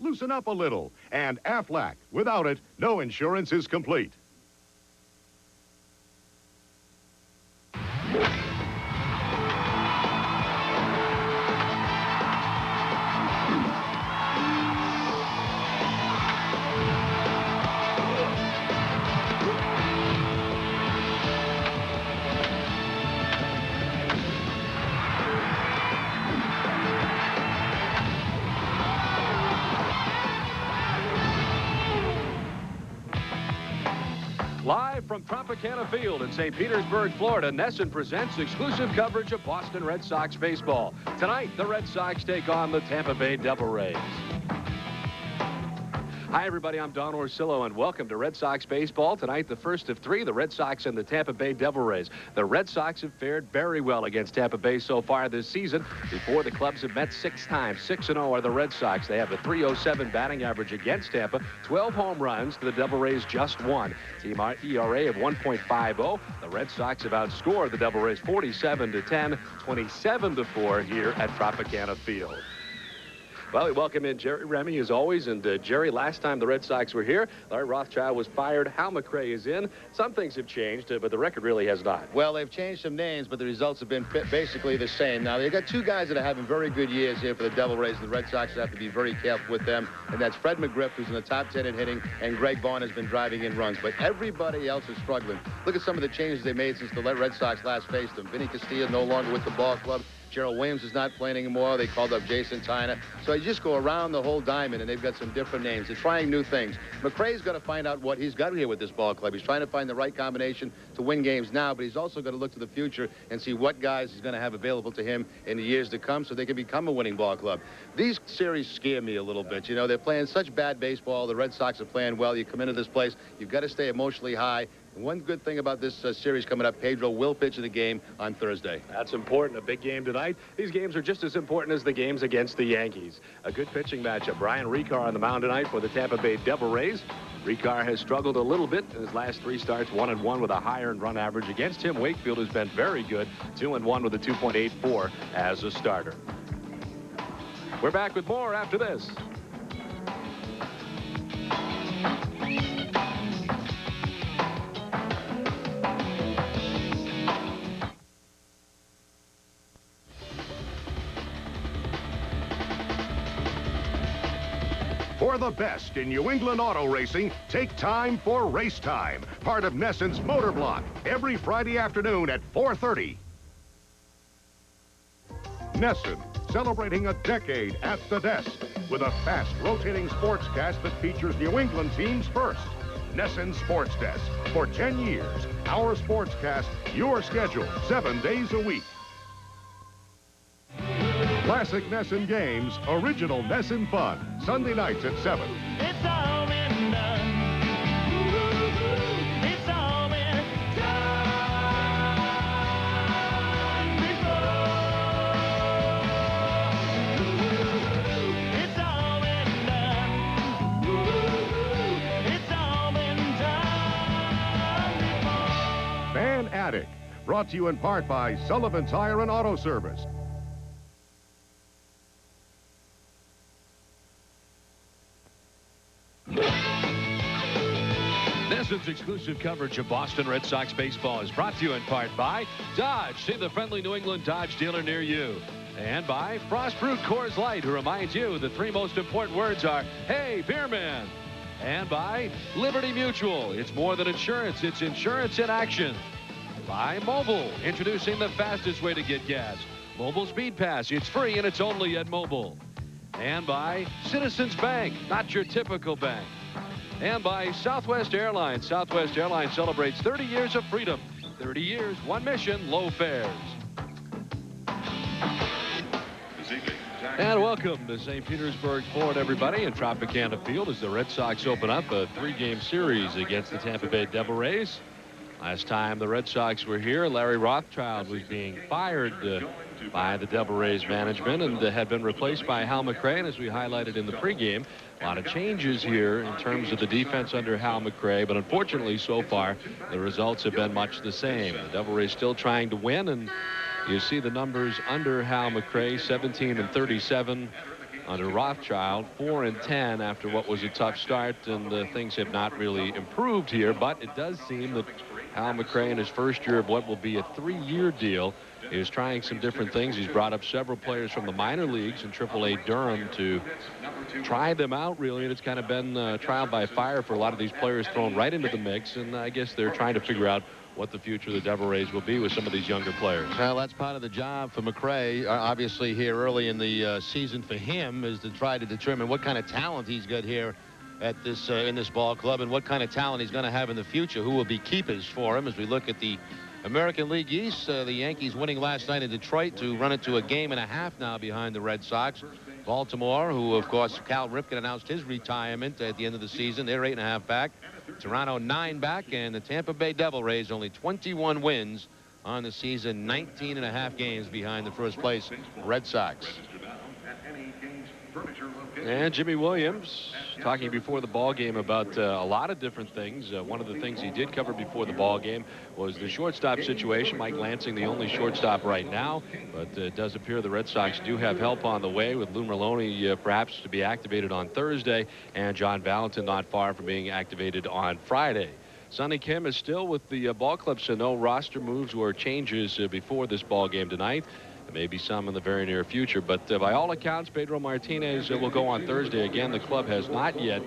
loosen up a little. And Aflac. Without it, no insurance is complete. Live from Tropicana Field in St. Petersburg, Florida, Nesson presents exclusive coverage of Boston Red Sox baseball. Tonight, the Red Sox take on the Tampa Bay Devil Rays. Hi, everybody. I'm Don Orsillo, and welcome to Red Sox baseball. Tonight, the first of three, the Red Sox and the Tampa Bay Devil Rays. The Red Sox have fared very well against Tampa Bay so far this season. Before, the clubs have met 6 times. 6-0 are the Red Sox. They have a .307 batting average against Tampa, 12 home runs to the Devil Rays, just 1. Team ERA of 1.50. The Red Sox have outscored the Devil Rays 47-10, 27-4 here at Tropicana Field. Well, we welcome in Jerry Remy, as always. And Jerry, last time the Red Sox were here, Larry Rothschild was fired. Hal McRae is in. Some things have changed, but the record really has not. Well, they've changed some names, but the results have been basically the same. Now, they've got 2 guys that are having very good years here for the Devil Rays, and the Red Sox have to be very careful with them. And that's Fred McGriff, who's in the top 10 in hitting, and Greg Vaughn has been driving in runs. But everybody else is struggling. Look at some of the changes they made since the Red Sox last faced them. Vinny Castilla no longer with the ball club. Gerald Williams is not playing anymore. They called up Jason Tyner. So you just go around the whole diamond, and they've got some different names. They're trying new things. McRae's got to find out what he's got here with this ball club. He's trying to find the right combination to win games now, but he's also got to look to the future and see what guys he's going to have available to him in the years to come so they can become a winning ball club. These series scare me a little bit. You know, they're playing such bad baseball. The Red Sox are playing well. You come into this place, you've got to stay emotionally high. And one good thing about this series coming up, Pedro will pitch in the game on Thursday. That's important. A big game tonight. These games are just as important as the games against the Yankees. A good pitching matchup. Brian Rekar on the mound tonight for the Tampa Bay Devil Rays. Rekar has struggled a little bit in his last 3 starts, 1-1 with a high earned run average. Against him, Wakefield has been very good, 2-1 with a 2.84 as a starter. We're back with more after this. For the best in New England auto racing, take time for Race Time, part of Nesson's Motor Block, every Friday afternoon at 4:30. Nesson, celebrating a decade at the desk with a fast rotating sportscast that features New England teams first. Nesson Sports Desk. For 10 years, our sportscast, your schedule, 7 days a week. Classic Nesson games, original Nesson fun. Sunday nights at 7. It's all been done. It's all been done before. It's all been done. It's all been done before. Fan Attic, brought to you in part by Sullivan's Tire and Auto Service. Nesson's exclusive coverage of Boston Red Sox baseball is brought to you in part by Dodge. See the friendly New England Dodge dealer near you. And by Frost Brewed Coors Light, who reminds you the 3 most important words are, hey, beerman. And by Liberty Mutual. It's more than insurance. It's insurance in action. By Mobile, introducing the fastest way to get gas. Mobile Speed Pass. It's free and it's only at Mobile. And by Citizens Bank, not your typical bank. And by Southwest Airlines. Southwest Airlines celebrates 30 years of freedom. 30 years, one mission, low fares. And welcome to St. Petersburg, Florida, everybody, in Tropicana Field as the Red Sox open up a 3-game series against the Tampa Bay Devil Rays. Last time the Red Sox were here, Larry Rothschild was being fired by the Devil Rays management and had been replaced by Hal McRae. And as we highlighted in the pregame, a lot of changes here in terms of the defense under Hal McRae, but unfortunately so far the results have been much the same. The Devil Rays still trying to win, and you see the numbers under Hal McRae, 17 and 37 under Rothschild. 4-10 after what was a tough start, and things have not really improved here. But it does seem that Hal McRae, in his first year of what will be a 3-year deal, is trying some different things. He's brought up several players from the minor leagues in AAA Durham to try them out, really, and it's kind of been trial by fire for a lot of these players thrown right into the mix, and I guess they're trying to figure out what the future of the Devil Rays will be with some of these younger players. Well, that's part of the job for McRae, obviously, here early in the season for him, is to try to determine what kind of talent he's got here at this in this ball club, and what kind of talent he's going to have in the future, who will be keepers for him. As we look at the American League East, the Yankees winning last night in Detroit to run it to a 1.5 games now behind the Red Sox. Baltimore, who, of course, Cal Ripken announced his retirement at the end of the season. They're 8.5 back. Toronto 9 back, and the Tampa Bay Devil Rays only 21 wins on the season, 19.5 games behind the first place Red Sox. And Jimmy Williams talking before the ball game about a lot of different things. One of the things he did cover before the ball game was the shortstop situation. Mike Lansing, the only shortstop right now, but it does appear the Red Sox do have help on the way, with Lou Merlone perhaps to be activated on Thursday, and John Valentin not far from being activated on Friday. Sonny Kim is still with the ball club, so no roster moves or changes before this ball game tonight. Maybe some in the very near future, but by all accounts, Pedro Martinez will go on Thursday. Again, the club has not yet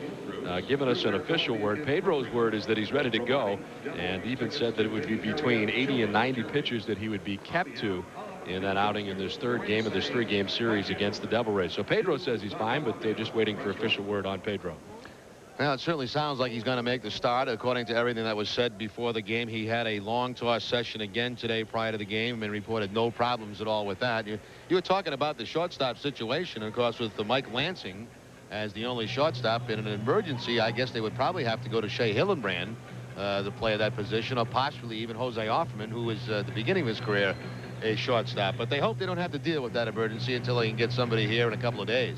given us an official word. Pedro's word is that he's ready to go, and even said that it would be between 80 and 90 pitches that he would be kept to in that outing in this third game of this 3-game series against the Devil Rays. So Pedro says he's fine, but they're just waiting for official word on Pedro. Well, it certainly sounds like he's going to make the start, according to everything that was said before the game. He had a long toss session again today prior to the game and reported no problems at all with that. You were talking about the shortstop situation, of course, with the Mike Lansing as the only shortstop. In an emergency, I guess they would probably have to go to Shea Hillenbrand to play that position, or possibly even Jose Offerman, who was at the beginning of his career a shortstop. But they hope they don't have to deal with that emergency until they can get somebody here in a couple of days.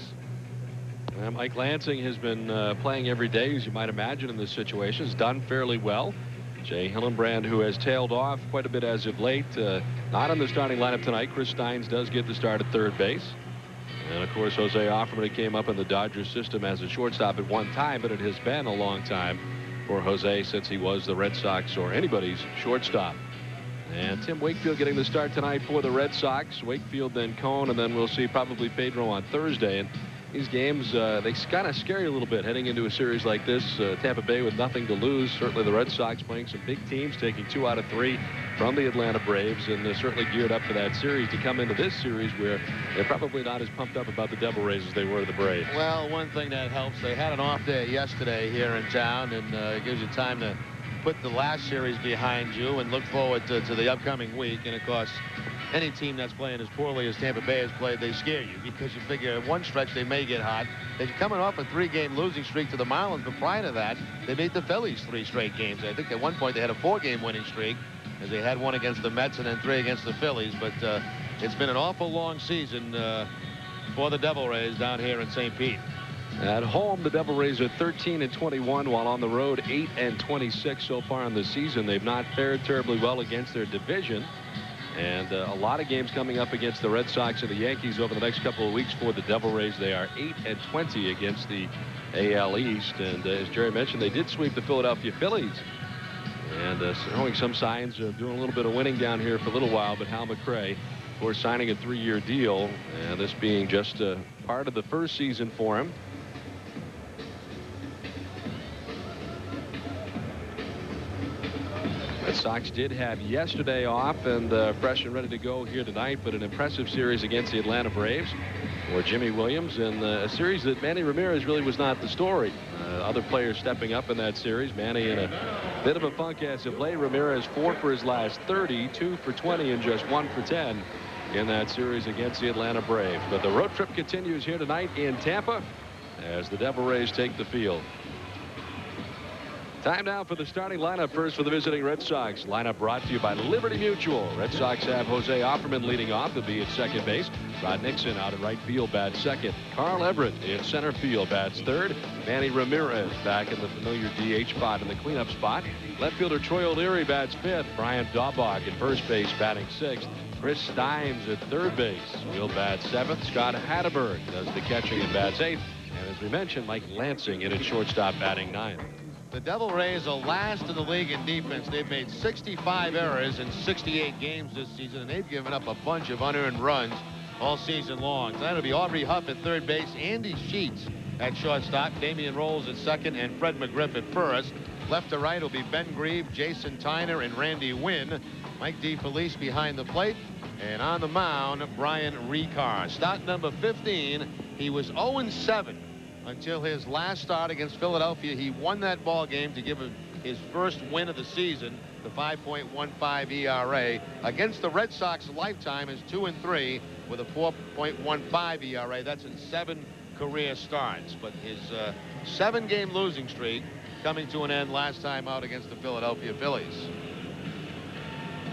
Mike Lansing has been playing every day, as you might imagine, in this situation. Has done fairly well. Jay Hillenbrand, who has tailed off quite a bit as of late, not in the starting lineup tonight. Chris Steins does get the start at third base. And, of course, Jose Offerman came up in the Dodgers system as a shortstop at one time, but it has been a long time for Jose since he was the Red Sox or anybody's shortstop. And Tim Wakefield getting the start tonight for the Red Sox. Wakefield, then Cone, and then we'll see probably Pedro on Thursday. And these games, they kind of scare you a little bit heading into a series like this. Tampa Bay with nothing to lose. Certainly the Red Sox playing some big teams, taking 2 out of 3 from the Atlanta Braves, and they're certainly geared up for that series to come into this series where they're probably not as pumped up about the Devil Rays as they were the Braves. Well, one thing that helps, they had an off day yesterday here in town, and it gives you time to put the last series behind you and look forward to the upcoming week. And, of course, any team that's playing as poorly as Tampa Bay has played, they scare you, because you figure at one stretch they may get hot. They're coming off a 3-game losing streak to the Marlins, but prior to that, they beat the Phillies 3 straight games. I think at one point they had a 4-game winning streak, as they had 1 against the Mets and then 3 against the Phillies. But it's been an awful long season for the Devil Rays down here in St. Pete. At home, the Devil Rays are 13-21, while on the road 8-26 so far in the season. They've not fared terribly well against their division. And a lot of games coming up against the Red Sox and the Yankees over the next couple of weeks for the Devil Rays. They are 8-20 against the AL East. And as Jerry mentioned, they did sweep the Philadelphia Phillies. And showing some signs of doing a little bit of winning down here for a little while. But Hal McRae, of course, signing a 3-year deal. And this being just part of the first season for him. Red Sox did have yesterday off and fresh and ready to go here tonight, but an impressive series against the Atlanta Braves for Jimmy Williams, and a series that Manny Ramirez really was not the story. Other players stepping up in that series. Manny in a bit of a funk as of late. Ramirez 4 for his last 30, 2 for 20, and just 1 for 10 in that series against the Atlanta Braves. But the road trip continues here tonight in Tampa as the Devil Rays take the field. Time now for the starting lineup. First for the visiting Red Sox. Lineup brought to you by Liberty Mutual. Red Sox have Jose Offerman leading off. He'll be at second base. Rod Nixon out at right field, bats second. Carl Everett in center field, bats third. Manny Ramirez back in the familiar DH spot in the cleanup spot. Left fielder Troy O'Leary bats fifth. Brian Daubach at first base, batting sixth. Chris Stimes at third base. He'll bat seventh. Scott Hatterberg does the catching and bats eighth. And as we mentioned, Mike Lansing in at shortstop batting ninth. The Devil Rays are last in the league in defense. They've made 65 errors in 68 games this season, and they've given up a bunch of unearned runs all season long. Tonight it'll be Aubrey Huff at third base, Andy Sheets at shortstop, Damian Rolls at second, and Fred McGriff at first. Left to right will be Ben Grieve, Jason Tyner, and Randy Wynn. Mike DeFelice behind the plate. And on the mound, Brian Rekar. Start number 15. He was 0-7 until his last start against Philadelphia. He won that ball game to give him his first win of the season. The 5.15 ERA against the Red Sox lifetime is 2-3 with a 4.15 ERA. That's in 7 career starts. But his 7-game losing streak coming to an end last time out against the Philadelphia Phillies.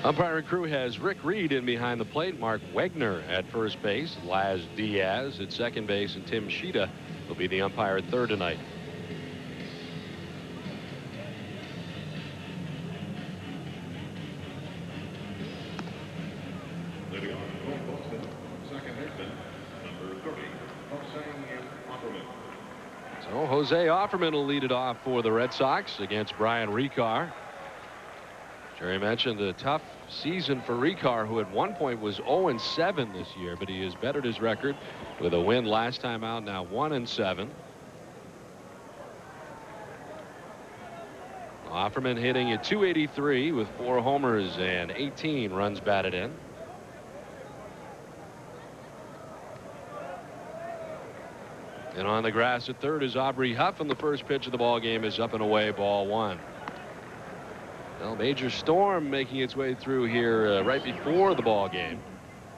Umpiring crew has Rick Reed in behind the plate, Mark Wegner at first base, Laz Diaz at second base, and Tim Sheeta will be the umpire at third tonight. So Jose Offerman will lead it off for the Red Sox against Brian Rekar. Jerry mentioned a tough season for Rekar, who at one point was 0-7 this year, but he has bettered his record with a win last time out, now 1-7. Offerman hitting at .283 with 4 homers and 18 runs batted in. And on the grass at third is Aubrey Huff, and the first pitch of the ball game is up and away, ball 1. Well, major storm making its way through here right before the ball game.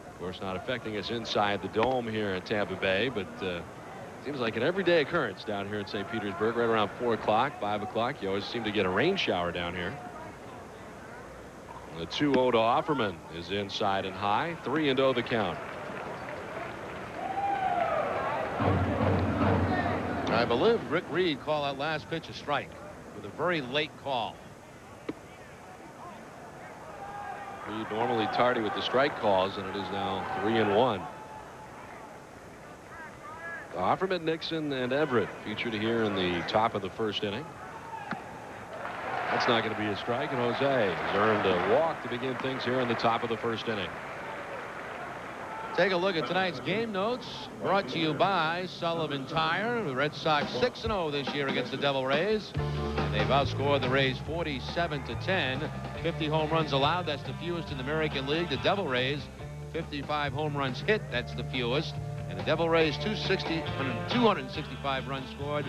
Of course, not affecting us inside the dome here in Tampa Bay, but seems like an everyday occurrence down here in St. Petersburg. Right around 4 o'clock, 5 o'clock, you always seem to get a rain shower down here. The 2-0 to Offerman is inside and high. 3-0 the count. I believe Rick Reed called that last pitch a strike with a very late call. Reed normally tardy with the strike calls, and it is now 3-1. Offerman, Nixon, and Everett featured here in the top of the first inning. That's not going to be a strike, and Jose has earned a walk to begin things here in the top of the first inning. Take a look at tonight's game notes, brought to you by Sullivan Tire. The Red Sox 6-0 this year against the Devil Rays. And they've outscored the Rays 47-10. 50 home runs allowed. That's the fewest in the American League. The Devil Rays 55 home runs hit. That's the fewest. And the Devil Rays 265 runs scored.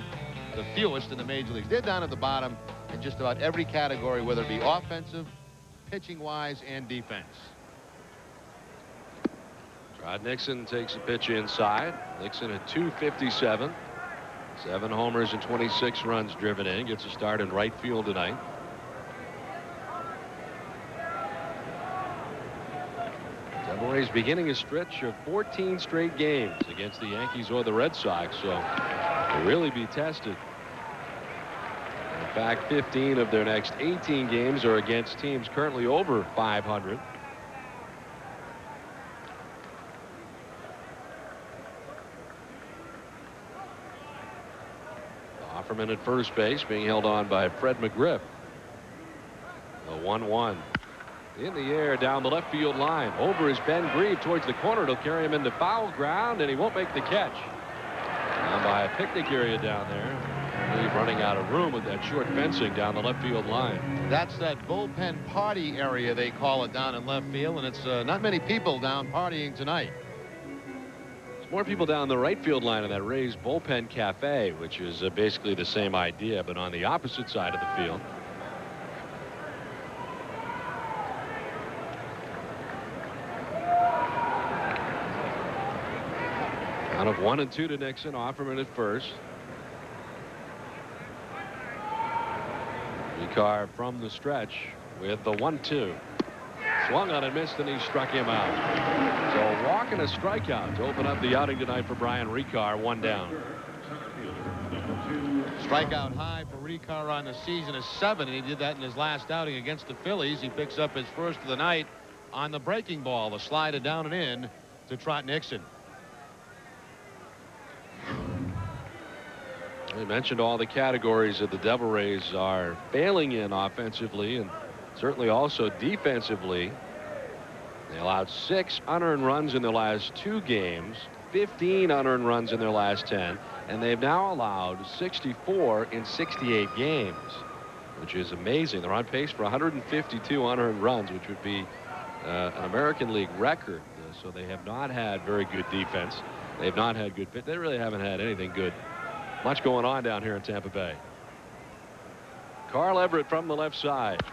The fewest in the major leagues. They're down at the bottom in just about every category, whether it be offensive, pitching wise, and defense. Rod Nixon takes a pitch inside. Nixon at .257. 7 homers and 26 runs driven in. Gets a start in right field tonight. Devil Rays beginning a stretch of 14 straight games against the Yankees or the Red Sox, so they'll really be tested. In fact, 15 of their next 18 games are against teams currently over 500. Offerman at first base, being held on by Fred McGriff. The 1-1. In the air down the left field line. Over is Ben Grieve towards the corner. It'll carry him into foul ground, and he won't make the catch. Down by a picnic area down there. Grieve running out of room with that short fencing down the left field line. That's that bullpen party area, they call it, down in left field, and it's not many people down partying tonight. There's more people down the right field line in that Rays bullpen cafe, which is basically the same idea, but on the opposite side of the field. Out of 1-2 to Nixon. Offerman at first. Rekar from the stretch with the 1-2. Swung on and missed, and he struck him out. So a walk and a strikeout to open up the outing tonight for Brian Rekar. 1 down. Strikeout high for Rekar on the season is 7, and he did that in his last outing against the Phillies. He picks up his first of the night on the breaking ball. The slider down and in to Trot Nixon. We mentioned all the categories that the Devil Rays are failing in offensively and certainly also defensively. They allowed 6 unearned runs in their last 2 games, 15 unearned runs in their last 10, and they've now allowed 64 in 68 games, which is amazing. They're on pace for 152 unearned runs, which would be an American League record. So they have not had very good defense. They've not had good fit. They really haven't had anything good. Much going on down here in Tampa Bay. Carl Everett from the left side.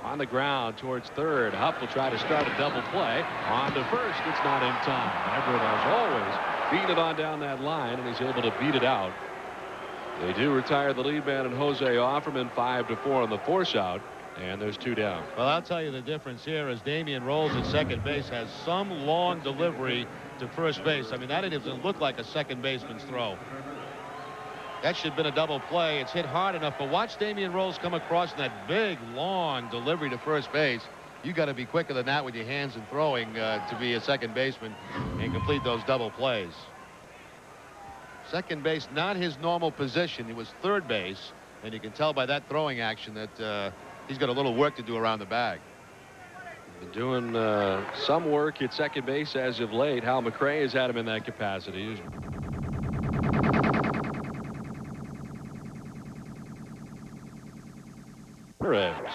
On the ground towards third. Huff will try to start a double play. On to first. It's not in time. Everett, as always, beating it on down that line, and he's able to beat it out. They do retire the lead man and Jose Offerman 5-4 on the force out, and there's 2 down. Well, I'll tell you the difference here is Damian Rolls at second base has some long delivery to first base. I mean, that doesn't look like a second baseman's throw. That should have been a double play. It's hit hard enough, but watch Damian Rolls come across in that big, long delivery to first base. You got to be quicker than that with your hands and throwing to be a second baseman and complete those double plays. Second base, not his normal position. He was third base, and you can tell by that throwing action that he's got a little work to do around the bag. Been doing some work at second base as of late. Hal McRae has had him in that capacity.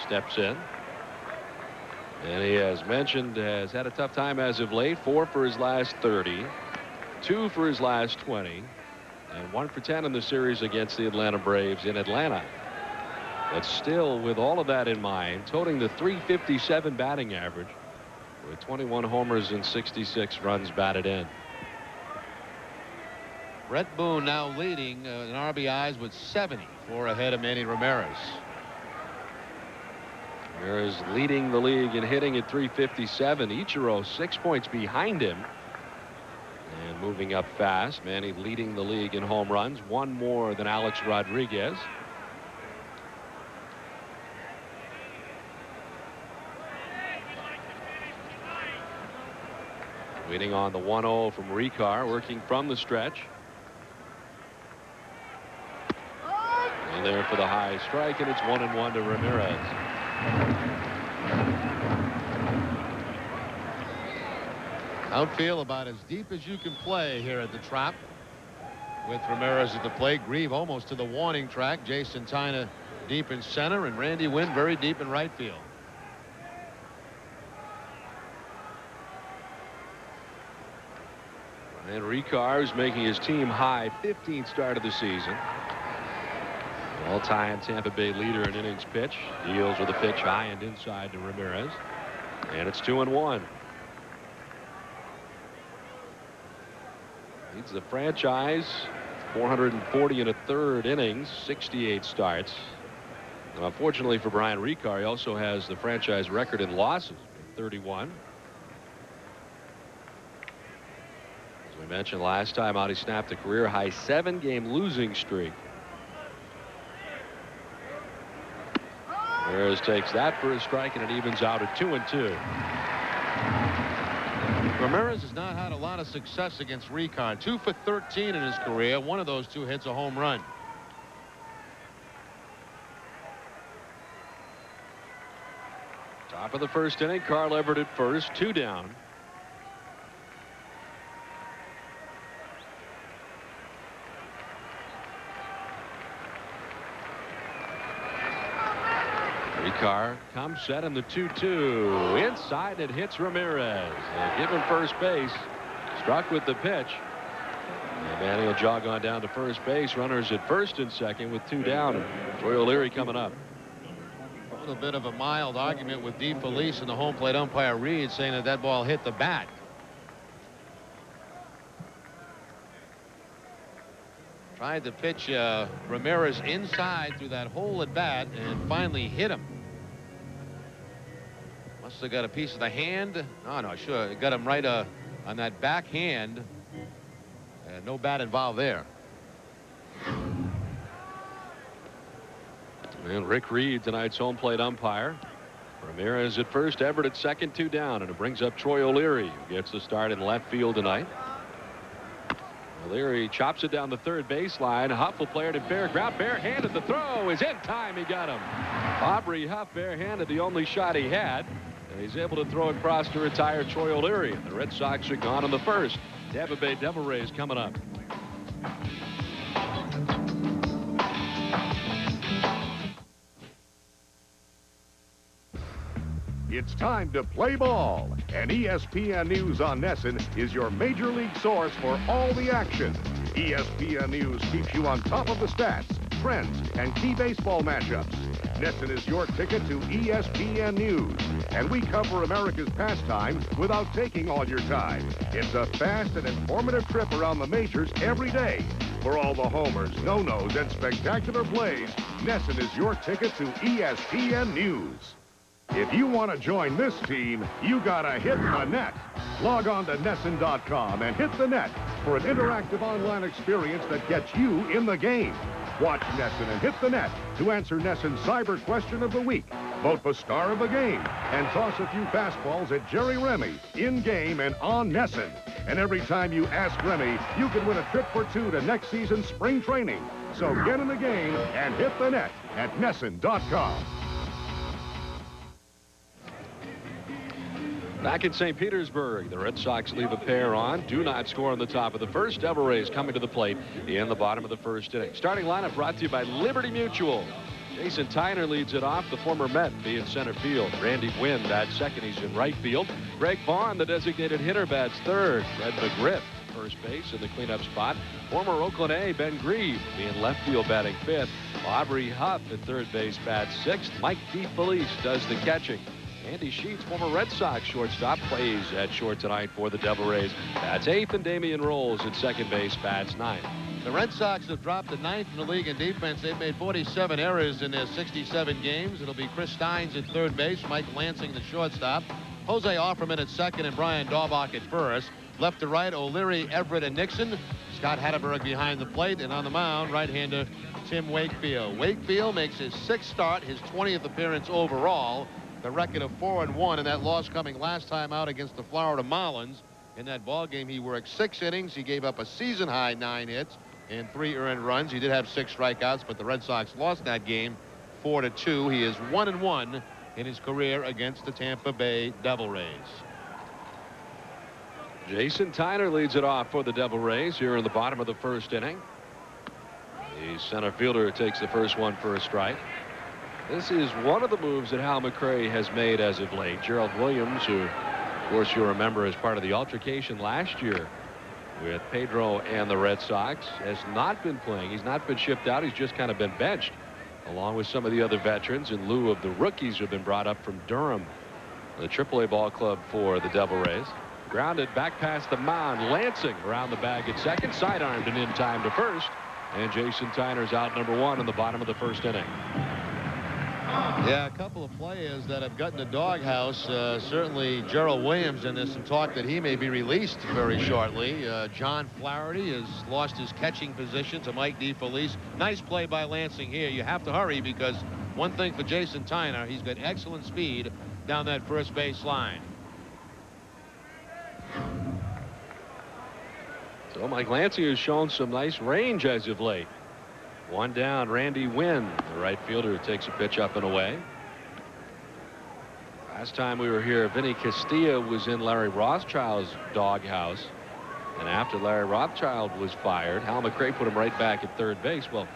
Steps in, and he has mentioned has had a tough time as of late. 4 for his last 30, 2 for his last 20, and 1 for 10 in the series against the Atlanta Braves in Atlanta. But still, with all of that in mind, totaling the .357 batting average with 21 homers and 66 runs batted in. Brett Boone now leading in RBIs with 74 ahead of Manny Ramirez. Ramirez leading the league in hitting at .357. Ichiro 6 points behind him and moving up fast. Manny leading the league in home runs, 1 more than Alex Rodriguez. Waiting on the 1-0 from Rekar, working from the stretch. And there for the high strike, and it's 1-1 to Ramirez. Outfield about as deep as you can play here at the Trop. With Ramirez at the plate, Grieve almost to the warning track, Jason Tyna deep in center, and Randy Wynn very deep in right field. And Rekar is making his team high 15th start of the season. All-time Tampa Bay leader in innings pitch. Deals with a pitch high and inside to Ramirez. And it's 2-1. Leads the franchise 440 and a third innings, 68 starts. And unfortunately for Brian Rekar, he also has the franchise record in losses, 31. As we mentioned last time out, he snapped a career high 7-game losing streak. Ramirez takes that for a strike, and it evens out at 2-2. Ramirez has not had a lot of success against Rekar. 2 for 13 in his career. One of those 2 hits a home run. Top of the first inning, Carl Everett at first, 2 down. Rekar comes set in the 2-2. Inside, it hits Ramirez. Given first base. Struck with the pitch. And Manny will jog on down to first base. Runners at first and second with 2 down. Troy O'Leary coming up. A little bit of a mild argument with Dee Felice and the home plate umpire Reed, saying that that ball hit the bat. Tried to pitch Ramirez inside through that hole at bat and finally hit him. Must have got a piece of the hand. Oh, no, sure. It got him right on that back hand. No bat involved there. And Rick Reed, tonight's home plate umpire. Ramirez at first, Everett at second, 2 down, and it brings up Troy O'Leary, who gets the start in left field tonight. O'Leary chops it down the third baseline. Huff will play it in fair ground. Barehanded. The throw is in time. He got him. Aubrey Huff barehanded, the only shot he had. And he's able to throw across to retire Troy O'Leary. The Red Sox are gone in the first. Tampa Bay Devil Rays coming up. It's time to play ball, and ESPN News on NESN is your major league source for all the action. ESPN News keeps you on top of the stats, trends, and key baseball matchups. NESN is your ticket to ESPN News, and we cover America's pastime without taking all your time. It's a fast and informative trip around the majors every day. For all the homers, no-nos, and spectacular plays, NESN is your ticket to ESPN News. If you want to join this team, you gotta hit the net. Log on to NESN.com and hit the net for an interactive online experience that gets you in the game. Watch NESN and hit the net to answer NESN's Cyber Question of the Week, vote for Star of the Game, and toss a few fastballs at Jerry Remy, in-game and on NESN. And every time you ask Remy, you can win a trip for 2 to next season's spring training. So get in the game and hit the net at NESN.com. Back in St. Petersburg, the Red Sox leave a pair on. Do not score on the top of the first. Devil Rays coming to the plate in the bottom of the first inning. Starting lineup brought to you by Liberty Mutual. Jason Tyner leads it off. The former Met be in center field. Randy Wynn bats second. He's in right field. Greg Vaughn, the designated hitter, bats third. Fred McGriff, first base in the cleanup spot. Former Oakland A, Ben Grieve, be in left field batting fifth. Aubrey Huff at third base bats sixth. Mike DeFelice does the catching. Andy Sheets, former Red Sox shortstop, plays at short tonight for the Devil Rays. Bats eighth, and Damian Rolls at second base bats ninth. The Red Sox have dropped to ninth in the league in defense. They've made 47 errors in their 67 games. It'll be Chris Steins at third base, Mike Lansing the shortstop, Jose Offerman at second, and Brian Daubach at first. Left to right, O'Leary, Everett, and Nixon. Scott Hatterberg behind the plate, and on the mound, right-hander Tim Wakefield. Wakefield makes his 6th start, his 20th appearance overall. The record of 4-1, and that loss coming last time out against the Florida Marlins. In that ball game, he worked 6 innings. He gave up a season-high 9 hits and 3 earned runs. He did have 6 strikeouts, but the Red Sox lost that game 4-2. He is 1-1 in his career against the Tampa Bay Devil Rays. Jason Tyner leads it off for the Devil Rays here in the bottom of the first inning. The center fielder takes the first one for a strike. This is one of the moves that Hal McRae has made as of late. Gerald Williams, who, of course, you'll remember as part of the altercation last year with Pedro and the Red Sox, has not been playing. He's not been shipped out. He's just kind of been benched, along with some of the other veterans, in lieu of the rookies who have been brought up from Durham, the AAA ball club for the Devil Rays. Grounded back past the mound. Lansing around the bag at second. Sidearmed and in time to first. And Jason Tyner's out number 1 in the bottom of the first inning. Yeah, a couple of players that have gotten the doghouse. Certainly Gerald Williams, and there's some talk that he may be released very shortly. John Flaherty has lost his catching position to Mike DeFelice. Nice play by Lansing here. You have to hurry, because one thing for Jason Tyner, he's got excellent speed down that first base line. So Mike Lansing has shown some nice range as of late. 1 down, Randy Wynn, the right fielder, takes a pitch up and away. Last time we were here, Vinny Castilla was in Larry Rothschild's doghouse. And after Larry Rothschild was fired, Hal McRae put him right back at third base. Well,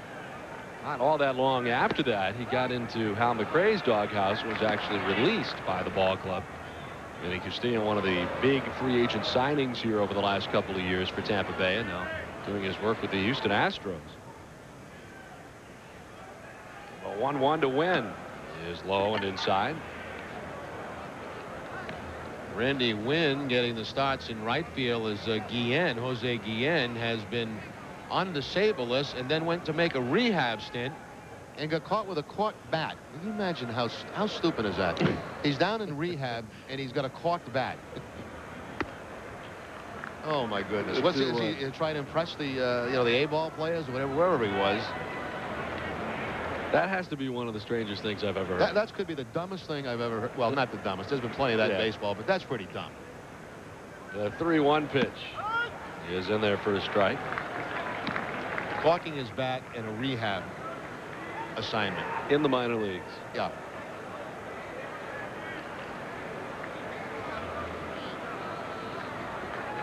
not all that long after that, he got into Hal McRae's doghouse and was actually released by the ball club. Vinny Castilla, one of the big free agent signings here over the last couple of years for Tampa Bay, and now doing his work with the Houston Astros. A 1-1 to win is low and inside. Randy Wynn getting the starts in right field as Guillen. Jose Guillen has been on the disabled list and then went to make a rehab stint and got caught with a corked bat. Can you imagine how stupid is that? He's down in rehab and he's got a corked bat. Oh my goodness! What's is he trying to impress the the A-ball players or whatever, wherever he was? That has to be one of the strangest things I've ever heard. That could be the dumbest thing I've ever heard. Well, not the dumbest. There's been plenty of that in Yeah. baseball, but that's pretty dumb. The 3-1 pitch is in there for a strike. Caulking his bat in a rehab assignment. In the minor leagues. Yeah.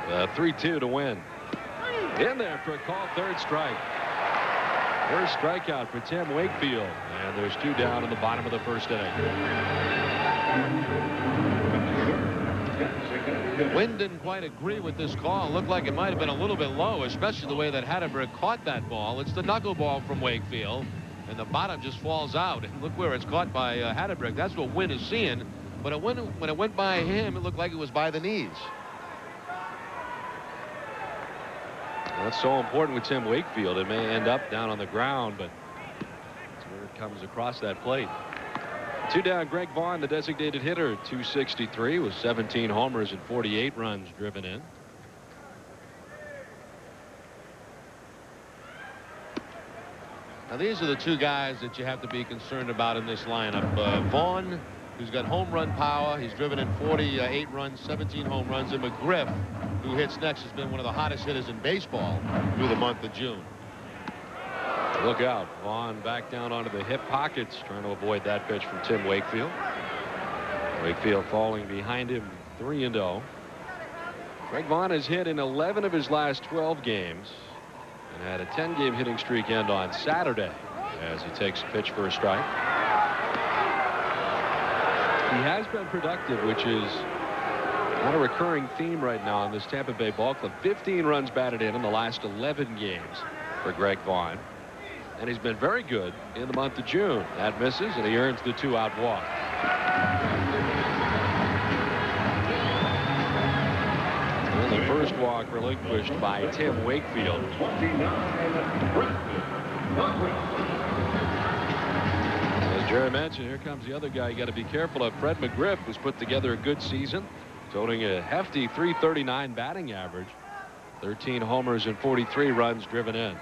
The 3-2 to win. In there for a called third strike. First strikeout for Tim Wakefield. And there's 2 down in the bottom of the first inning. Wynn didn't quite agree with this call. It looked like it might have been a little bit low, especially the way that Hatterberg caught that ball. It's the knuckleball from Wakefield, and the bottom just falls out. And look where it's caught by Hatterberg. That's what Wynn is seeing. But when it went by him, it looked like it was by the knees. That's so important with Tim Wakefield. It may end up down on the ground, but that's where it comes across that plate. 2 down, Greg Vaughn, the designated hitter, 263 with 17 homers and 48 runs driven in. Now, these are the 2 guys that you have to be concerned about in this lineup. Vaughn, who's got home run power. He's driven in 48 runs, 17 home runs. And McGriff, who hits next, has been one of the hottest hitters in baseball through the month of June. Look out. Vaughn back down onto the hip pockets, trying to avoid that pitch from Tim Wakefield. Wakefield falling behind him, 3-0. Greg Vaughn has hit in 11 of his last 12 games and had a 10-game hitting streak end on Saturday as he takes a pitch for a strike. He has been productive, which is not a recurring theme right now in this Tampa Bay ball club. 15 runs batted in the last 11 games for Greg Vaughn. And he's been very good in the month of June. That misses, and he earns the 2-out walk. And the first walk relinquished by Tim Wakefield. As Jerry mentioned, here comes the other guy you got to be careful of. Fred McGriff, who's put together a good season, totaling a hefty .339 batting average. 13 homers and 43 runs driven in.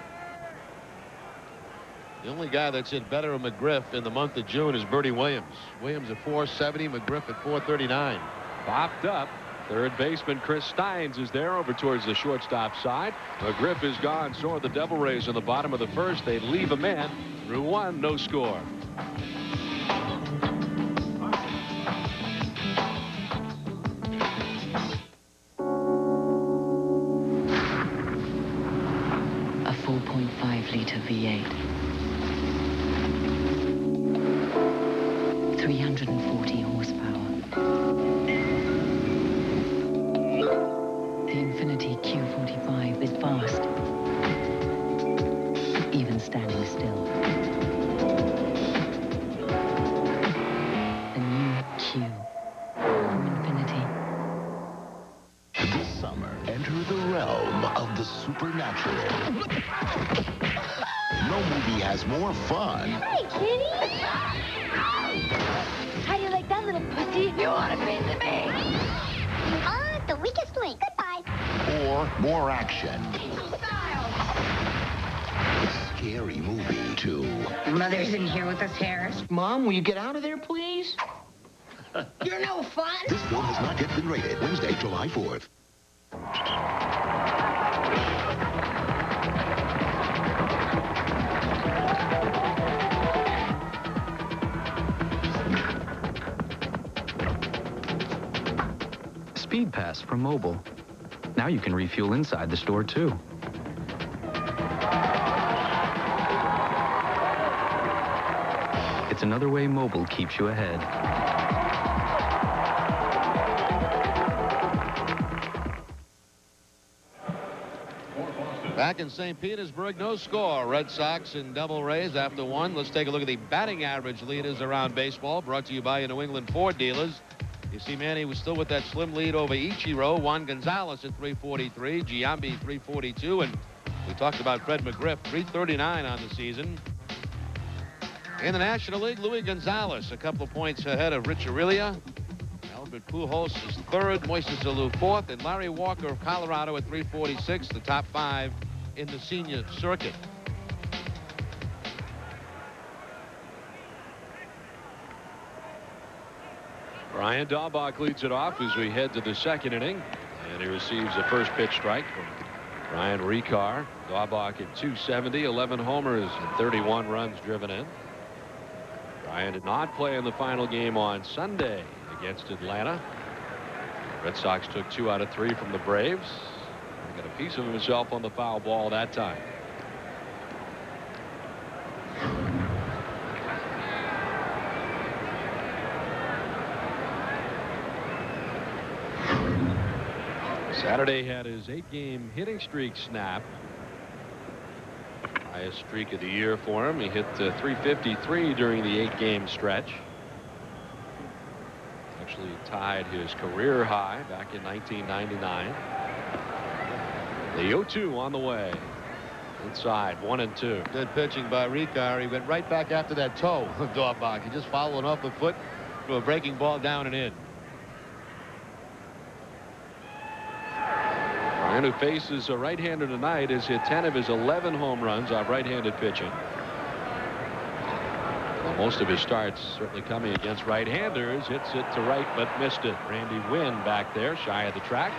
The only guy that's hit better than McGriff in the month of June is Bertie Williams. Williams at .470, McGriff at .439. Popped up. Third baseman Chris Steins is there over towards the shortstop side. McGriff is gone. So are the Devil Rays in the bottom of the first. They leave a man through 1, no score. A 4.5-liter V8. 340 horsepower. The Infiniti Q45 is fast, even standing still. The new Q from Infiniti. This summer, enter the realm of the supernatural. No movie has more fun. Hey, kitty! How do you like that little pussy? You want a piece of me? You are the weakest link. Goodbye. Or more action. A scary movie, too. Mother's in here with us, Harris. Mom, will you get out of there, please? You're no fun. This film has not yet been rated. Wednesday, July 4th. Speed Pass from Mobile. Now you can refuel inside the store, too. It's another way Mobile keeps you ahead. Back in St. Petersburg, no score. Red Sox and Devil Rays after 1. Let's take a look at the batting average leaders around baseball, brought to you by your New England Ford dealers. You see, Manny was still with that slim lead over Ichiro. Juan Gonzalez at 343, Giambi 342, and we talked about Fred McGriff, 339 on the season. In the National League, Luis Gonzalez a couple of points ahead of Rich Aurelia. Albert Pujols is third, Moises Alou fourth, and Larry Walker of Colorado at 346, the top 5 in the senior circuit. Brian Daubach leads it off as we head to the second inning. And he receives a first pitch strike from Ryan Rekar. Daubach at 270, 11 homers, and 31 runs driven in. Brian did not play in the final game on Sunday against Atlanta. Red Sox took 2 out of 3 from the Braves. He got a piece of himself on the foul ball that time. Saturday had his 8-game hitting streak snap. Highest streak of the year for him. He hit 353 during the 8-game stretch. Actually tied his career high back in 1999. The 0-2 on the way. Inside, 1-2. Good pitching by Rekar. He went right back after that toe of Daubach. He just followed off the foot to a breaking ball down and in. Ryan, who faces a right-hander tonight, has hit 10 of his 11 home runs on right-handed pitching. Well, most of his starts certainly coming against right-handers. Hits it to right but missed it. Randy Wynn back there shy of the track.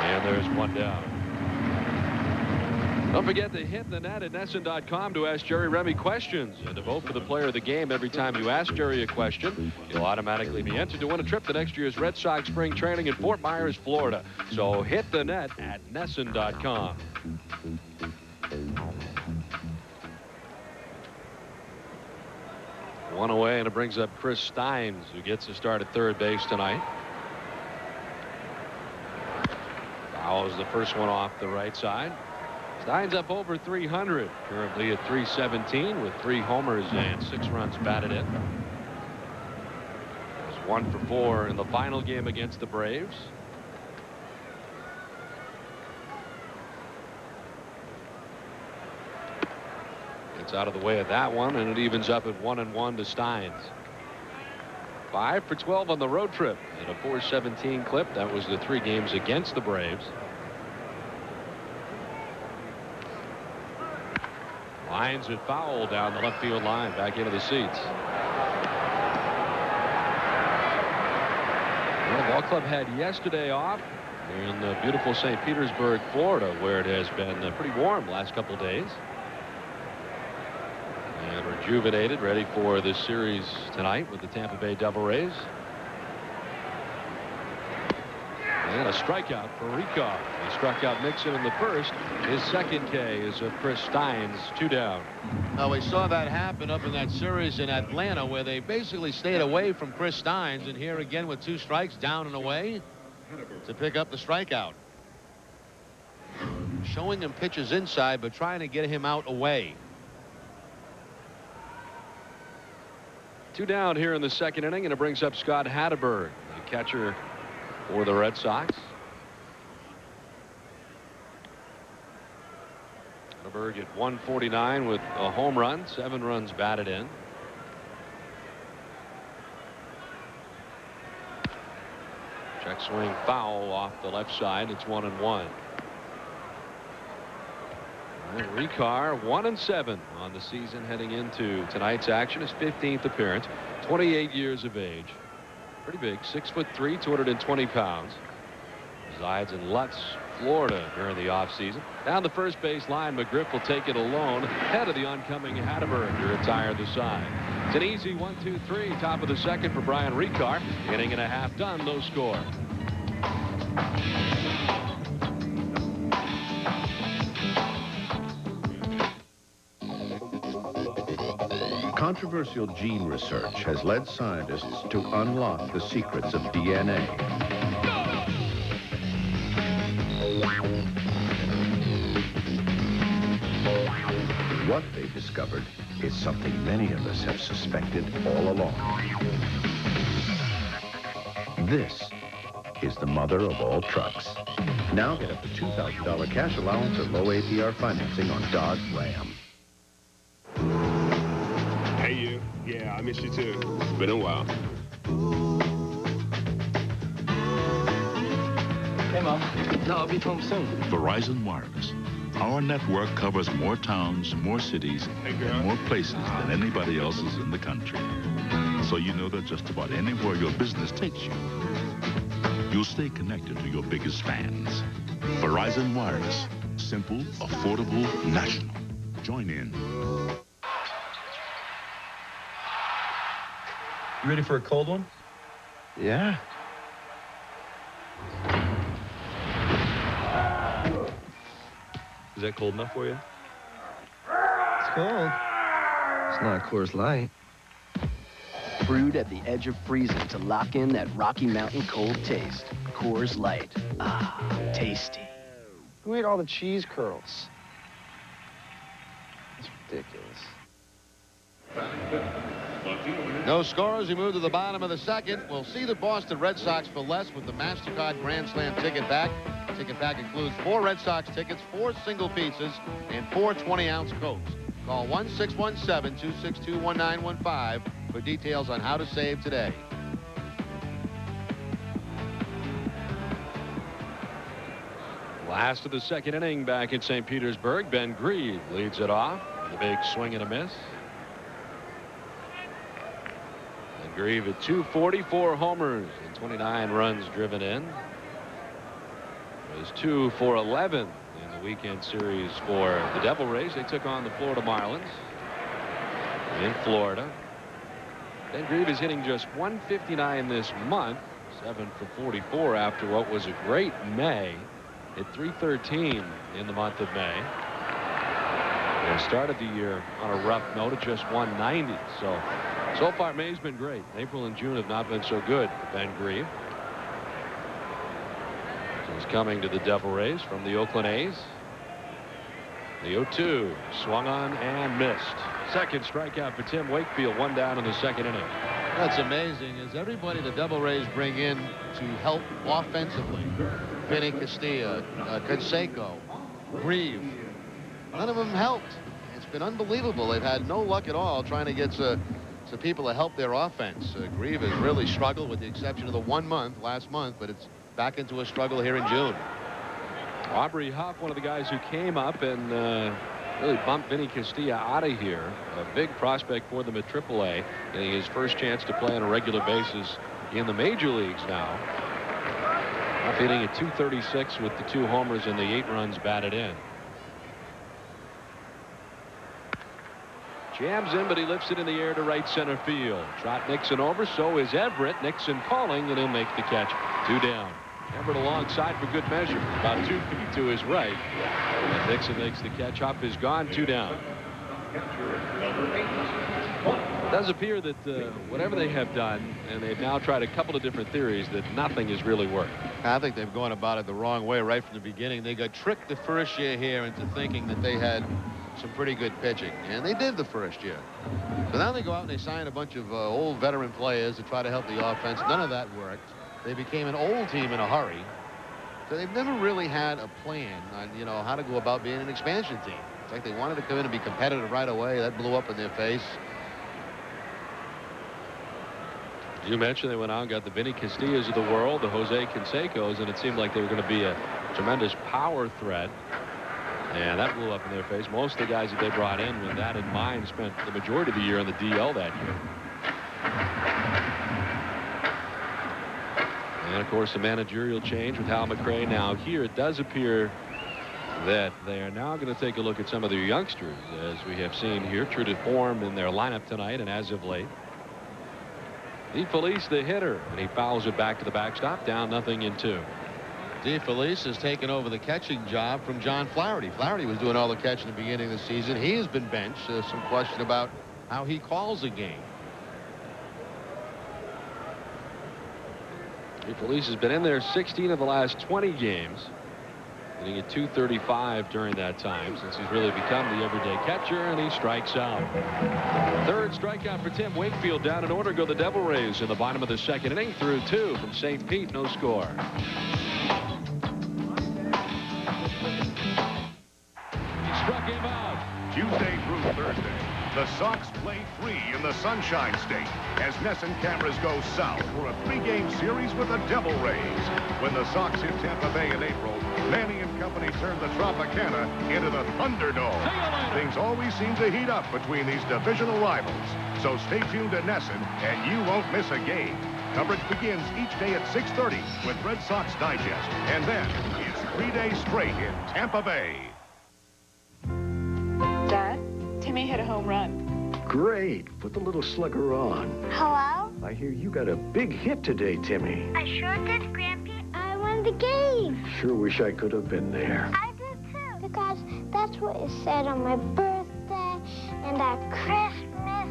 And there's one down. Don't forget to hit the net at NESN.com to ask Jerry Remy questions and to vote for the player of the game. Every time you ask Jerry a question, you'll automatically be entered to win a trip to next year's Red Sox spring training in Fort Myers, Florida. So hit the net at NESN.com. One away, and it brings up Chris Steins, who gets to start at third base tonight. Fouls the first one off the right side. Steins up over 300, currently at 317 with 3 homers and 6 runs batted in. He was 1 for 4 in the final game against the Braves. Gets out of the way of that one, and it evens up at 1-1 to Steins. 5 for 12 on the road trip and a 417 clip. That was the 3 games against the Braves. Lines it foul down the left field line, back into the seats. Well, the ball club had yesterday off in beautiful St. Petersburg, Florida, where it has been pretty warm the last couple days. And rejuvenated, ready for this series tonight with the Tampa Bay Devil Rays. And a strikeout for Rekar. He struck out Nixon in the first. His second K is of Chris Steins, 2 down. Now, we saw that happen up in that series in Atlanta where they basically stayed away from Chris Steins, and here again with 2 strikes, down and away to pick up the strikeout. Showing him pitches inside but trying to get him out away. 2 down here in the second inning, and it brings up Scott Hatteberg, the catcher for the Red Sox. Hatteberg at 149 with a home run, 7 runs batted in. Check swing foul off the left side. It's 1-1. And Rekar 1-7 on the season heading into tonight's action. His 15th appearance. 28 years of age. Pretty big, 6'3", 220 pounds. Resides in Lutz, Florida during the offseason. Down the first base line, McGriff will take it alone ahead of the oncoming Hatteberg to retire the side. It's an easy 1-2-3, top of the second for Brian Rekar. Inning and a half done, no score. Controversial gene research has led scientists to unlock the secrets of DNA. What they discovered is something many of us have suspected all along. This is the mother of all trucks. Now get up to $2,000 cash allowance or low APR financing on Dodge Ram. Hey, you. Yeah, I miss you too. It's been a while. Hey, Mom. No, I'll be home soon. Verizon Wireless. Our network covers more towns, more cities, and more places than anybody else's in the country. so you know that just about anywhere your business takes you, you'll stay connected to your biggest fans. Verizon Wireless. Simple, affordable, national. Join in. You ready for a cold one? Yeah. Is that cold enough for you? It's cold. It's not Coors Light. Brewed at the edge of freezing to lock in that Rocky Mountain cold taste. Coors Light. Ah, tasty. Who ate all the cheese curls? It's ridiculous. No score as we move to the bottom of the second. We'll see the Boston Red Sox for less with the MasterCard Grand Slam ticket pack. Ticket pack includes 4 Red Sox tickets, 4 single pizzas, and 4 20-ounce Cokes. Call 1-617-262-1915 for details on how to save today. Last of the second inning back in St. Petersburg. Ben Grieve leads it off. The big swing and a miss. And Grieve at 244 homers and 29 runs driven in. It was 2 for 11 in the weekend series for the Devil Rays. They took on the Florida Marlins in Florida. Ben Grieve is hitting just 159 this month. 7 for 44 after what was a great May. Hit 313 in the month of May. They started the year on a rough note at just 190. So far May's been great. April and June have not been so good for Ben Grieve. So he's coming to the Devil Rays from the Oakland A's. The 0-2 swung on and missed. Second strikeout for Tim Wakefield. 1 down in the second inning. What's amazing is everybody the Devil Rays bring in to help offensively. Vinny Castilla, Canseco, Grieve. None of them helped. It's been unbelievable. They've had no luck at all trying to get some people to help their offense. Grieve has really struggled with the exception of the 1 month last month, but it's back into a struggle here in June. Aubrey Huff, one of the guys who came up and really bumped Vinny Castilla out of here. A big prospect for them at AAA, getting his first chance to play on a regular basis in the major leagues now. Huff hitting at 236 with the 2 homers and the 8 runs batted in. Jams in, but he lifts it in the air to right center field. Trot Nixon over, so is Everett. Nixon calling, and he'll make the catch. 2 down. Everett alongside for good measure. About 2 feet to his right. And Nixon makes the catch. Huff is gone. 2 down. It does appear that whatever they have done, and they've now tried a couple of different theories, that nothing has really worked. I think they've gone about it the wrong way right from the beginning. They got tricked the first year here into thinking that they had some pretty good pitching, and they did the first year. So now they go out and they sign a bunch of old veteran players to try to help the offense. None of that worked. They became an old team in a hurry. So they've never really had a plan on, how to go about being an expansion team. It's like they wanted to come in and be competitive right away. That blew up in their face. You mentioned they went out and got the Vinny Castillas of the world, the Jose Cansecos, and it seemed like they were going to be a tremendous power threat. And that blew up in their face. Most of the guys that they brought in with that in mind spent the majority of the year on the DL that year. And of course the managerial change with Hal McRae now here. It does appear that they are now going to take a look at some of their youngsters, as we have seen here, true to form in their lineup tonight and as of late. DeFelice, the hitter, and he fouls it back to the backstop. Down 0-2. DeFelice has taken over the catching job from John Flaherty. Flaherty was doing all the catching at the beginning of the season. He has been benched. There's some question about how he calls a game. DeFelice has been in there 16 of the last 20 games, hitting at 235 during that time, since he's really become the everyday catcher, and he strikes out. Third strikeout for Tim Wakefield. Down in order go the Devil Rays in the bottom of the second inning through 2 from St. Pete. No score. Struck him out. Tuesday through Thursday, The Sox play 3 in the Sunshine State as Nesson cameras go south for a 3-game series with the Devil Rays. When the Sox hit Tampa Bay in April, Manny and company turned the Tropicana into the Thunderdome. Things always seem to heat up between these divisional rivals. So stay tuned to Nesson, and you won't miss a game. Coverage begins each day at 6:30 with Red Sox Digest. And then it's 3 days straight in Tampa Bay. Dad, Timmy hit a home run. Great. Put the little slugger on. Hello? I hear you got a big hit today, Timmy. I sure did, Grampy. I won the game. Sure wish I could have been there. I did too. Because that's what it said on my birthday and at Christmas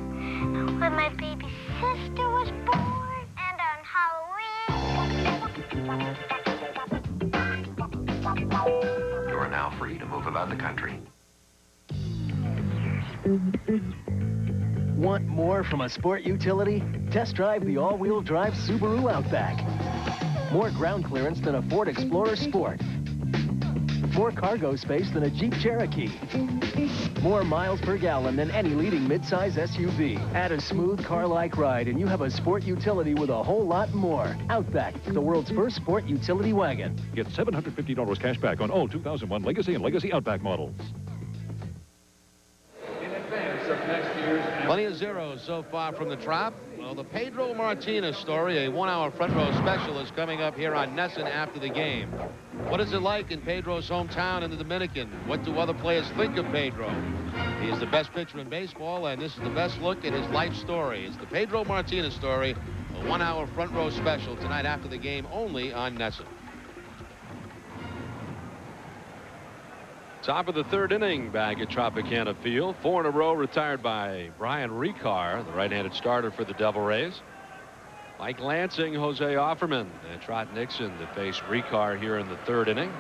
when my baby sister was born and on Halloween. You are now free to move about the country. Want more from a sport utility? Test drive the all-wheel drive Subaru Outback. More ground clearance than a Ford Explorer Sport. More cargo space than a Jeep Cherokee. More miles per gallon than any leading midsize SUV. Add a smooth car-like ride and you have a sport utility with a whole lot more. Outback, the world's first sport utility wagon. Get $750 cash back on all 2001 Legacy and Legacy Outback models. Plenty of zeros so far from the Trop. Well, the Pedro Martinez story, a 1-hour front row special, is coming up here on Nesson after the game. What is it like in Pedro's hometown in the Dominican? What do other players think of Pedro? He is the best pitcher in baseball, and this is the best look at his life story. It's the Pedro Martinez story, a 1-hour front row special tonight after the game only on Nesson. Top of the 3rd inning back at Tropicana Field. 4 in a row retired by Brian Rekar, the right-handed starter for the Devil Rays. Mike Lansing, Jose Offerman, and Trot Nixon to face Rekar here in the 3rd inning.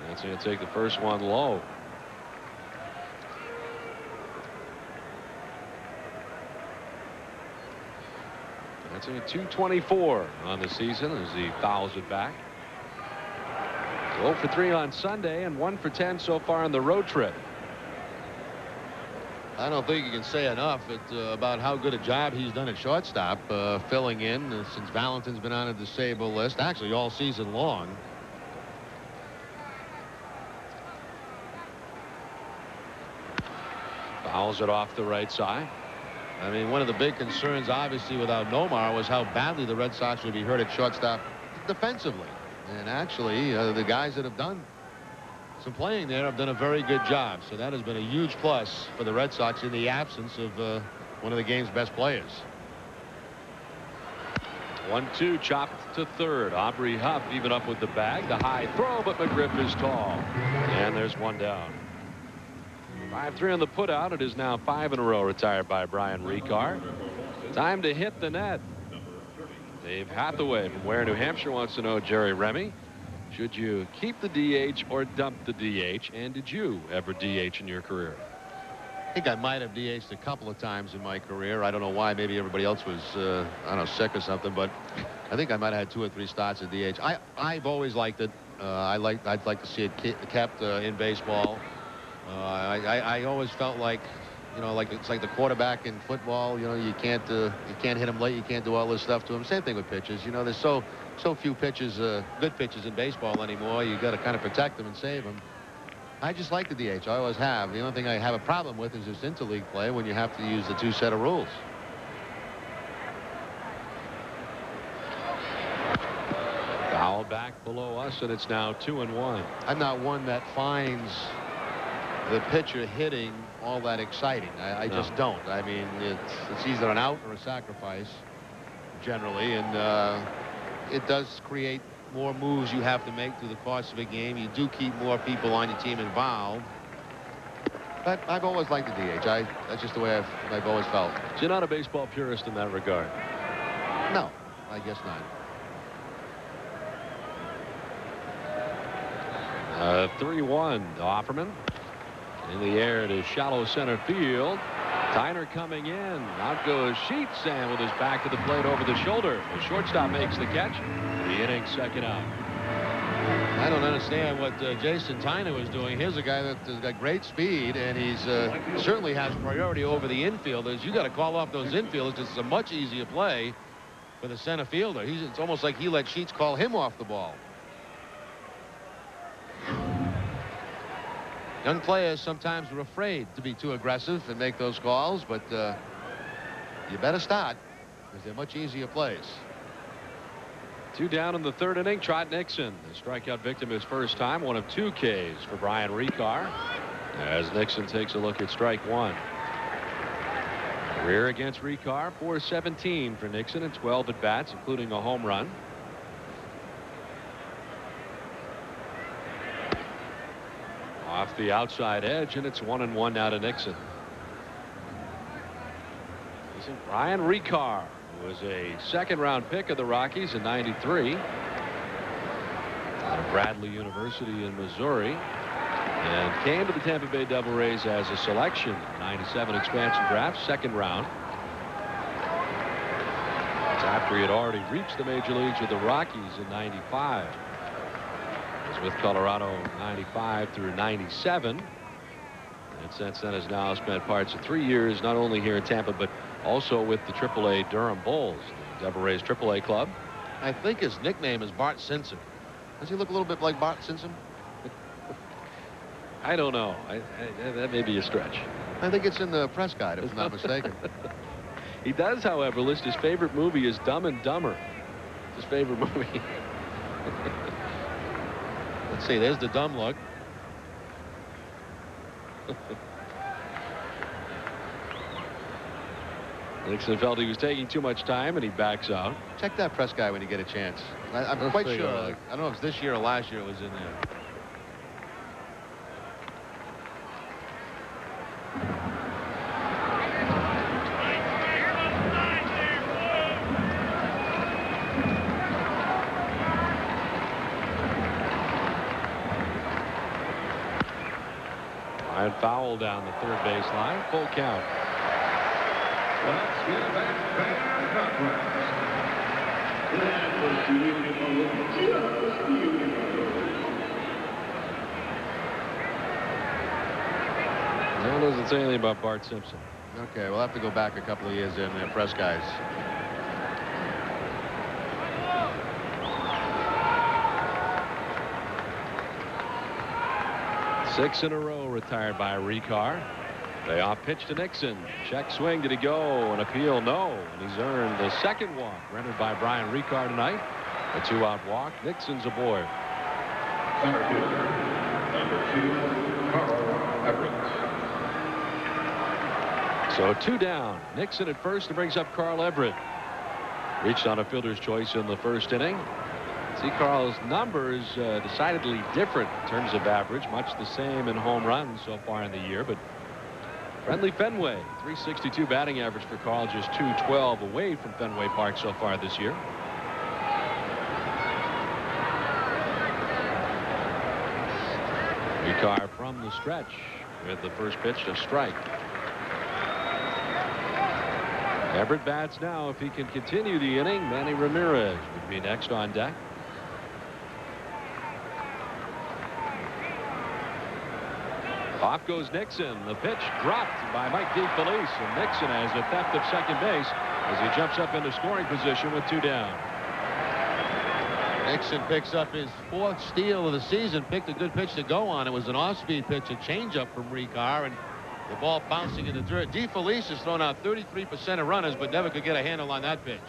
That's going to take the first one low. That's a 224 on the season as he fouls it back. 0 for 3 on Sunday and 1 for 10 so far on the road trip. I don't think you can say enough about how good a job he's done at shortstop, filling in since Valentin's been on a disabled list, actually all season long. Fouls it off the right side. I mean, one of the big concerns, obviously, without Nomar was how badly the Red Sox would be hurt at shortstop defensively. And actually, the guys that have done some playing there have done a very good job. So that has been a huge plus for the Red Sox in the absence of one of the game's best players. 1-2 chopped to 3rd. Aubrey Huff even up with the bag. The high throw, but McGriff is tall. And there's one down. 5-3 on the putout. It is now 5 in a row retired by Brian Rekar. Time to hit the net. Dave Hathaway from Ware, New Hampshire wants to know, Jerry Remy, should you keep the DH or dump the DH? And did you ever DH in your career? I think I might have DH'd a couple of times in my career. I don't know why. Maybe everybody else was, I don't know, sick or something. But I think I might have had 2 or 3 starts at DH. I've always liked it. I'd like to see it kept in baseball. I always felt like, you know, like it's like the quarterback in football. You know, you can't hit him late. You can't do all this stuff to him. Same thing with pitches. You know, there's so few pitches, good pitches in baseball anymore. You got to kind of protect them and save them. I just like the DH. I always have. The only thing I have a problem with is this interleague play when you have to use the 2 set of rules. Foul back below us, and it's now 2-1. I'm not one that finds the pitcher hitting all that exciting. I just don't. I mean, it's either an out or a sacrifice generally, and it does create more moves you have to make through the course of a game. You do keep more people on your team involved. But I've always liked the DH. That's just the way I've always felt. So you're not a baseball purist in that regard? No, I guess not. 3-1 to Offerman. In the air to shallow center field. Tyner coming in. Out goes Sheets, and with his back to the plate over the shoulder. The shortstop makes the catch. The inning's second out. I don't understand what Jason Tyner was doing. Here's a guy that's got great speed, and he's certainly has priority over the infielders. You got to call off those infielders. It's a much easier play for the center fielder. It's almost like he let Sheets call him off the ball. Young players sometimes are afraid to be too aggressive and make those calls, but you better start because they're much easier plays. 2 down in the 3rd inning. Trot Nixon, the strikeout victim his first time, 1 of 2 Ks for Brian Rekar as Nixon takes a look at strike 1. Career against Rekar, .417 for Nixon and 12 at bats, including a home run. Off the outside edge, and it's 1-1 now to Nixon. This is Brian Rekar, who was a 2nd-round pick of the Rockies in '93 out of Bradley University in Missouri, and came to the Tampa Bay Devil Rays as a selection in '97 expansion draft, 2nd round. It's after he had already reached the major leagues with the Rockies in '95. He was with Colorado '95 through '97. And since then has now spent parts of 3 years not only here in Tampa but also with the AAA Durham Bulls, the Devil Rays AAA club. I think his nickname is Bart Simpson. Does he look a little bit like Bart Simpson? I don't know. That may be a stretch. I think it's in the press guide, if I'm not mistaken. He does, however, list his favorite movie as Dumb and Dumber. His favorite movie. Let's see. There's the dumb look. Nixon felt he was taking too much time, and he backs out. Check that press guy when you get a chance. I'm quite sure. I don't know if it's this year or last year it was in there. And foul down the 3rd baseline. Full count. That doesn't say anything about Bart Simpson. Okay, we'll have to go back a couple of years in there, press guys. Six in a row retired by Rekar. Payoff pitch to Nixon. Check swing. Did he go? An appeal? No. And he's earned the 2nd walk rendered by Brian Rekar tonight. A 2-out walk. Nixon's aboard. Number 2, Carl Everett. So 2 down. Nixon at first, and brings up Carl Everett. Reached on a fielder's choice in the 1st inning. See Carl's numbers decidedly different in terms of average, much the same in home runs so far in the year, but friendly Fenway, .362 batting average for Carl, just .212 away from Fenway Park so far this year. Rekar from the stretch with the first pitch to strike. Everett bats now. If he can continue the inning, Manny Ramirez would be next on deck. Off goes Nixon. The pitch dropped by Mike DeFelice, and Nixon has a theft of 2nd base as he jumps up into scoring position with 2 down. Nixon picks up his 4th steal of the season. Picked a good pitch to go on. It was an off-speed pitch, a changeup from Rekar, and the ball bouncing in the dirt. DeFelice has thrown out 33% of runners, but never could get a handle on that pitch.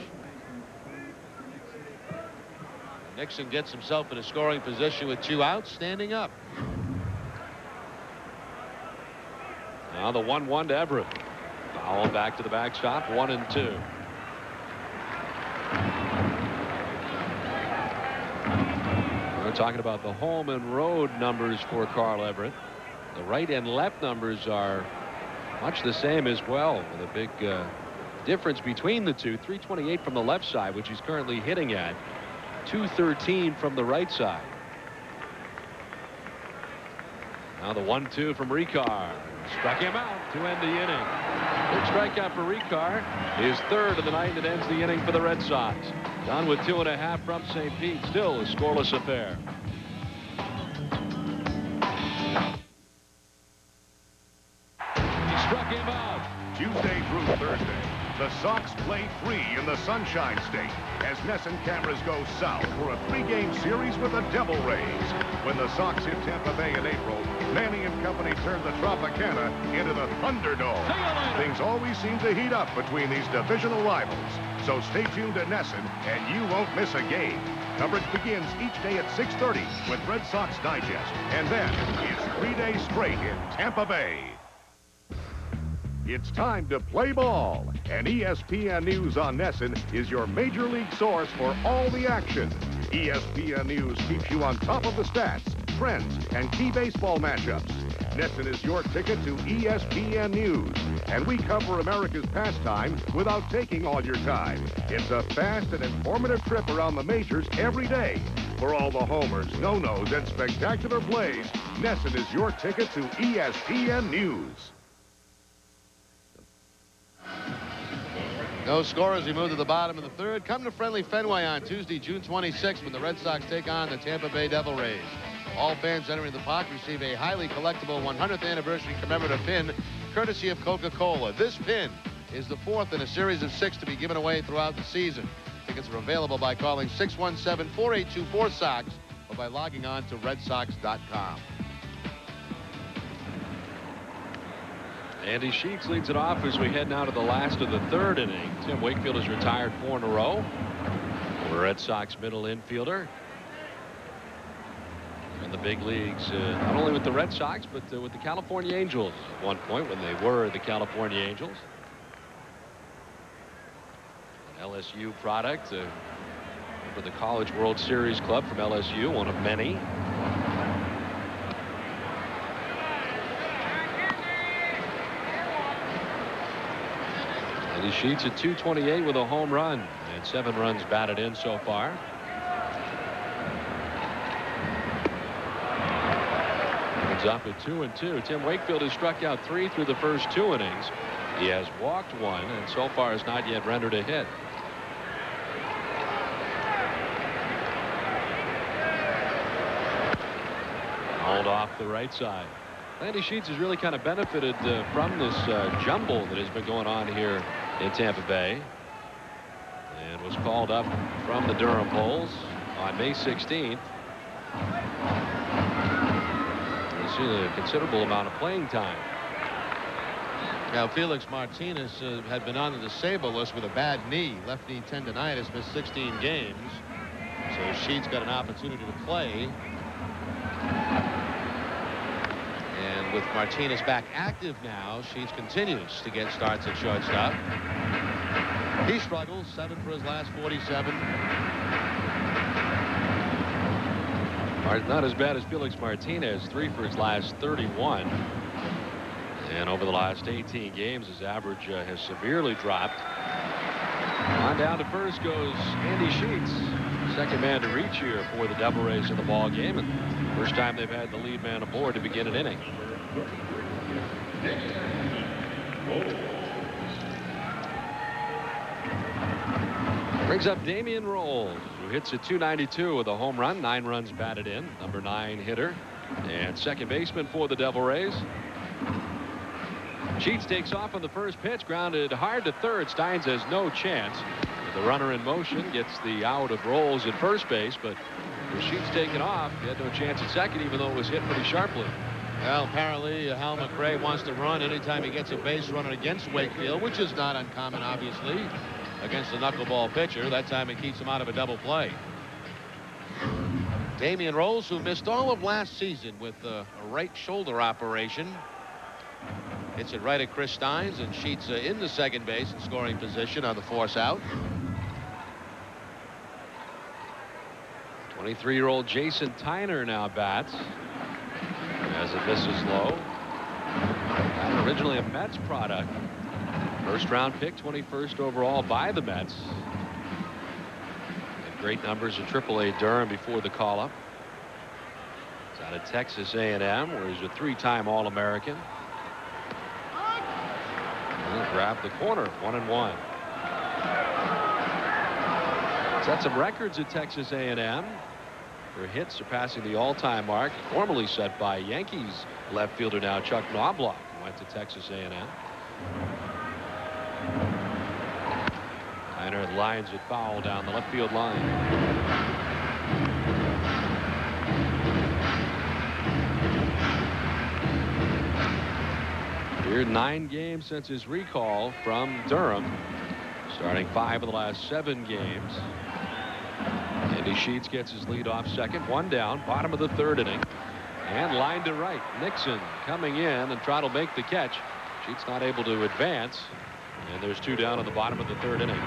Nixon gets himself in a scoring position with 2 outs, standing up. Now the 1-1 to Everett. Foul back to the backstop, 1-2. We're talking about the home and road numbers for Carl Everett. The right and left numbers are much the same as well, with a big difference between the two. .328 from the left side, which he's currently hitting at. .213 from the right side. Now the 1-2 from Rekar. Struck him out to end the inning. Big strikeout for Rekar. His 3rd of the night, and ends the inning for the Red Sox. Done with 2.5 from St. Pete. Still a scoreless affair. Struck him out. Tuesday through Thursday, the Sox play 3 in the Sunshine State as Nesson cameras go south for a 3-game series with the Devil Rays. When the Sox hit Tampa Bay in April, Manny and company turned the Tropicana into the Thunderdome. Things always seem to heat up between these divisional rivals. So stay tuned to Nesson, and you won't miss a game. Coverage begins each day at 6:30 with Red Sox Digest, and then it's 3 days straight in Tampa Bay. It's time to play ball, and ESPN News on Nesson is your major league source for all the action. ESPN News keeps you on top of the stats, trends, and key baseball matchups. Nesson is your ticket to ESPN News, and we cover America's pastime without taking all your time. It's a fast and informative trip around the majors every day. For all the homers, no-nos, and spectacular plays, Nesson is your ticket to ESPN News. No score as we move to the bottom of the third. Come to friendly Fenway on Tuesday, June 26th, when the Red Sox take on the Tampa Bay Devil Rays. All fans entering the park receive a highly collectible 100th anniversary commemorative pin, courtesy of Coca-Cola. This pin is the 4th in a series of 6 to be given away throughout the season. Tickets are available by calling 617-4824-SOX or by logging on to redsox.com. Andy Sheets leads it off as we head now to the last of the third inning. Tim Wakefield has retired 4 in a row. The Red Sox middle infielder. In the big leagues, not only with the Red Sox, but with the California Angels at one point when they were the California Angels. An LSU product for the College World Series club from LSU, one of many. Andy Sheets at .228 with a home run and 7 runs batted in so far. It's up at 2-2. Tim Wakefield has struck out 3 through the first 2 innings. He has walked 1 and so far has not yet rendered a hit. Hold off the right side. Andy Sheets has really kind of benefited from this jumble that has been going on here in Tampa Bay, and was called up from the Durham polls on May 16th. He's seen a considerable amount of playing time. Now, Felix Martinez had been on the disabled list with a bad knee. Left knee tendonitis, missed 16 games. So Sheets got an opportunity to play. And with Martinez back active now, Sheets continues to get starts at shortstop. He struggles, 7 for his last 47. Not as bad as Felix Martinez, 3 for his last 31. And over the last 18 games, his average has severely dropped. On down to first goes Andy Sheets, second man to reach here for the Devil Rays in the ball game, and first time they've had the lead man aboard to begin an inning. Brings up Damian Rolls, who hits at .292 with a home run, 9 runs batted in, number 9 hitter, and second baseman for the Devil Rays. Sheets takes off on the first pitch, grounded hard to third. Steins has no chance. The runner in motion gets the out of Rolls at first base, but with Sheets taking off, he had no chance at second, even though it was hit pretty sharply. Well, apparently Hal McRae wants to run anytime he gets a base runner against Wakefield, which is not uncommon, obviously, against a knuckleball pitcher. That time it keeps him out of a double play. Damian Rolls, who missed all of last season with a right shoulder operation, hits it right at Chris Steins, and Sheets in the second base in scoring position on the force out. 23-year-old Jason Tyner now bats as it misses low. And originally a Mets product. First round pick, 21st overall by the Mets. Had great numbers in AAA Durham before the call-up. He's out of Texas A&M, where he's a 3-time All-American. Grab the corner, 1-1. Set some records at Texas A&M for hits, surpassing the all-time mark formerly set by Yankees left fielder now Chuck Knobloch, went to Texas A&M. Tyner lines it foul down the left field line. Here 9 games since his recall from Durham, starting 5 of the last 7 games. Andy Sheets gets his lead off second, 1 down, bottom of the 3rd inning, and line to right. Nixon coming in and trying to make the catch. Sheets not able to advance, and there's 2 down in the bottom of the 3rd inning.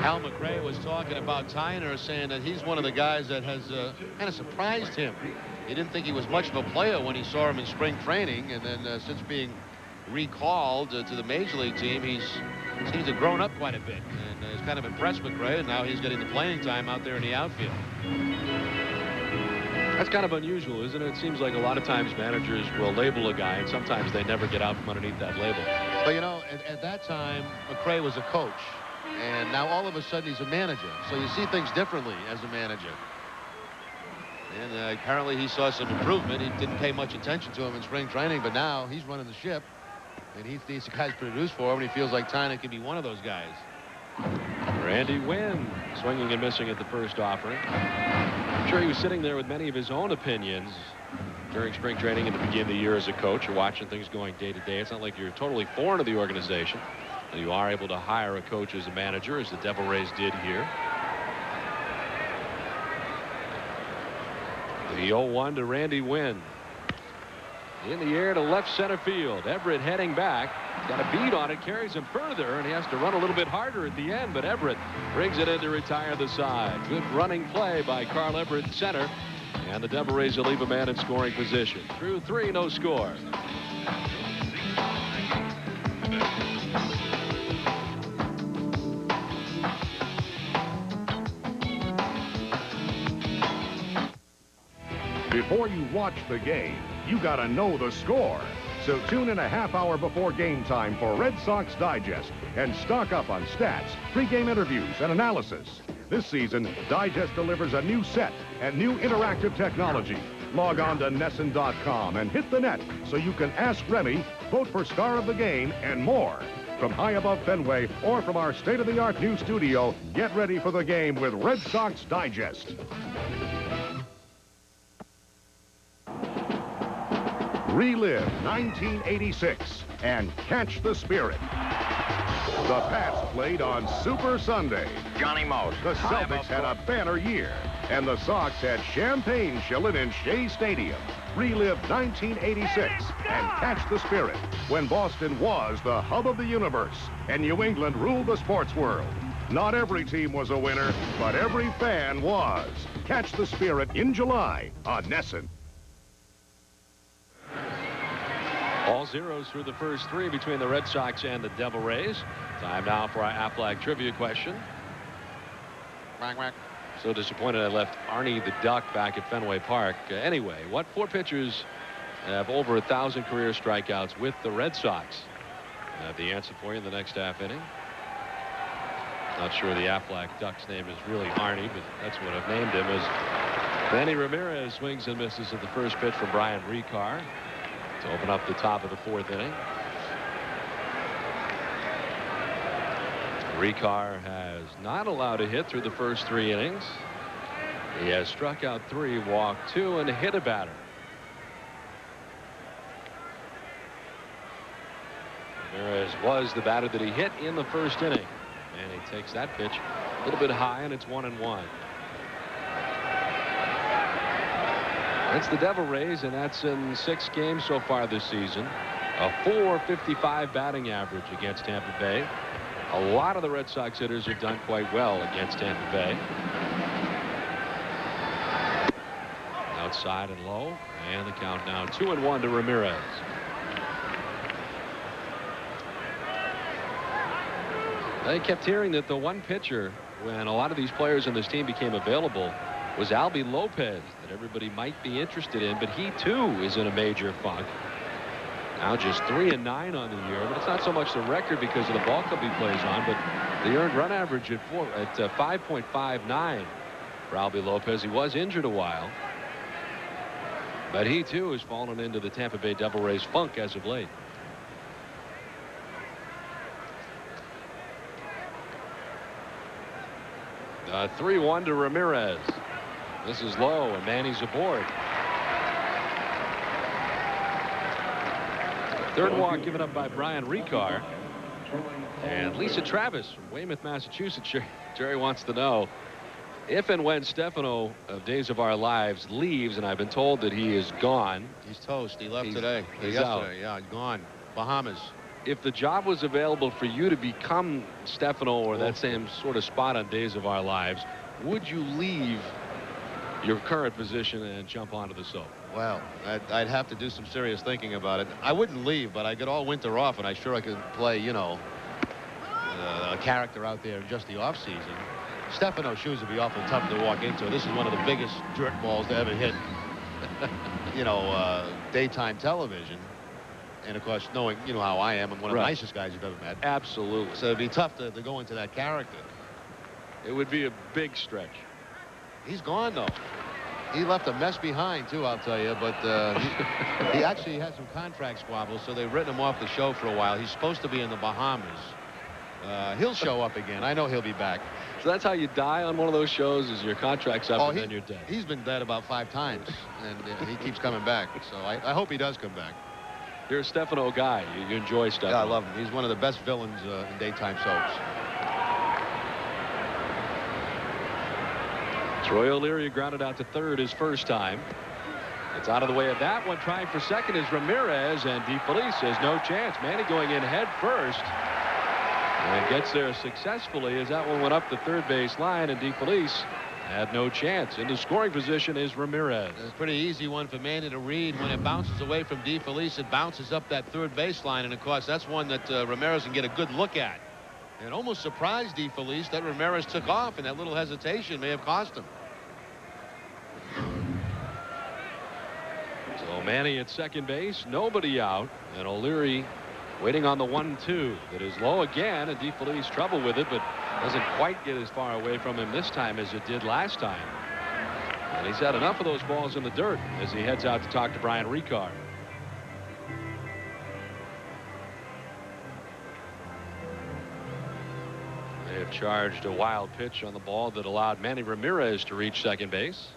Al McRae was talking about Tyner, saying that he's one of the guys that has kind of surprised him. He didn't think he was much of a player when he saw him in spring training, and then since being recalled to the major league team, he seems to have grown up quite a bit, and has kind of impressed McRae, and now he's getting the playing time out there in the outfield. That's kind of unusual, isn't it? It seems like a lot of times managers will label a guy, and sometimes they never get out from underneath that label. But you know, at that time, McRae was a coach, and now all of a sudden he's a manager, so you see things differently as a manager. And apparently he saw some improvement. He didn't pay much attention to him in spring training, but now he's running the ship, and these guys produce for him, and he feels like Tyner can be one of those guys. Randy Wynn swinging and missing at the first offering. I'm sure he was sitting there with many of his own opinions during spring training and the beginning of the year as a coach. You're watching things going day to day. It's not like you're totally foreign to the organization. You are able to hire a coach as a manager, as the Devil Rays did here. The 0-1 to Randy Wynn. In the air to left center field. Everett heading back. Got a beat on it, carries him further, and he has to run a little bit harder at the end, but Everett brings it in to retire the side. Good running play by Carl Everett, center, and the Devil Rays will leave a man in scoring position. Through 3, no score. Before you watch the game, you got to know the score. So tune in a half hour before game time for Red Sox Digest and stock up on stats, pregame interviews, and analysis. This season, Digest delivers a new set and new interactive technology. Log on to Nesson.com and hit the net so you can ask Remy, vote for star of the game, and more. From high above Fenway or from our state-of-the-art new studio, get ready for the game with Red Sox Digest. Relive 1986 and catch the spirit. The Pats played on Super Sunday. Johnny Most. The Celtics had a banner year, and the Sox had champagne chillin' in Shea Stadium. Relive 1986 and catch the spirit when Boston was the hub of the universe and New England ruled the sports world. Not every team was a winner, but every fan was. Catch the spirit in July on Nesson. All zeros through the first 3 between the Red Sox and the Devil Rays. Time now for our Aflac trivia question. So disappointed I left Arnie the Duck back at Fenway Park. Anyway, what 4 pitchers have over 1,000 career strikeouts with the Red Sox? I have the answer for you in the next half inning. Not sure the Aflac Duck's name is really Arnie, but that's what I've named him. As Manny Ramirez swings and misses at the first pitch from Brian Rekar to open up the top of the 4th inning. Rekar has not allowed a hit through the first 3 innings. He has struck out 3, walked 2, and hit a batter. Ramirez was the batter that he hit in the first inning, and he takes that pitch a little bit high, and it's 1-1. It's the Devil Rays, and that's in 6 games so far this season. A .455 batting average against Tampa Bay. A lot of the Red Sox hitters have done quite well against Tampa Bay. Outside and low, and the count now 2-1 to Ramirez. I kept hearing that the one pitcher, when a lot of these players on this team became available, was Albie Lopez, that everybody might be interested in, but he too is in a major funk. Now just 3-9 on the year, but it's not so much the record because of the ball club he plays on, but the earned run average at 5.59 for Albie Lopez. He was injured a while, but he too has fallen into the Tampa Bay Devil Rays funk as of late. 3-1 to Ramirez. This is low, and Manny's aboard. Third walk given up by Brian Rekar. And Lisa Travis from Weymouth, Massachusetts. Jerry wants to know if and when Stefano of Days of Our Lives leaves, and I've been told that he is gone. He's toast. He left today. He's yesterday. out. Yeah, gone. Bahamas. If the job was available for you to become Stefano or that same sort of spot on Days of Our Lives, would you leave your current position and jump onto the soap? Well, I'd have to do some serious thinking about it. I wouldn't leave, but I get all winter off, and I could play, you know, a character out there in just the off season. Stefano's shoes would be awful tough to walk into. This is one of the biggest dirt balls to ever hit, you know, daytime television. And of course, knowing, you know, how I am, I'm one of the nicest guys you've ever met. Absolutely. So it'd be tough to go into that character. It would be a big stretch. He's gone, though. He left a mess behind, too, I'll tell you. But he actually had some contract squabbles, so they've written him off the show for a while. He's supposed to be in the Bahamas. He'll show up again. I know he'll be back. So that's how you die on one of those shows, is your contract's up and then you're dead. He's been dead about 5 times, and he keeps coming back. So I hope he does come back. You're a Stefano guy. You enjoy Stefano. Yeah, I love him. He's one of the best villains in daytime soaps. Troy O'Leary grounded out to third his first time. It's out of the way of that one. Trying for second is Ramirez, and DeFelice has no chance. Manny going in head first and gets there successfully as that one went up the third base line, and DeFelice had no chance. Into scoring position is Ramirez. It's a pretty easy one for Manny to read. When it bounces away from DeFelice, it bounces up that third baseline, and of course that's one that Ramirez can get a good look at. It almost surprised DeFelice that Ramirez took off, and that little hesitation may have cost him. So Manny at second base, nobody out, and O'Leary waiting on the 1-2 that is low again, and DeFelice trouble with it, but doesn't quite get as far away from him this time as it did last time. And he's had enough of those balls in the dirt as he heads out to talk to Brian Rekar. They have charged a wild pitch on the ball that allowed Manny Ramirez to reach second base.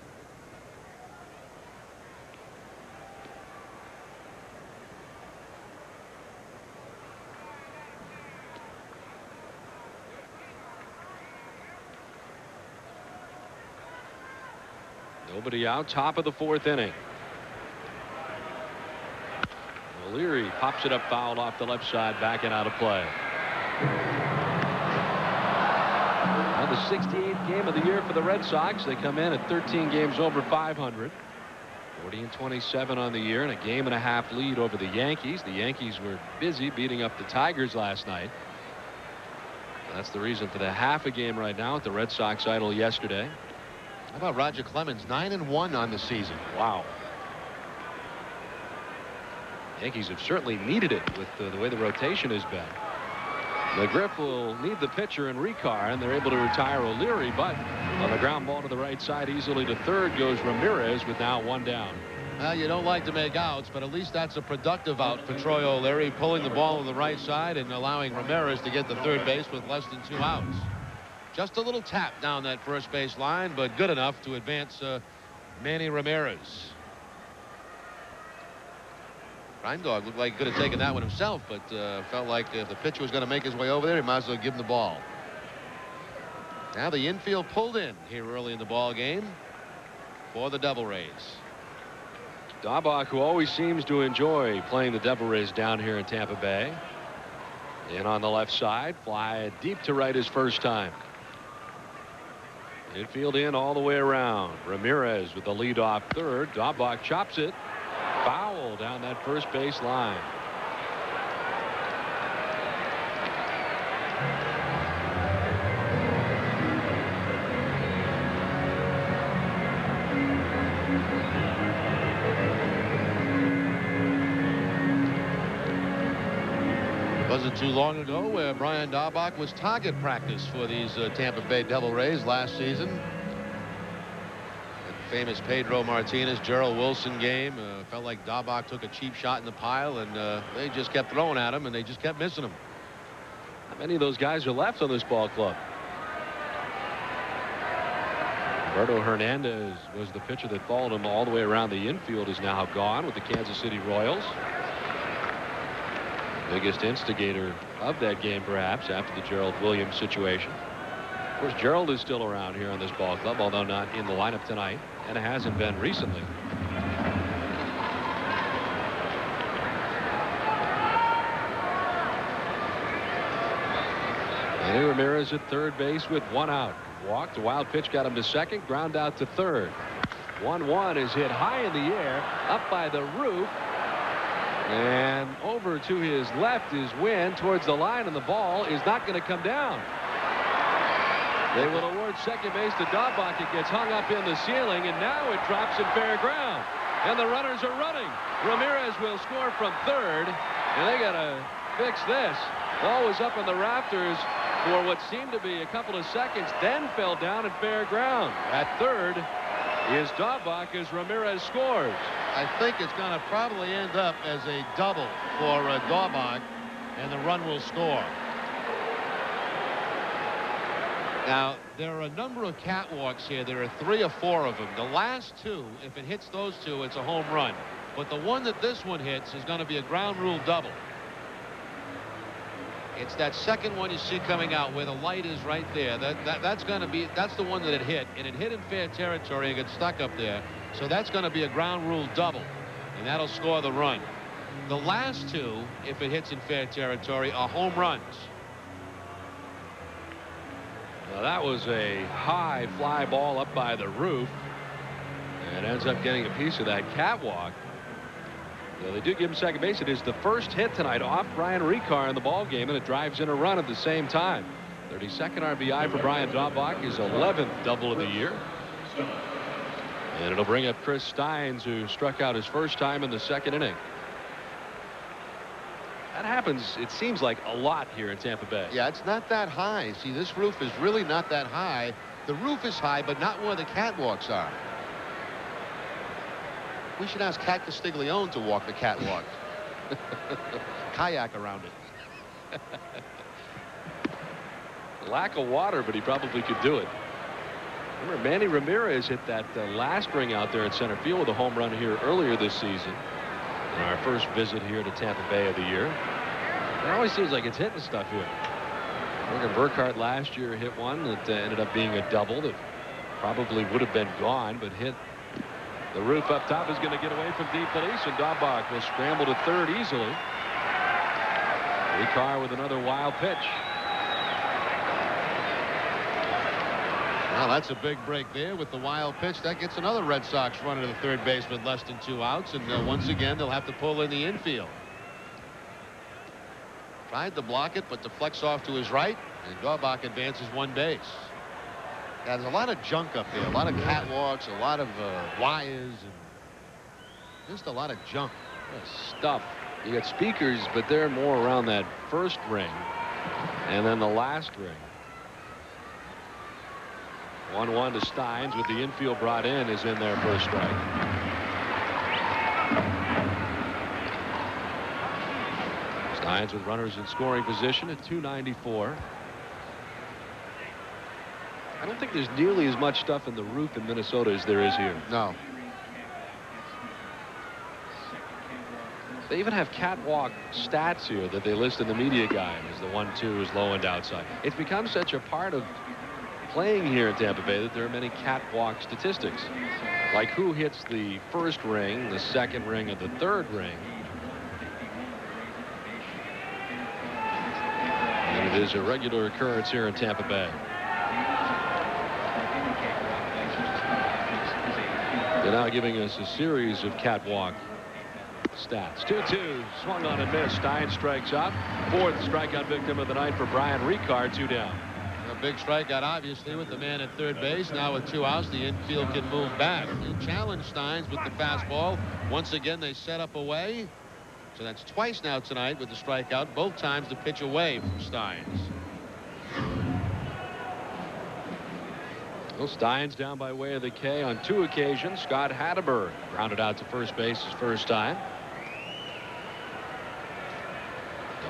Nobody out, top of the fourth inning. O'Leary pops it up foul off the left side, back and out of play. Now the 68th game of the year for the Red Sox. They come in at 13 games over 500. 40-27 on the year, and a game-and-a-half lead over the Yankees. The Yankees were busy beating up the Tigers last night. That's the reason for the half a game right now at the Red Sox idle yesterday. How about Roger Clemens? 9-1 on the season. Wow. Yankees have certainly needed it with the way the rotation has been. McGriff will need the pitcher in Rekar, and they're able to retire O'Leary, but on the ground ball to the right side easily to third goes Ramirez with now one down. Well, you don't like to make outs, but at least that's a productive out for Troy O'Leary, pulling the ball on the right side and allowing Ramirez to get to third base with less than 2 outs. Just a little tap down that first base line, but good enough to advance Manny Ramirez. Crime Dog looked like he could have taken that one himself, but felt like if the pitcher was going to make his way over there, he might as well give him the ball. Now the infield pulled in here early in the ball game for the Devil Rays. Daubach, who always seems to enjoy playing the Devil Rays down here in Tampa Bay. In on the left side, fly deep to right his first time. Infield in all the way around. Ramirez with the lead off third. Daubach chops it. Foul down that first base line. Wasn't too long ago where Brian Daubach was target practice for these Tampa Bay Devil Rays last season. That famous Pedro Martinez, Gerald Wilson game. Felt like Daubach took a cheap shot in the pile, and they just kept throwing at him, and they just kept missing him. How many of those guys are left on this ball club? Roberto Hernandez was the pitcher that followed him all the way around the infield, is now gone with the Kansas City Royals. Biggest instigator of that game, perhaps, after the Gerald Williams situation. Of course, Gerald is still around here on this ball club, although not in the lineup tonight, and it hasn't been recently. Manny Ramirez at third base with one out. Walked. A wild pitch got him to second. Ground out to third. 1-1 is hit high in the air, up by the roof. And over to his left is Wynn towards the line, and the ball is not going to come down. They will award second base to Daubach. It gets hung up in the ceiling, and now it drops in fair ground. And the runners are running. Ramirez will score from third, and they got to fix this. Ball was up in the rafters for what seemed to be a couple of seconds, then fell down in fair ground. At third is Daubach as Ramirez scores. I think it's going to probably end up as a double for Daubach, and the run will score. Now, there are a number of catwalks here. There are 3 or 4 of them. The last 2, if it hits those 2, it's a home run. But the one that this one hits is going to be a ground rule double. It's that second one you see coming out where the light is right there. That's the one that it hit, and it hit in fair territory and got stuck up there. So that's going to be a ground rule double, and that'll score the run. The last 2, if it hits in fair territory, are home runs. Well, that was a high fly ball up by the roof, and ends up getting a piece of that catwalk. So they do give him second base. It is the first hit tonight off Brian Rekar in the ball game, and it drives in a run at the same time. 32nd RBI for Brian Daubach, his 11th double of the year. And it'll bring up Chris Steins, who struck out his first time in the second inning. That happens, it seems like, a lot here in Tampa Bay. Yeah, it's not that high. See, this roof is really not that high. The roof is high, but not where the catwalks are. We should ask Cat Castiglione to walk the catwalk. Kayak around it. Lack of water, but he probably could do it. Remember, Manny Ramirez hit that last ring out there at center field with a home run here earlier this season. In our first visit here to Tampa Bay of the year. It always seems like it's hitting stuff here. Morgan Burkhardt last year hit one that ended up being a double that probably would have been gone, but hit the roof up top. Is going to get away from deep release, and Daubach will scramble to third easily. Rekar with another wild pitch. Well, that's a big break there with the wild pitch. That gets another Red Sox runner to the third base with less than 2 outs, and once again they'll have to pull in the infield. Tried to block it, but deflects off to his right, and Daubach advances 1 base. Yeah, there's a lot of junk up there, a lot of catwalks, a lot of wires, and just a lot of junk. Stuff. You got speakers, but they're more around that first ring and then the last ring. 1-1 to Steins with the infield brought in, is in there for a strike. Steins with runners in scoring position at 294. I don't think there's nearly as much stuff in the roof in Minnesota as there is here. No. They even have catwalk stats here that they list in the media guide as the 1-2 is low and outside. It's become such a part of playing here in Tampa Bay that there are many catwalk statistics, like who hits the first ring, the second ring, and the third ring. And it is a regular occurrence here in Tampa Bay. They're now giving us a series of catwalk stats. 2-2, swung on and missed. Stein strikes out. 4th strikeout victim of the night for Brian Rekar. 2 down. A big strikeout, obviously, with the man at third base. Now with 2 outs, the infield can move back. They challenge Steins with the fastball. Once again, they set up away. So that's twice now tonight with the strikeout. Both times the pitch away from Steins. Well, Steins down by way of the K on 2 occasions. Scott Hatteberg grounded out to first base his first time.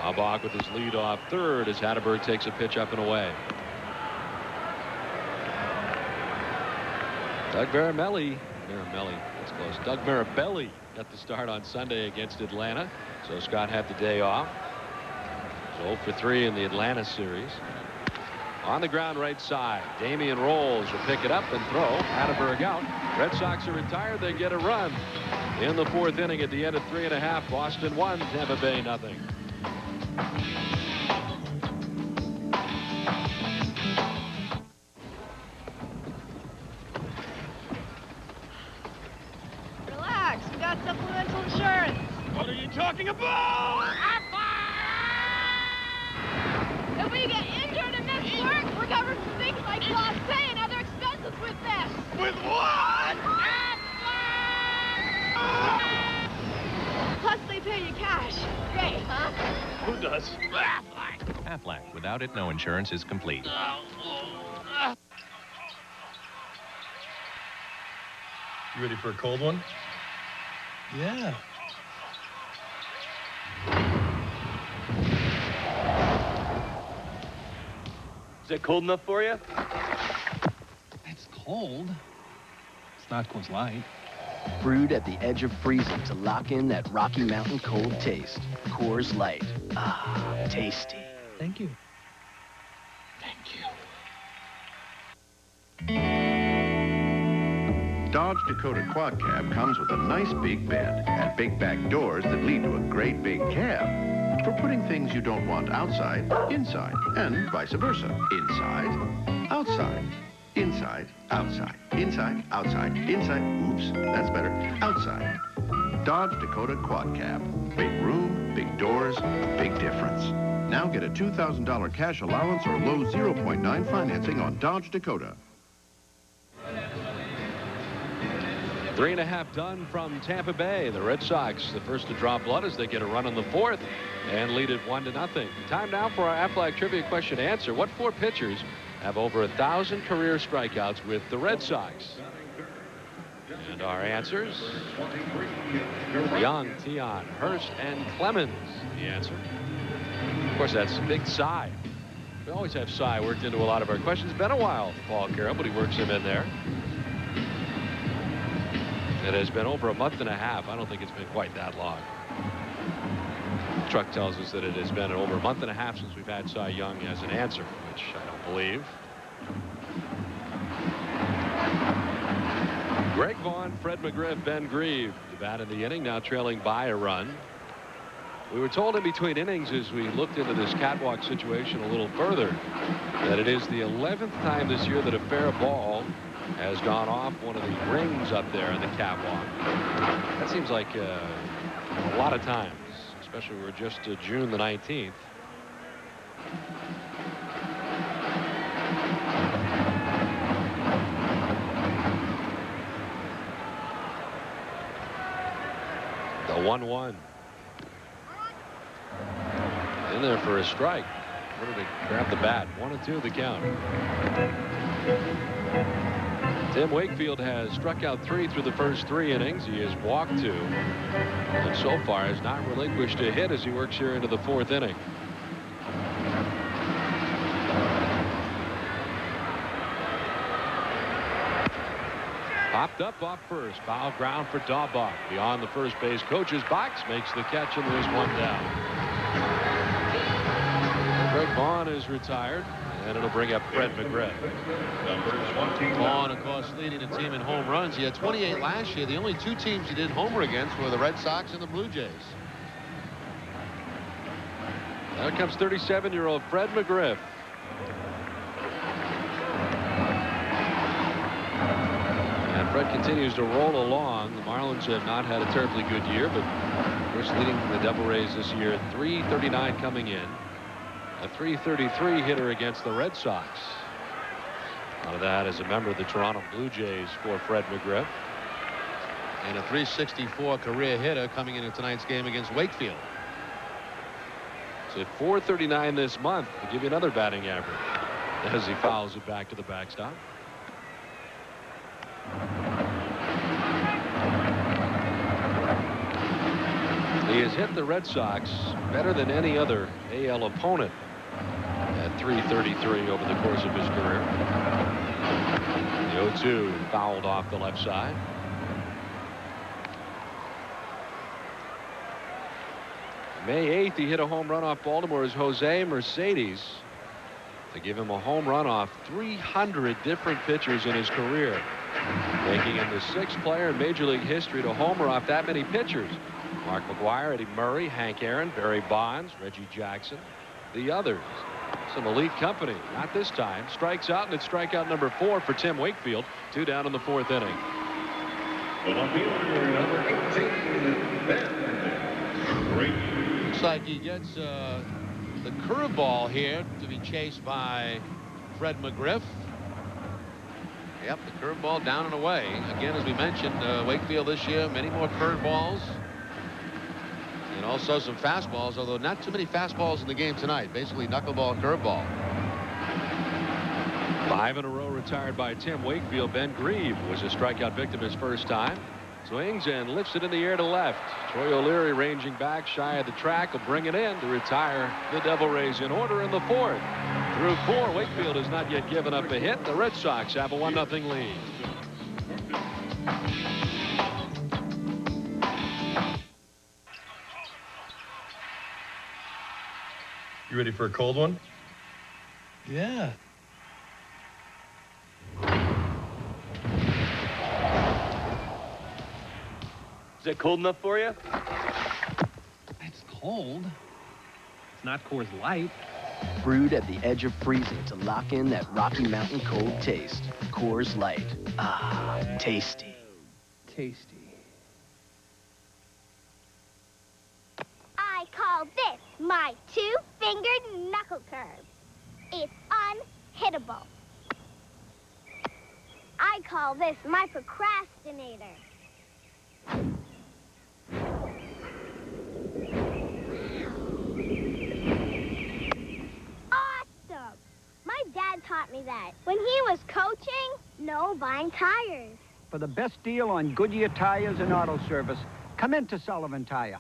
Daubach with his lead off third as Hatteberg takes a pitch up and away. Doug Mirabelli, that's close. Doug Mirabelli got the start on Sunday against Atlanta, so Scott had the day off. So 0 for 3 in the Atlanta series. On the ground right side, Damian Rolls will pick it up and throw. Atterberg out. Red Sox are retired. They get a run in the 4th inning at the end of 3.5. Boston 1, Tampa Bay nothing. Relax, we got supplemental insurance. What are you talking about? If we get injured and miss work, we're covered for things like lost pay and other expenses with this. With what? Plus, they pay you cash. Great, huh? Who does? Aflac. Without it, no insurance is complete. You ready for a cold one? Yeah. Is that cold enough for you? It's cold. It's not Coors Light. Brewed at the edge of freezing to lock in that Rocky Mountain cold taste. Coors Light. Ah, tasty. Thank you. Dodge Dakota Quad Cab comes with a nice big bed and big back doors that lead to a great big cab for putting things you don't want outside, inside, and vice versa. Inside, outside, inside, outside, inside, outside, inside. Oops, that's better. Outside. Dodge Dakota Quad Cab. Big room, big doors, a big difference. Now get a $2,000 cash allowance or low 0.9 financing on Dodge Dakota. 3.5 done from Tampa Bay. The Red Sox, the first to draw blood as they get a run in the 4th and lead it 1-0. Time now for our Aflac trivia question answer. What 4 pitchers have over 1,000 career strikeouts with the Red Sox? And our answers: Young, Tion, Hurst, and Clemens. The answer. Of course, that's Big Cy. We always have Cy worked into a lot of our questions. Been a while, Paul Carroll, but he works him in there. It has been over a month and a half. I don't think it's been quite that long. Truck tells us that it has been over a month and a half since we've had Cy Young as an answer, which I don't believe. Greg Vaughn, Fred McGriff, Ben Grieve to bat in the inning, now trailing by a run. We were told in between innings as we looked into this catwalk situation a little further that it is the 11th time this year that a fair ball has gone off one of the rings up there in the catwalk. That seems like a lot of times, especially we're just June the 19th. The 1-1. In there for a strike. Wanted to grab the bat. 1-2 the count. Tim Wakefield has struck out 3 through the first 3 innings. He has walked 2. And so far has not relinquished a hit as he works here into the 4th inning. Popped up off first. Foul ground for Daubach. Beyond the first base coach's box. Makes the catch and there's 1 down. Greg Vaughn is retired. And it'll bring up Fred McGriff. Vaughn, of course, leading the team in home runs. He had 28 last year. The only 2 teams he didn't homer against were the Red Sox and the Blue Jays. There comes 37-year-old Fred McGriff. And Fred continues to roll along. The Marlins have not had a terribly good year, but of course leading the Devil Rays this year. 339 coming in. A 333 hitter against the Red Sox. A lot of that as a member of the Toronto Blue Jays for Fred McGriff. And a 364 career hitter coming into tonight's game against Wakefield. So at 439 this month, to give you another batting average as he fouls it back to the backstop. He has hit the Red Sox better than any other AL opponent at 333 over the course of his career. The 0-2 fouled off the left side. May 8th, he hit a home run off Baltimore's Jose Mercedes to give him a home run off 300 different pitchers in his career, making him the 6th player in Major League history to homer off that many pitchers. Mark McGwire, Eddie Murray, Hank Aaron, Barry Bonds, Reggie Jackson, the others. Some elite company. Not this time. Strikes out, and it's strikeout number 4 for Tim Wakefield. 2 down in the 4th inning. Looks like he gets the curveball here to be chased by Fred McGriff. Yep, the curveball down and away. Again, as we mentioned, Wakefield this year, many more curveballs. And also some fastballs, although not too many fastballs in the game tonight. Basically, knuckleball, curveball. 5 in a row retired by Tim Wakefield. Ben Grieve was a strikeout victim his first time. Swings and lifts it in the air to left. Troy O'Leary ranging back shy of the track will bring it in to retire the Devil Rays in order in the 4th. Through 4, Wakefield has not yet given up a hit. The Red Sox have a 1-0 lead. You ready for a cold one? Yeah. Is it cold enough for you? It's cold. It's not Coors Light. Brewed at the edge of freezing to lock in that Rocky Mountain cold taste. Coors Light. Ah, tasty. Tasty. I call this my 2-fingered knuckle curve. It's unhittable. I call this my procrastinator. Awesome! My dad taught me that. When he was coaching, no buying tires. For the best deal on Goodyear tires and auto service, come into Sullivan Tire.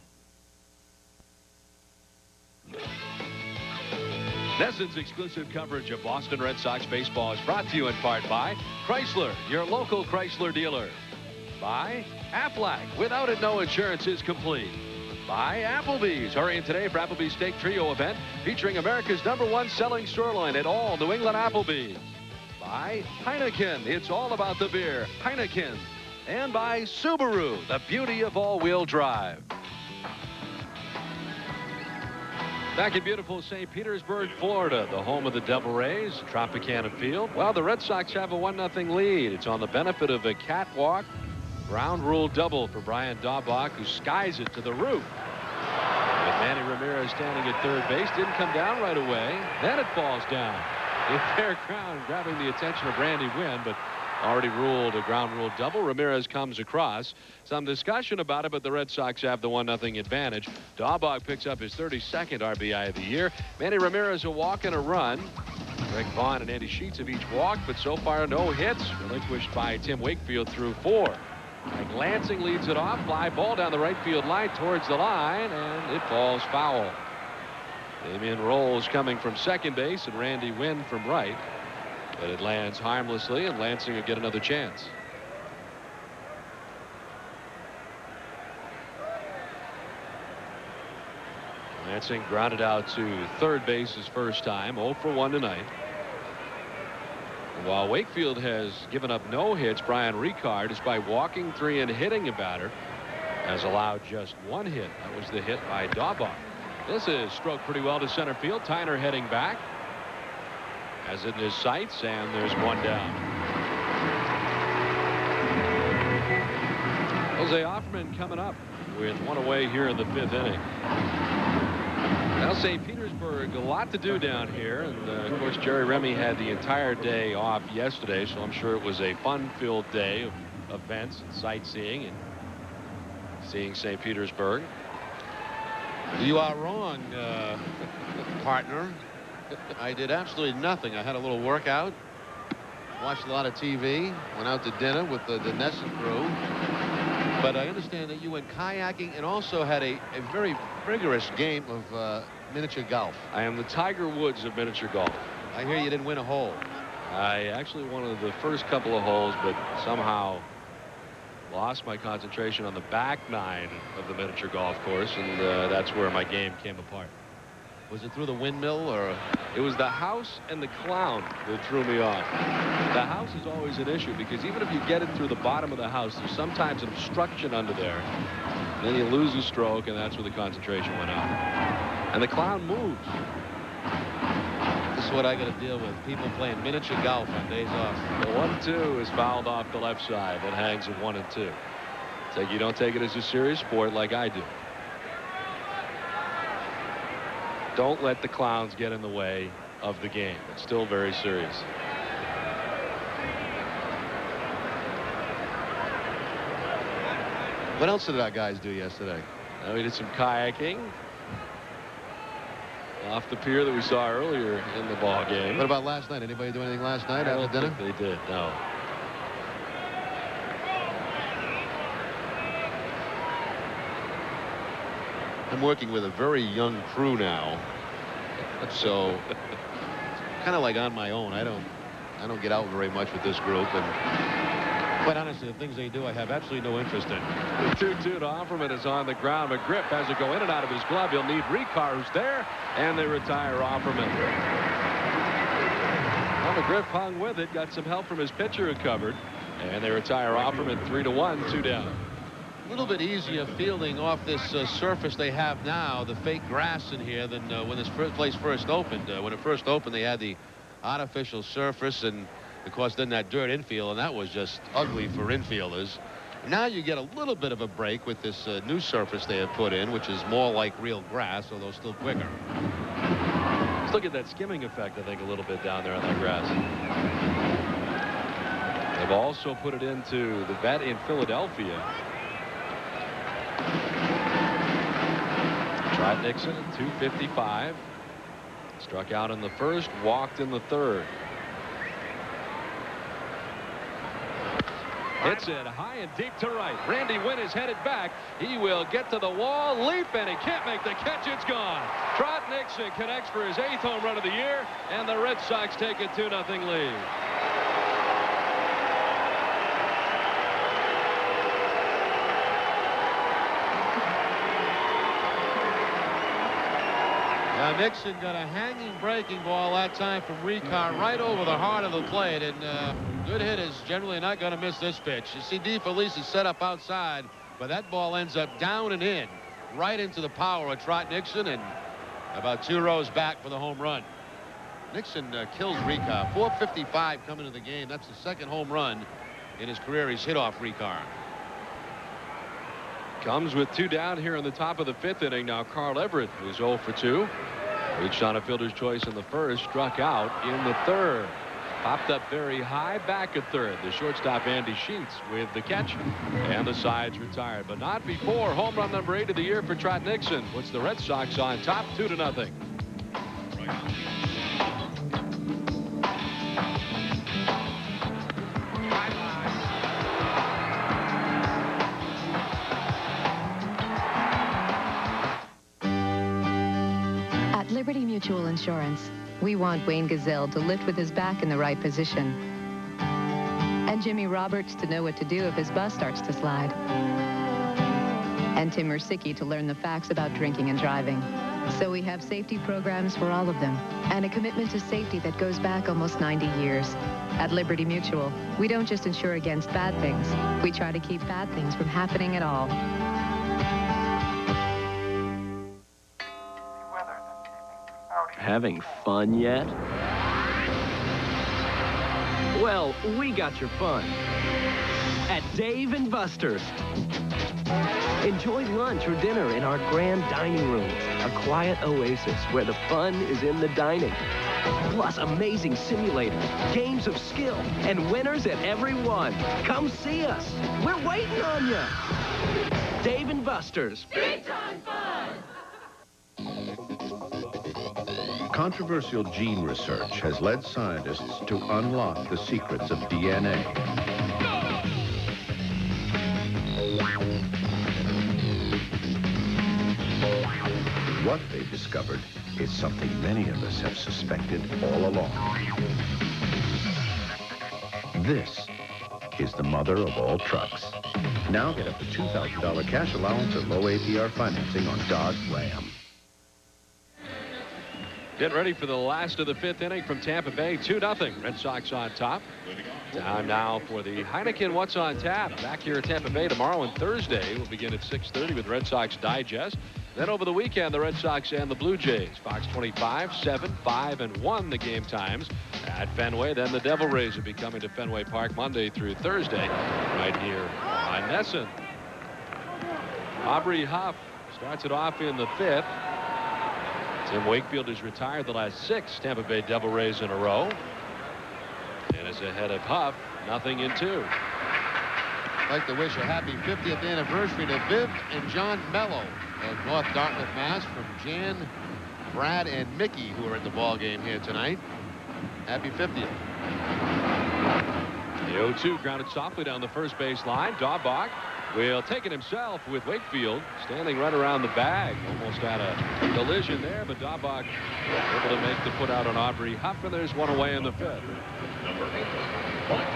NESN's exclusive coverage of Boston Red Sox baseball is brought to you in part by Chrysler, your local Chrysler dealer. By Aflac. Without it, no insurance is complete. By Applebee's. Hurry in today for Applebee's Steak Trio event featuring America's #1 selling sirloin at all New England Applebee's. By Heineken. It's all about the beer. Heineken. And by Subaru, the beauty of all-wheel drive. Back in beautiful St. Petersburg, Florida, the home of the Devil Rays, Tropicana Field. Well, the Red Sox have a 1-0 lead. It's on the benefit of a catwalk ground rule double for Brian Daubach, who skies it to the roof. With Manny Ramirez standing at third base, didn't come down right away. Then it falls down. A fair ground, grabbing the attention of Randy Wynn, but already ruled a ground rule double. Ramirez comes across. Some discussion about it, but the Red Sox have the 1-0 advantage. Daubach picks up his 32nd RBI of the year. Manny Ramirez a walk and a run. Greg Vaughn and Andy Sheets have each walked, but so far no hits. Relinquished by Tim Wakefield through 4. Mike Lansing leads it off. Fly ball down the right field line towards the line, and it falls foul. Damian Rolls coming from second base and Randy Wynn from right. But it lands harmlessly, and Lansing will get another chance. Lansing grounded out to third base his first time, 0 for 1 tonight. While Wakefield has given up no hits, Brian Rekar, despite walking 3 and hitting a batter, has allowed just 1 hit. That was the hit by Daubach. This is stroked pretty well to center field. Tyner heading back. Has it in his sights, and there's 1 down. Jose Offerman coming up with 1 away here in the 5th inning. Now St. Petersburg, a lot to do down here, and of course Jerry Remy had the entire day off yesterday, so I'm sure it was a fun-filled day of events and sightseeing and seeing St. Petersburg. You are wrong, partner. I did absolutely nothing. I had a little workout, watched a lot of TV, went out to dinner with the NESN crew. But I understand that you went kayaking and also had a very rigorous game of miniature golf. I am the Tiger Woods of miniature golf. I hear you didn't win a hole. I actually wanted the first couple of holes, but somehow lost my concentration on the back 9 of the miniature golf course, and that's where my game came apart. Was it through the windmill, or? It was the house and the clown that threw me off. The house is always an issue because even if you get it through the bottom of the house, there's sometimes an obstruction under there. And then you lose a stroke, and that's where the concentration went out. And the clown moves. This is what I got to deal with. People playing miniature golf on days off. The 1-2 is fouled off the left side. That hangs at 1 and 2. It's like you don't take it as a serious sport like I do. Don't let the clowns get in the way of the game. It's still very serious. What else did our guys do yesterday? We did some kayaking off the pier that we saw earlier in the ball game. What about last night? Anybody do anything last night after dinner? They did, no. I'm working with a very young crew now, so kind of like on my own. I don't get out very much with this group, and quite honestly, the things they do, I have absolutely no interest in. The 2-2 to Offerman is on the ground. McGriff has it go in and out of his glove. He'll need Rekar, who's there, and they retire Offerman. Well, McGriff hung with it, got some help from his pitcher who covered, and they retire Offerman 3-1, 2 down. A little bit easier fielding off this surface they have now, the fake grass in here, than when this place first opened. When it first opened, they had the artificial surface, and of course then that dirt infield, and that was just ugly for infielders. Now you get a little bit of a break with this new surface they have put in, which is more like real grass, although still quicker. Let's look at that skimming effect, I think, a little bit down there on that grass. They've also put it into the vet in Philadelphia. Trot Nixon at 255. Struck out in the first, walked in the third. Hits it high and deep to right. Randy Wynn is headed back. He will get to the wall, leap, and he can't make the catch. It's gone. Trot Nixon connects for his 8th home run of the year, and the Red Sox take a 2-0 lead. Now Nixon got a hanging breaking ball that time from Rekar right over the heart of the plate, and good hitters generally not going to miss this pitch. You see DeFelice is set up outside, but that ball ends up down and in right into the power of Trot Nixon, and about 2 rows back for the home run. Nixon kills Rekar. 455 coming into the game. That's the 2nd home run in his career he's hit off Rekar. Comes with 2 down here in the top of the 5th inning. Now Carl Everett is 0 for 2. Reached on a fielder's choice in the first, struck out in the third. Popped up very high back at third. The shortstop Andy Sheets with the catch, and the side's retired, but not before home run number 8 of the year for Trot Nixon. Puts the Red Sox on top 2-0. Liberty Mutual Insurance. We want Wayne Gazelle to lift with his back in the right position, and Jimmy Roberts to know what to do if his bus starts to slide, and Tim Mursicki to learn the facts about drinking and driving. So we have safety programs for all of them, and a commitment to safety that goes back almost 90 years. At Liberty Mutual, we don't just insure against bad things. We try to keep bad things from happening at all. Having fun yet? Well, we got your fun at Dave & Buster's. Enjoy lunch or dinner in our grand dining rooms, a quiet oasis where the fun is in the dining. Plus amazing simulators, games of skill, and winners at every one. Come see us. We're waiting on you. Dave & Buster's. Big time fun! Controversial gene research has led scientists to unlock the secrets of DNA. What they've discovered is something many of us have suspected all along. This is the mother of all trucks. Now get up to $2,000 cash allowance or low APR financing on Dodge Ram. Get ready for the last of the 5th inning from Tampa Bay. 2-0. Red Sox on top. Time now for the Heineken What's on Tap. Back here at Tampa Bay tomorrow and Thursday. We'll begin at 6:30 with Red Sox Digest. Then over the weekend, the Red Sox and the Blue Jays. Fox 25, 7, 5, and 1 the game times at Fenway. Then the Devil Rays will be coming to Fenway Park Monday through Thursday right here on NESN. Aubrey Huff starts it off in the 5th. Tim Wakefield has retired the last 6 Tampa Bay Devil Rays in a row. And is ahead of Huff, 0 in 2. I'd like to wish a happy 50th anniversary to Viv and John Mello of North Dartmouth, Mass. From Jan, Brad, and Mickey, who are at the ball game here tonight. Happy 50th. The 0-2 grounded softly down the first base line. Daubach will take it himself with Wakefield standing right around the bag. Almost had a collision there, but Daubach able to make the put out on Aubrey Huff, and there's one away in the 5th.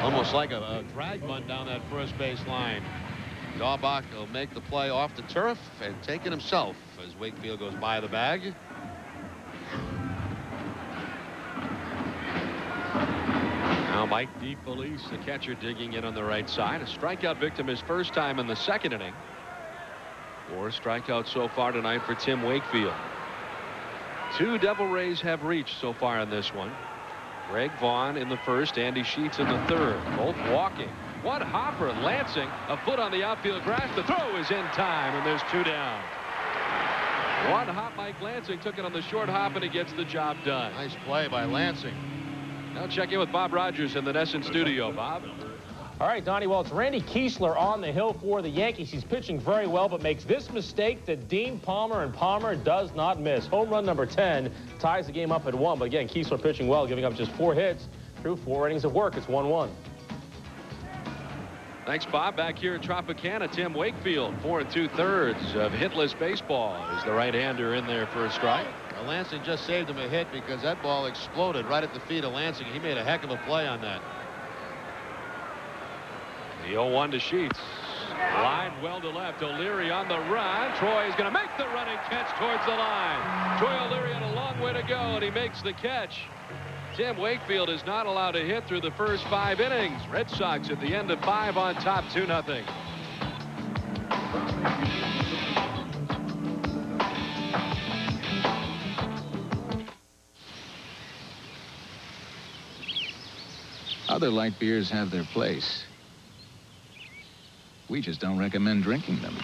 Almost like a drag bunt down that first base line. Daubach will make the play off the turf and take it himself as Wakefield goes by the bag. Now Mike DeFelice, the catcher, digging in on the right side. A strikeout victim his first time in the 2nd inning. 4 strikeouts so far tonight for Tim Wakefield. 2 Devil Rays have reached so far in this one. Greg Vaughn in the 1st, Andy Sheets in the 3rd. Both walking. One hopper, Lansing, a foot on the outfield grass. The throw is in time, and there's 2 down. One hop, Mike Lansing took it on the short hop, and he gets the job done. Nice play by Lansing. Now check in with Bob Rogers in the NESN studio. Bob. All right, Donnie. Well, it's Randy Kiesler on the hill for the Yankees. He's pitching very well, but makes this mistake that Dean Palmer, and Palmer does not miss. Home run number 10 ties the game up at 1. But again, Kiesler pitching well, giving up just 4 hits through 4 innings of work. It's 1-1. Thanks, Bob. Back here at Tropicana, Tim Wakefield, 4 2/3 of hitless baseball. Is the right-hander in there for a strike? Well, Lansing just saved him a hit because that ball exploded right at the feet of Lansing. He made a heck of a play on that. The 0-1 to Sheets. Line well to left. O'Leary on the run. Troy is going to make the running catch towards the line. Troy O'Leary had a long way to go, and he makes the catch. Tim Wakefield is not allowed to hit through the first 5 innings. Red Sox at the end of 5 on top, 2-0. Other light beers have their place. We just don't recommend drinking them.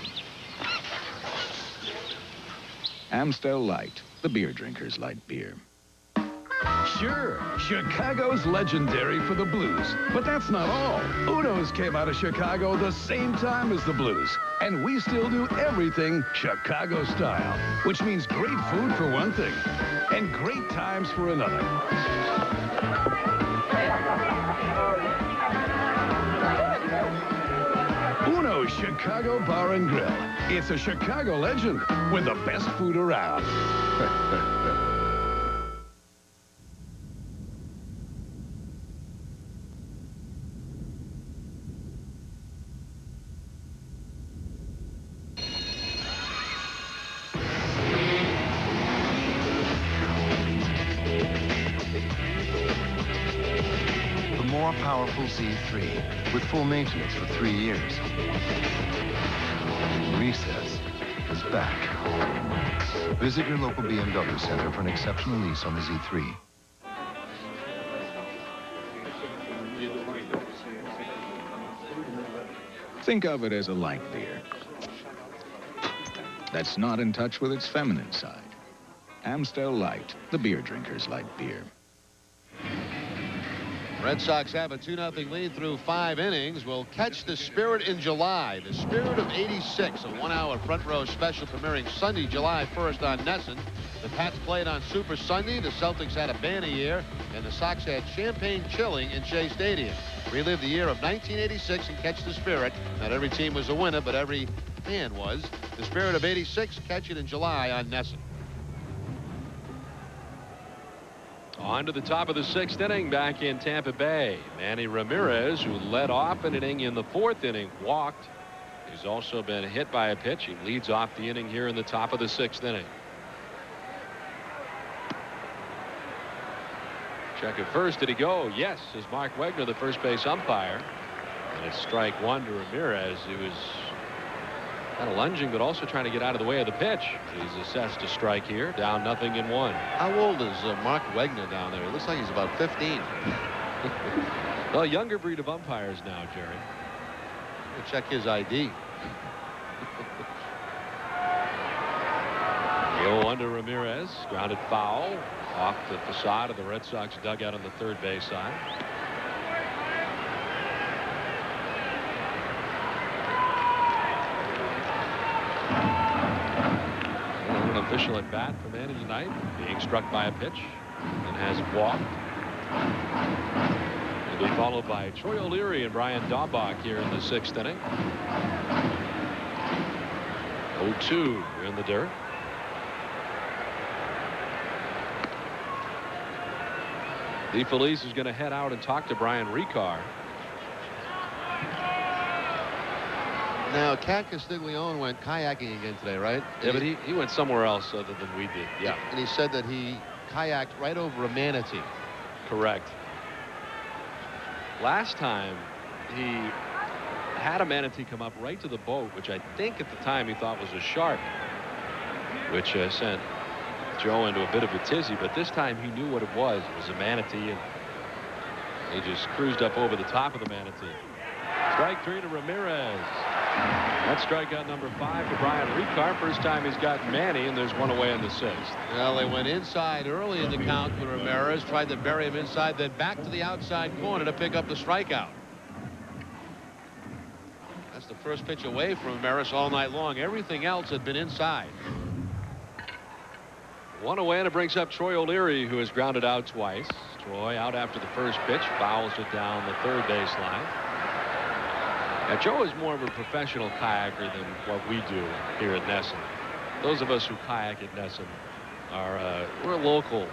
Amstel Light, the beer drinker's light beer. Sure, Chicago's legendary for the blues, but that's not all. Uno's came out of Chicago the same time as the blues, and we still do everything Chicago style, which means great food for one thing, and great times for another. Uno's Chicago Bar and Grill. It's a Chicago legend with the best food around. Powerful Z3 with full maintenance for 3 years. Recess is back. Visit your local BMW center for an exceptional lease on the Z3. Think of it as a light beer that's not in touch with its feminine side. Amstel Light, the beer drinker's light beer. Red Sox have a 2-0 lead through 5 innings. Will catch the Spirit in July. The Spirit of '86, a 1-hour front row special premiering Sunday, July 1st on NESN. The Pats played on Super Sunday. The Celtics had a banner year, and the Sox had champagne chilling in Shea Stadium. Relive the year of 1986 and catch the Spirit. Not every team was a winner, but every fan was. The Spirit of '86, catch it in July on NESN. On to the top of the 6th inning back in Tampa Bay. Manny Ramirez, who led off an inning in the 4th inning, walked. He's also been hit by a pitch. He leads off the inning here in the top of the 6th inning. Check at first. Did he go? Yes, is Mark Wegner, the first base umpire. And it's strike 1 to Ramirez. He was kind of lunging, but also trying to get out of the way of the pitch. He's assessed a strike here. Down 0-1. How old is Mark Wegner down there? It looks like he's about 15. Well, a younger breed of umpires now, Jerry. We'll check his ID. The 0-1 to Ramirez. Grounded foul off the facade of the Red Sox dugout on the third base side. An official at bat for Manny tonight, being struck by a pitch and has walked. He'll be followed by Troy O'Leary and Brian Daubach here in the 6th inning. 0-2 in the dirt. DeFelice is going to head out and talk to Brian Rekar. Now, Cat Castiglione went kayaking again today, right? Yeah, but he went somewhere else other than we did. Yeah. And he said that he kayaked right over a manatee. Correct. Last time he had a manatee come up right to the boat, which I think at the time he thought was a shark, which sent Joe into a bit of a tizzy. But this time he knew what it was. It was a manatee, and he just cruised up over the top of the manatee. Strike 3 to Ramirez. That's strikeout number 5 for Brian Rekar. First time he's gotten Manny, and there's one away in the 6th. Well, they went inside early in the count with Ramirez, tried to bury him inside, then back to the outside corner to pick up the strikeout. That's the first pitch away from Ramirez all night long. Everything else had been inside. One away, and it brings up Troy O'Leary, who has grounded out twice. Troy out after the first pitch, fouls it down the third baseline. Now, Joe is more of a professional kayaker than what we do here at Nesson. Those of us who kayak at Nesson are we're local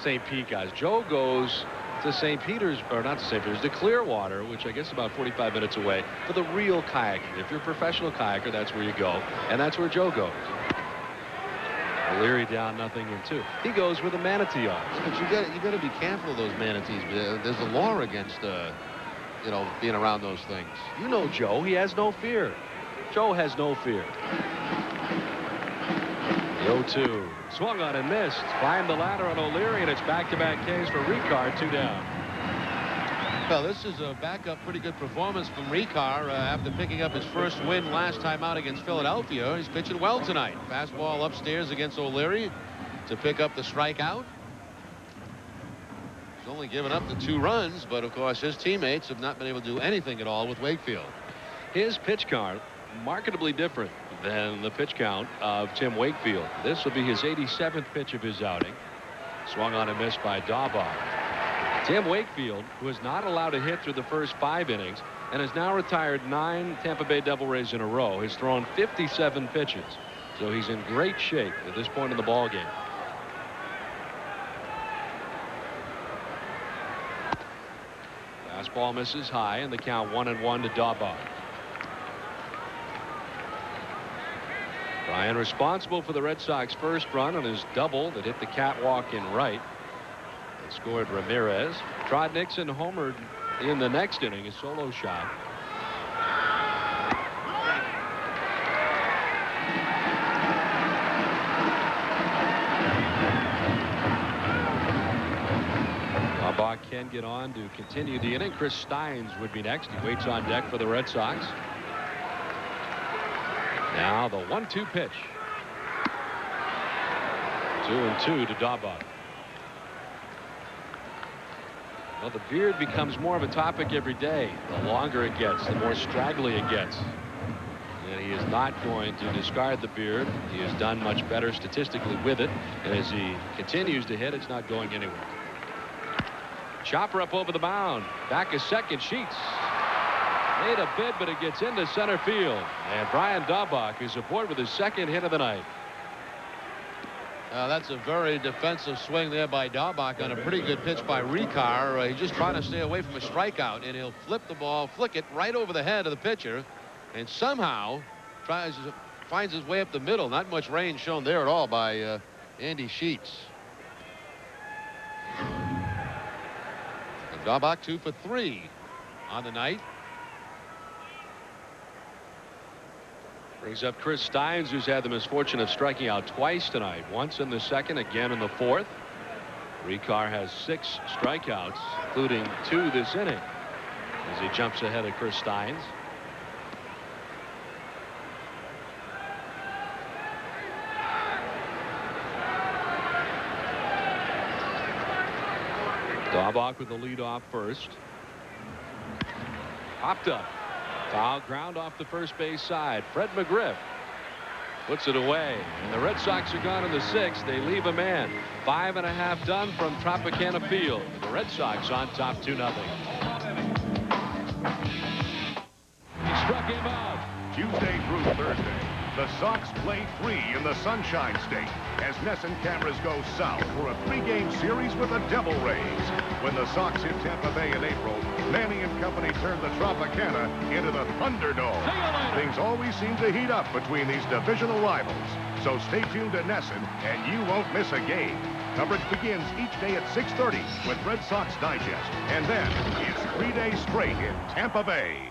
St. Pete guys. Joe goes to St. Peter's, or not to St. Peter's, to Clearwater, which I guess is about 45 minutes away, for the real kayaking. If you're a professional kayaker, that's where you go, and that's where Joe goes. O'Leary down 0-2. He goes with a manatee on. But you got to be careful of those manatees. There's a law against you know, being around those things. You know Joe, he has no fear. Joe has no fear. The 0-2. Swung on and missed. Climbed the ladder on O'Leary, and it's back-to-back Ks for Rekar, 2 down. Well, this is a backup pretty good performance from Rekar after picking up his first win last time out against Philadelphia. He's pitching well tonight. Fastball upstairs against O'Leary to pick up the strikeout. He's only given up the 2 runs, but of course his teammates have not been able to do anything at all with Wakefield. His pitch count markedly different than the pitch count of Tim Wakefield. This will be his 87th pitch of his outing. Swung on and missed by Daubach. Tim Wakefield, who is not allowed to hit through the first 5 innings and has now retired 9 Tampa Bay Devil Rays in a row, has thrown 57 pitches. So he's in great shape at this point in the ball game. Fastball misses high, and the count 1-1 to Daubach. Brian responsible for the Red Sox first run on his double that hit the catwalk in right. They scored Ramirez. Trot Nixon homered in the next inning, a solo shot. Daubach can get on to continue the inning. Chris Steins would be next. He waits on deck for the Red Sox. Now the 1-2 pitch. 2-2 to Daubach. Well, the beard becomes more of a topic every day. The longer it gets, the more straggly it gets. And he is not going to discard the beard. He has done much better statistically with it. And as he continues to hit, it's not going anywhere. Chopper up over the mound. Back a second. Sheets made a bid, but it gets into center field. And Brian Daubach is aboard with his second hit of the night. That's a very defensive swing there by Daubach on a pretty good pitch by Rekar. He's just trying to stay away from a strikeout, and he'll flip the ball, flick it right over the head of the pitcher, and somehow finds his way up the middle. Not much range shown there at all by Andy Sheets. And Daubach 2 for 3 on the night. Brings up Chris Steins, who's had the misfortune of striking out twice tonight. Once in the second, again in the fourth. Rekar has 6 strikeouts, including 2 this inning, as he jumps ahead of Chris Steins. Daubach with the lead off first. Popped up. Foul ground off the first base side. Fred McGriff puts it away. And the Red Sox are gone in the 6th. They leave a man. 5.5 done from Tropicana Field. The Red Sox on top 2-0. He struck him out. Tuesday through Thursday, the Sox play 3 in the Sunshine State as Nesson cameras go south for a 3-game series with the Devil Rays. When the Sox hit Tampa Bay in April, Manny and company turned the Tropicana into the Thunderdome. Things always seem to heat up between these divisional rivals. So stay tuned to Nesson and you won't miss a game. Coverage begins each day at 6:30 with Red Sox Digest. And then it's 3 days straight in Tampa Bay.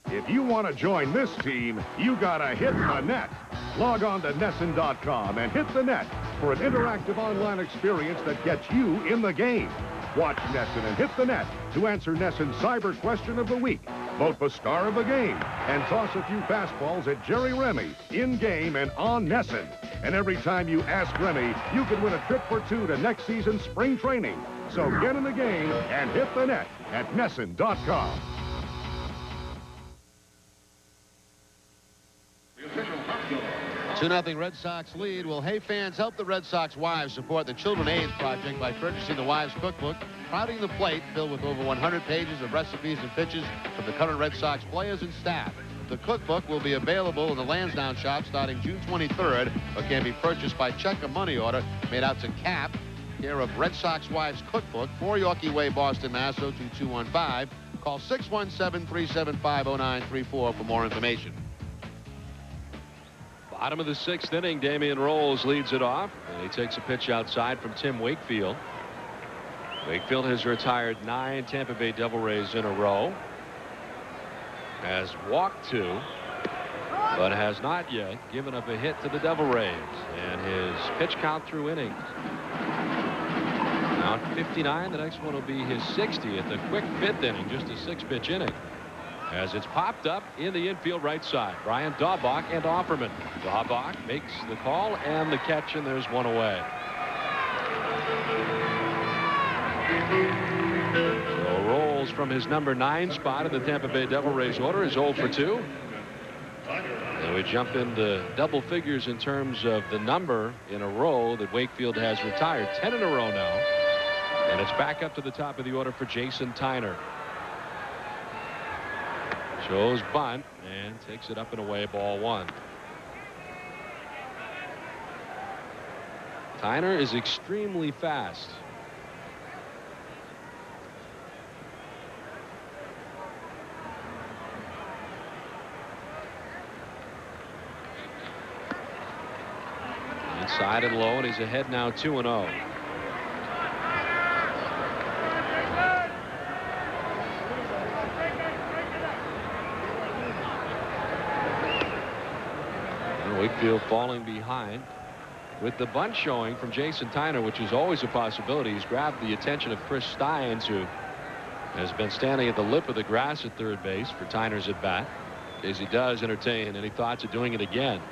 If you want to join this team, you gotta hit the net. Log on to Nesson.com and hit the net for an interactive online experience that gets you in the game. Watch Nesson and hit the net to answer Nesson's Cyber Question of the Week. Vote for Star of the Game and toss a few fastballs at Jerry Remy in-game and on Nesson. And every time you ask Remy, you can win a trip for 2 to next season's spring training. So get in the game and hit the net at Nesson.com. 2-0 Red Sox lead. Will Hey fans help the Red Sox wives support the Children AIDS Project by purchasing the Wives Cookbook, Crowding the Plate, filled with over 100 pages of recipes and pictures from the current Red Sox players and staff. The cookbook will be available in the Lansdowne shop starting June 23rd, or can be purchased by check or money order made out to Cap, care of Red Sox Wives Cookbook, 4 Yorkie Way, Boston, Mass. 02215. Call 617-375-0934 for more information. Bottom of the 6th inning, Damian Rolls leads it off, and he takes a pitch outside from Tim Wakefield. Wakefield has retired 9 Tampa Bay Devil Rays in a row. Has walked 2, but has not yet given up a hit to the Devil Rays. And his pitch count through innings. Now 59. The next one will be his 60th. A quick 5th inning, just a 6-pitch inning. As it's popped up in the infield right side. Brian Daubach and Offerman. Daubach makes the call and the catch, and there's one away. So Rolls from his number 9 spot in the Tampa Bay Devil Rays order is 0 for 2. And we jump into double figures in terms of the number in a row that Wakefield has retired. 10 in a row now. And it's back up to the top of the order for Jason Tyner. Shows bunt and takes it up and away, ball 1. Tyner is extremely fast. Inside and low, and he's ahead now 2-0. Wakefield falling behind with the bunt showing from Jason Tyner, which is always a possibility. He's grabbed the attention of Chris Steins, who has been standing at the lip of the grass at third base for Tyner's at bat, as he does entertain any thoughts of doing it again.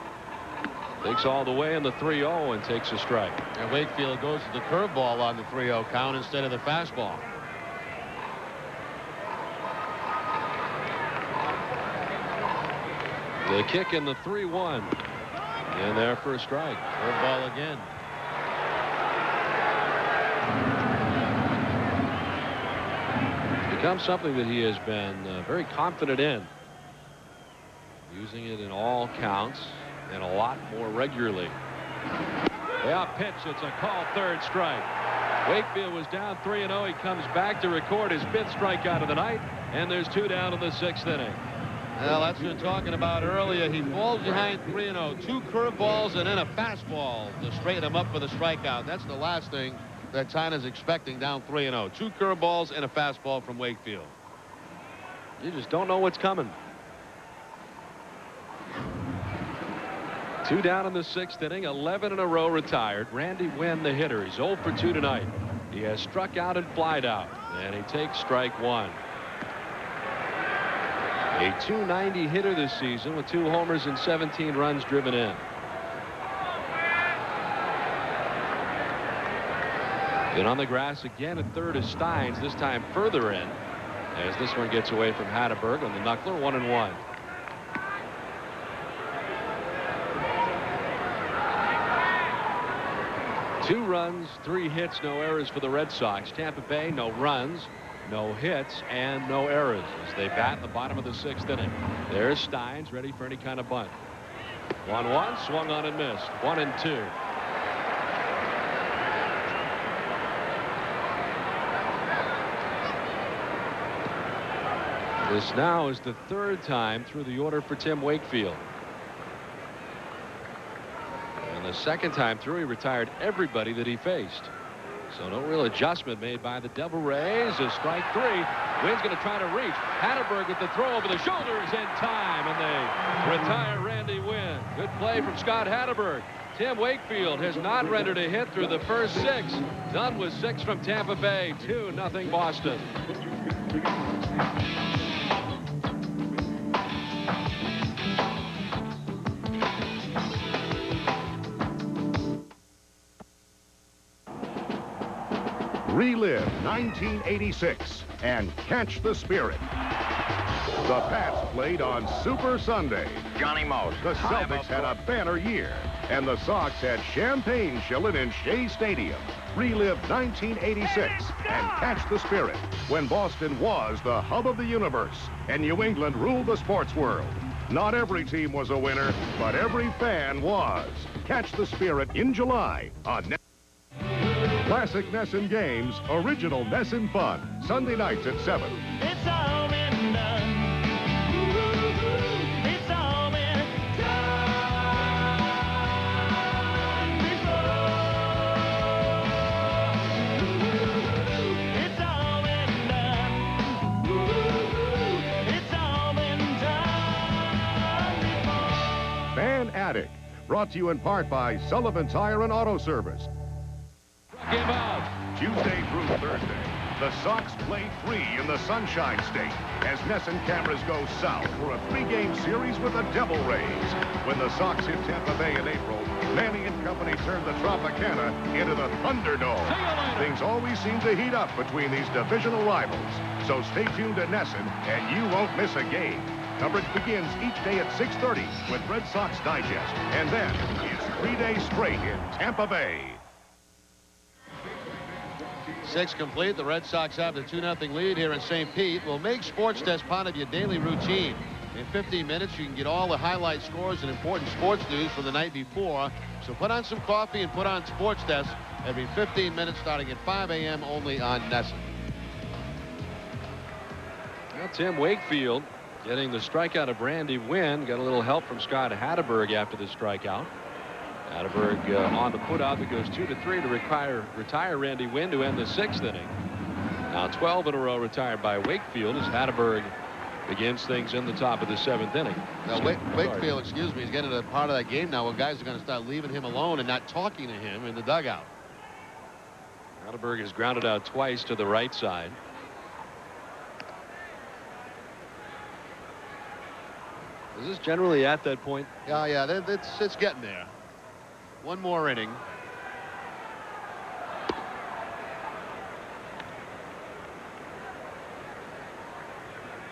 Takes all the way in the 3-0 and takes a strike. And Wakefield goes to the curveball on the 3-0 count instead of the fastball. The kick in the 3-1. And there for a strike. Curveball again. It's become something that he has been very confident in. Using it in all counts and a lot more regularly. Yeah, pitch. It's a called third strike. Wakefield was down 3-0. He comes back to record his 5th strikeout of the night, and there's 2 down in the 6th inning. Well, that's what you're talking about earlier. He falls behind 3-0. 2 curveballs and then a fastball to straighten him up for the strikeout. That's the last thing that China's expecting down 3-0. 2 curveballs and a fastball from Wakefield. You just don't know what's coming. 2 down in the 6th inning. 11 in a row retired. Randy Wynn, the hitter. He's 0 for 2 tonight. He has struck out and flied out, and he takes strike 1. A .290 hitter this season with 2 homers and 17 runs driven in. Then on the grass again at third is Steins, this time further in, as this one gets away from Hatteberg on the knuckler. 1-1. Two runs, 3 hits, no errors for the Red Sox. Tampa Bay, no runs, no hits, and no errors as they bat in the bottom of the 6th inning. There's Steins ready for any kind of bunt. 1-1, swung on and missed. 1-2. This now is the 3rd time through the order for Tim Wakefield. And the 2nd time through, he retired everybody that he faced. So no real adjustment made by the Devil Rays. Is strike 3. Wynn's going to try to reach. Hatteberg with the throw over the shoulders in time, and they retire Randy Wynn. Good play from Scott Hatteberg. Tim Wakefield has not rendered a hit through the first 6. Done with 6 from Tampa Bay. 2-0 Boston. Relive 1986 and catch the spirit. The Pats played on Super Sunday. Johnny Most. The Celtics had a banner year, and the Sox had champagne chillin' in Shea Stadium. Relive 1986 and catch the spirit when Boston was the hub of the universe and New England ruled the sports world. Not every team was a winner, but every fan was. Catch the spirit in July on Classic Nesson Games, original Nesson fun. Sunday nights at 7. It's all been done. It's all been done before. It's all been done. It's all been done before. Fan Attic, brought to you in part by Sullivan Tire and Auto Service. Game out. Tuesday through Thursday, the Sox play 3 in the Sunshine State as Nesson cameras go south for a 3-game series with the Devil Rays. When the Sox hit Tampa Bay in April, Manning and company turned the Tropicana into the Thunderdome. Things always seem to heat up between these divisional rivals. So stay tuned to Nesson and you won't miss a game. Coverage begins each day at 6:30 with Red Sox Digest, and then it's 3 days straight in Tampa Bay. 6 complete. The Red Sox have the 2-0 lead here in St. Pete. We'll make Sports Desk part of your daily routine. In 15 minutes, you can get all the highlight scores and important sports news from the night before. So put on some coffee and put on Sports Desk every 15 minutes starting at 5 a.m. only on Nesson. Well, Tim Wakefield getting the strikeout of Randy Wynn. Got a little help from Scott Hatteberg after the strikeout. Hatteberg on the putout that goes 2-3 to retire Randy Wynn to end the 6th inning. Now 12 in a row retired by Wakefield as Hatteberg begins things in the top of the 7th inning. Now Wakefield, excuse me, is getting to the part of that game now where guys are going to start leaving him alone and not talking to him in the dugout. Hatteberg is grounded out twice to the right side. Is this generally at that point? Yeah, it's getting there. One more inning.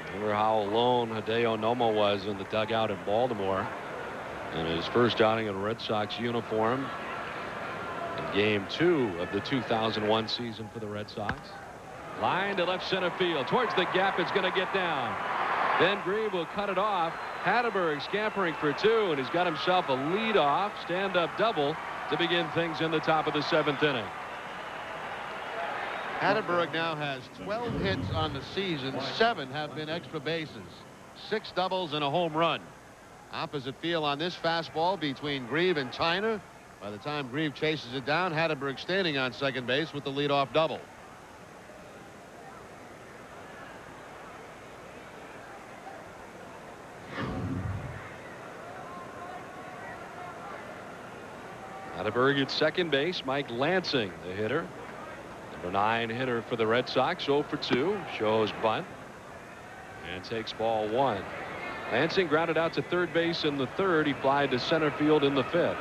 Remember how alone Hideo Nomo was in the dugout in Baltimore in his first outing in a Red Sox uniform in Game 2 of the 2001 season for the Red Sox. Line to left center field. Towards the gap, it's going to get down. Ben Green will cut it off. Hatteberg scampering for 2, and he's got himself a lead-off stand-up double to begin things in the top of the 7th inning. Hatterberg now has 12 hits on the season. 7 have been extra bases. 6 doubles and a home run. Opposite field on this fastball between Grieve and Tyner. By the time Grieve chases it down, Hatterberg standing on second base with the leadoff double. Hatterberg at second base. Mike Lansing, the hitter. Number 9 hitter for the Red Sox. 0 for 2. Shows bunt. And takes ball 1. Lansing grounded out to third base in the 3rd. He flied to center field in the 5th.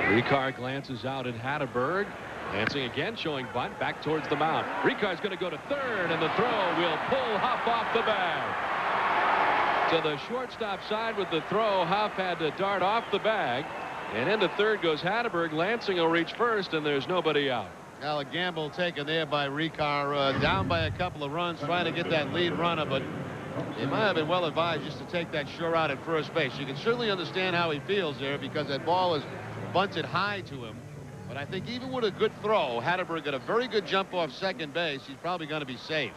Rekar glances out at Hatterberg. Lansing again showing bunt back towards the mound. Rekar's going to go to third, and the throw will pull Huff off the bag. To the shortstop side with the throw. Huff had to dart off the bag, and into third goes Hatterberg. Lansing will reach first, and there's nobody out. Now a gamble taken there by Rekar, down by a couple of runs, trying to get that lead runner, but he might have been well advised just to take that sure out at first base. You can certainly understand how he feels there, because that ball is bunted high to him. But I think even with a good throw, Hatterberg got a very good jump off second base. He's probably going to be safe.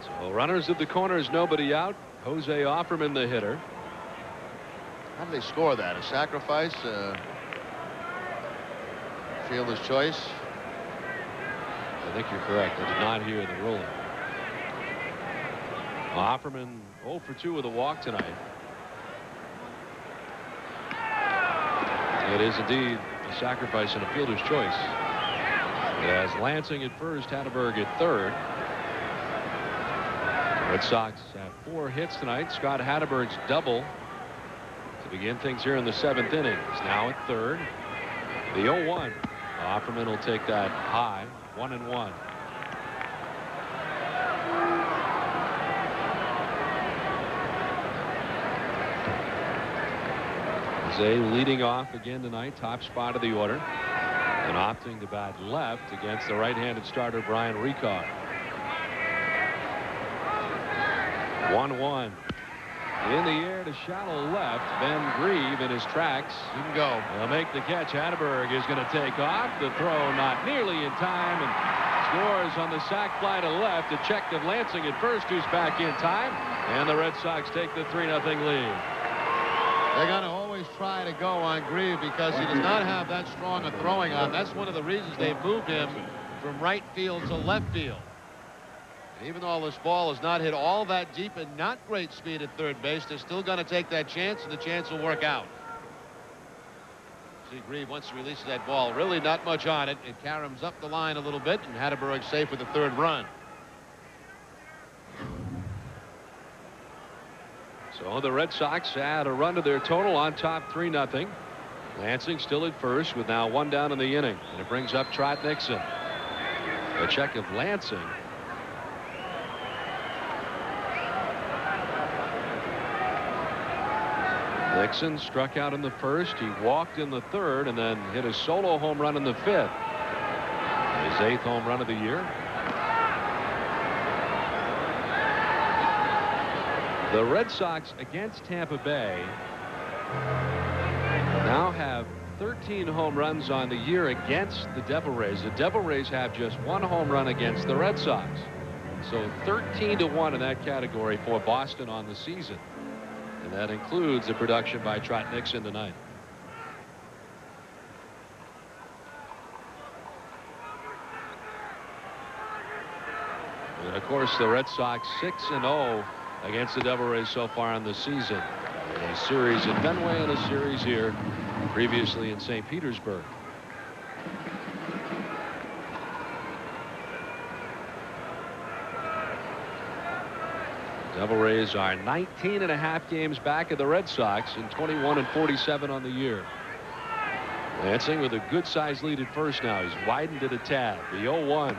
So runners at the corners, nobody out. Jose Offerman, the hitter. How do they score that? A sacrifice? Fielder's choice? I think you're correct. I did not hear the ruling. Offerman 0 for 2 with a walk tonight. It is indeed a sacrifice and a fielder's choice. As Lansing at first, Hatterberg at third. The Red Sox have 4 hits tonight. Scott Hatterberg's double to begin things here in the 7th inning. He's now at third. The 0-1. Offerman will take that high. 1-1. Jose leading off again tonight, top spot of the order, and opting to bat left against the right-handed starter Brian Rekar. 1-1. In the air to shallow left. Ben Grieve in his tracks. You can go. He'll make the catch. Hatterberg is going to take off. The throw not nearly in time, and scores on the sac fly to left. A check of Lansing at first, who's back in time, and the Red Sox take the 3-0 lead. They're going to always try to go on Grieve because he does not have that strong a throwing arm. That's one of the reasons they've moved him from right field to left field. And even though this ball is not hit all that deep and not great speed at third base, they're still going to take that chance, and the chance will work out. See, Grieve, once he releases that ball, really not much on it. It caroms up the line a little bit, and Hatterberg's safe with the 3rd run. So the Red Sox add a run to their total on top 3-0. Lansing still at first with now 1 down in the inning, and it brings up Trot Nixon. A check of Lansing. Nixon struck out in the 1st. He walked in the 3rd and then hit a solo home run in the 5th. His 8th home run of the year. The Red Sox against Tampa Bay now have 13 home runs on the year against the Devil Rays. The Devil Rays have just 1 home run against the Red Sox. So 13-1 in that category for Boston on the season. And that includes the production by Trot Nixon tonight. And of course, the Red Sox 6-0 against the Devil Rays so far in the season. A series at Fenway and a series here previously in St. Petersburg. Devil Rays are 19.5 games back of the Red Sox and 21-47 on the year. Lansing with a good sized lead at first now. He's widened it a tad. The 0-1.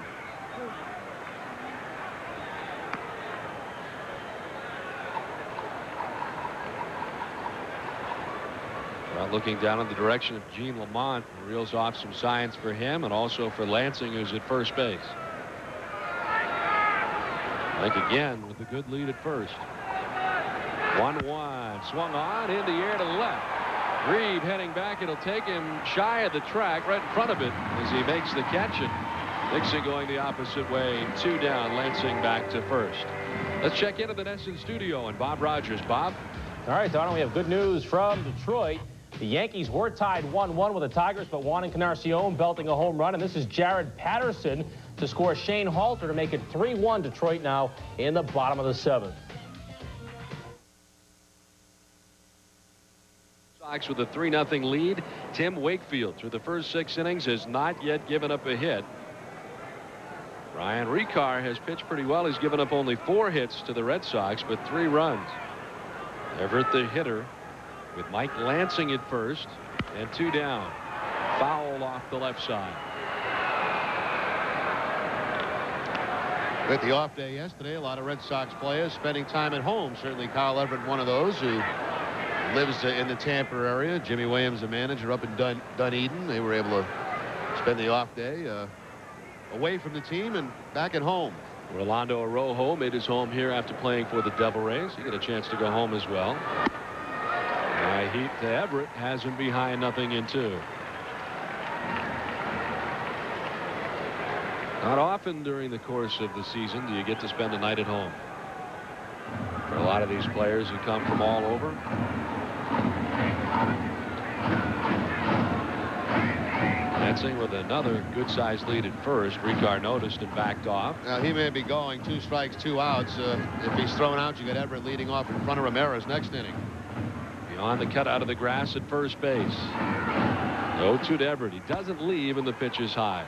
Looking down in the direction of Gene Lamont, who reels off some signs for him and also for Lansing, who's at first base. Like again with a good lead at first. 1-1. Swung on in the air to the left. Reed heading back. It'll take him shy of the track, right in front of it, as he makes the catch. And Nixon going the opposite way. 2 down. Lansing back to first. Let's check into the NESN studio and Bob Rogers. Bob. All right, Donald, we have good news from Detroit. The Yankees were tied 1-1 with the Tigers, but Juan Encarnacion belting a home run, and this is Jared Patterson to score Shane Halter to make it 3-1. Detroit now in the bottom of the 7th. Sox with a 3-0 lead. Tim Wakefield through the first 6 innings has not yet given up a hit. Ryan Rekar has pitched pretty well. He's given up only 4 hits to the Red Sox, but 3 runs. Everett the hitter with Mike Lansing at first, and 2 down. Foul off the left side. With the off day yesterday, a lot of Red Sox players spending time at home. Certainly Carl Everett, one of those who lives in the Tampa area. Jimmy Williams, the manager up in Dunedin. They were able to spend the off day away from the team and back at home. Rolando Araujo made his home here after playing for the Devil Rays. He got a chance to go home as well. Heat to Everett has him behind 0-2. Not often during the course of the season do you get to spend a night at home. For a lot of these players who come from all over. Lansing with another good-sized lead at first. Rekar noticed and backed off. Now he may be going 2 strikes, 2 outs. If he's thrown out, you got Everett leading off in front of Ramirez next inning. Beyond the cut out of the grass at first base. 0-2 to Everett. He doesn't leave, and the pitch is high.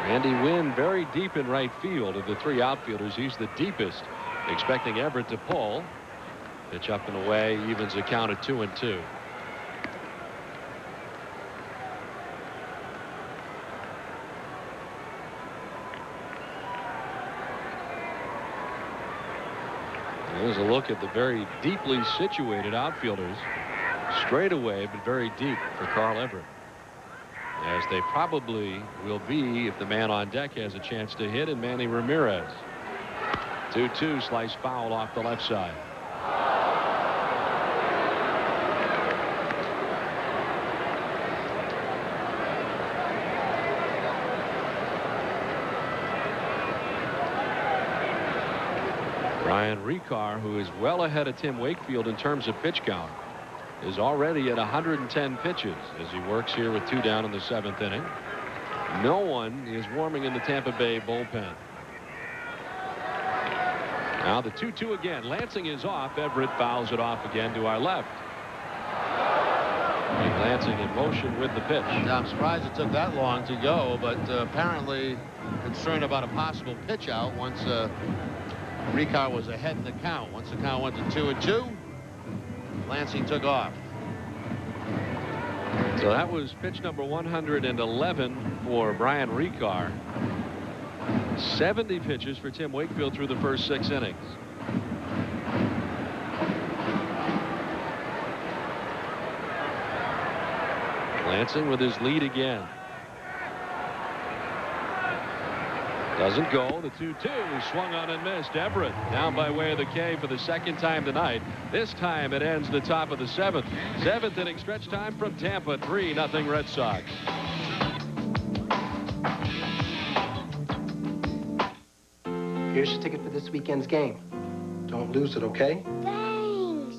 Andy Wynn very deep in right field. Of the 3 outfielders, he's the deepest. Expecting Everett to pull. Pitch up and away, evens the count at 2-2. There's a look at the very deeply situated outfielders. Straight away, but very deep for Carl Everett. As they probably will be if the man on deck has a chance to hit, and Manny Ramirez. 2-2, slice foul off the left side. Ryan Rekar, who is well ahead of Tim Wakefield in terms of pitch count, is already at 110 pitches as he works here with 2 down in the 7th inning. No one is warming in the Tampa Bay bullpen. Now the 2-2 again. Lansing is off. Everett fouls it off again to our left. Lansing in motion with the pitch. Now, I'm surprised it took that long to go, but apparently concerned about a possible pitch out once Rekar was ahead in the count. Once the count went to 2-2, Lansing took off. So that was pitch number 111 for Brian Rekar. 70 pitches for Tim Wakefield through the first 6 innings. Lansing with his lead again. Doesn't go. The 2-2 swung on and missed. Everett down by way of the K for the 2nd time tonight. This time it ends the top of the 7th. 7th inning stretch time from Tampa. 3-0 Red Sox. Here's your ticket for this weekend's game. Don't lose it, okay? Thanks.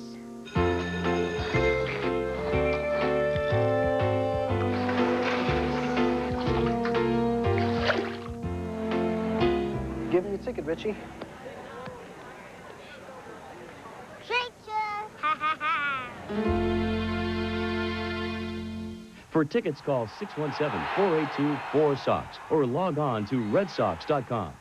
Give him your ticket, Richie. Treasure. Ha ha ha. For tickets, call 617-482-4SOX or log on to redsox.com.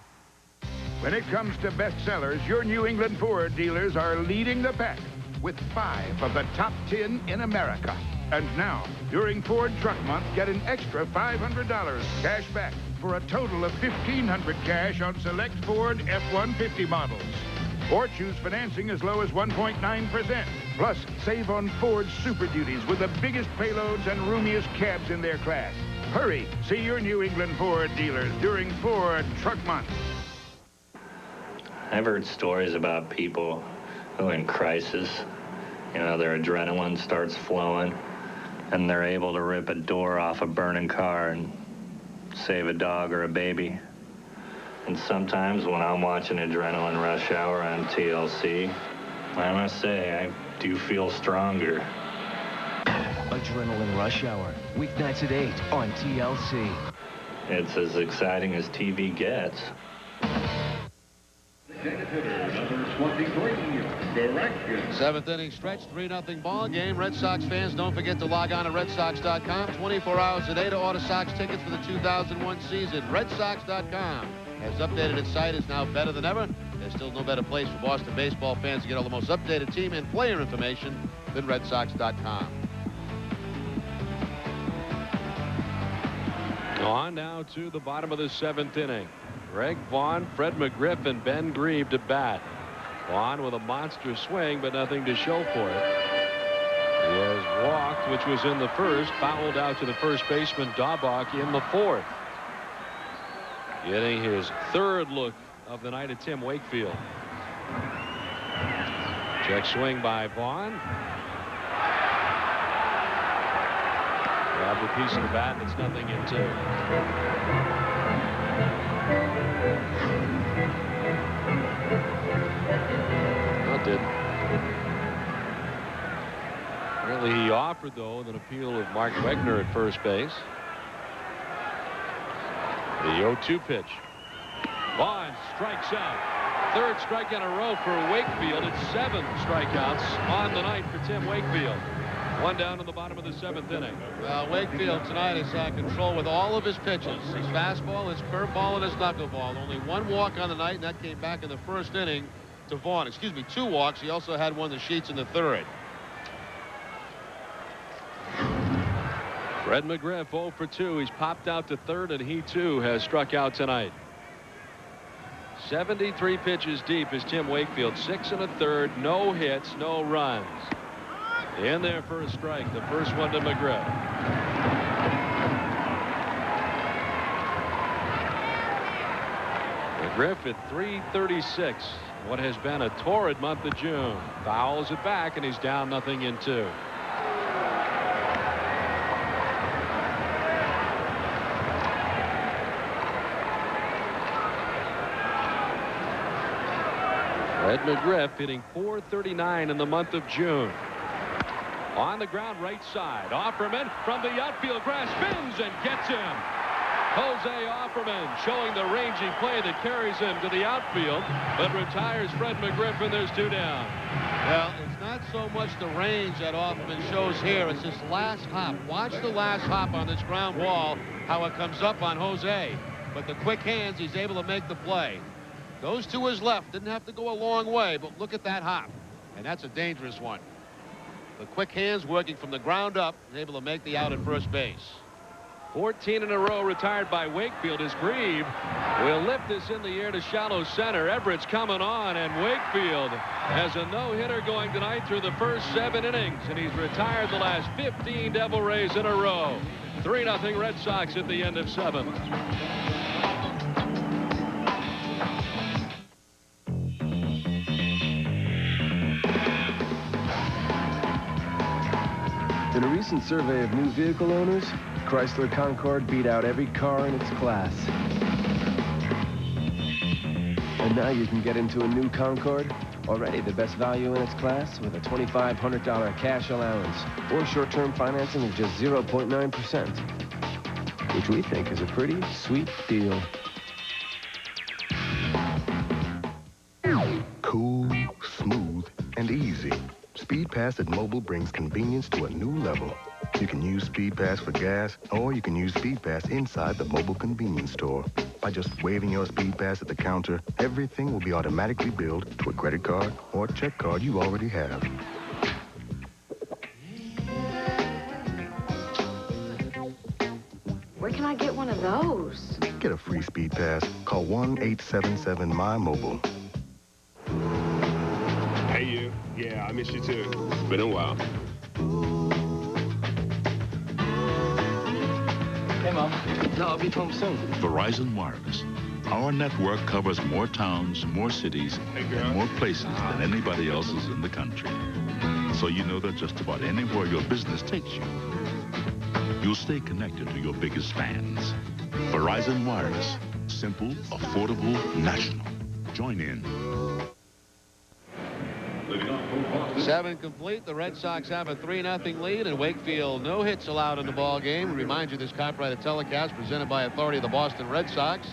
When it comes to bestsellers, your New England Ford dealers are leading the pack with 5 of the top 10 in America. And now, during Ford Truck Month, get an extra $500 cash back for a total of $1,500 cash on select Ford F-150 models. Or choose financing as low as 1.9%. Plus, save on Ford Super Duties with the biggest payloads and roomiest cabs in their class. Hurry, see your New England Ford dealers during Ford Truck Month. I've heard stories about people who are in crisis, you know, their adrenaline starts flowing, and they're able to rip a door off a burning car and save a dog or a baby. And sometimes when I'm watching Adrenaline Rush Hour on TLC, I must say, I do feel stronger. Adrenaline Rush Hour, weeknights at 8 on TLC. It's as exciting as TV gets. Seventh inning stretch, 3-0 ball game. Red Sox fans, don't forget to log on to RedSox.com 24 hours a day to order Sox tickets for the 2001 season. RedSox.com has updated its site. Is now better than ever. There's still no better place for Boston baseball fans to get all the most updated team and player information than RedSox.com. On now to the bottom of the seventh inning. Greg Vaughn, Fred McGriff, and Ben Grieve to bat. Vaughn with a monster swing, but nothing to show for it. He has walked, which was in the first, fouled out to the first baseman, Daubach, in the fourth. Getting his third look of the night at Tim Wakefield. Check swing by Vaughn. Grabbed a piece of the bat, and it's nothing in two. Did. Apparently he offered, though, with an appeal of Mark Wegner at first base. The 0-2 pitch. Vaughn strikes out. Third strike in a row for Wakefield. It's 7 strikeouts on the night for Tim Wakefield. One down in the bottom of the seventh inning. Well, Wakefield tonight has had control with all of his pitches. His fastball, his curveball, and his knuckleball. Only one walk on the night, and that came back in the first inning to Vaughn. Excuse me, 2 walks. He also had one of the sheets in the third. Fred McGriff 0 for 2. He's popped out to third, and he too has struck out tonight. 73 pitches deep is Tim Wakefield. 6 1/3, no hits, no runs. In there for a strike. The first one to McGriff. McGriff at .336. What has been a torrid month of June. Fouls it back, and he's down 0 in 2. Fred McGriff hitting .439 in the month of June. On the ground, right side. Offerman from the outfield grass spins and gets him. Jose Offerman showing the rangy play that carries him to the outfield, but retires Fred McGriff, and there's 2 down. Well, it's not so much the range that Offerman shows here. It's this last hop. Watch the last hop on this ground ball, how it comes up on Jose. But the quick hands, he's able to make the play. Goes to his left. Didn't have to go a long way, but look at that hop. And that's a dangerous one. The quick hands working from the ground up, and able to make the out at first base. 14 in a row retired by Wakefield as Grieve will lift this in the air to shallow center. Everett's coming on, and Wakefield has a no-hitter going tonight through the first 7 innings, and he's retired the last 15 Devil Rays in a row. 3-0 Red Sox at the end of 7. In a recent survey of new vehicle owners, Chrysler Concorde beat out every car in its class. And now you can get into a new Concorde, already the best value in its class, with a $2,500 cash allowance or short-term financing of just 0.9%, which we think is a pretty sweet deal. Cool, smooth, and easy. SpeedPass at Mobile brings convenience to a new level. You can use SpeedPass for gas, or you can use SpeedPass inside the mobile convenience store. By just waving your SpeedPass at the counter, everything will be automatically billed to a credit card or check card you already have. one of those. Get a free speed pass. Call 1-877-MY-MOBILE. Hey, you. Yeah, I miss you too. It's been a while. Hey, Mom. No, I'll be home soon. Verizon Wireless. Our network covers more towns, more cities, and more places than anybody else's in the country. So you know that just about anywhere your business takes you, you'll stay connected to your biggest fans. Verizon Wireless. Simple, affordable, national. Join in. 7 complete. The Red Sox have a 3-0 lead, and Wakefield no hits allowed in the ball game. Remind you, this copyrighted telecast presented by authority of the Boston Red Sox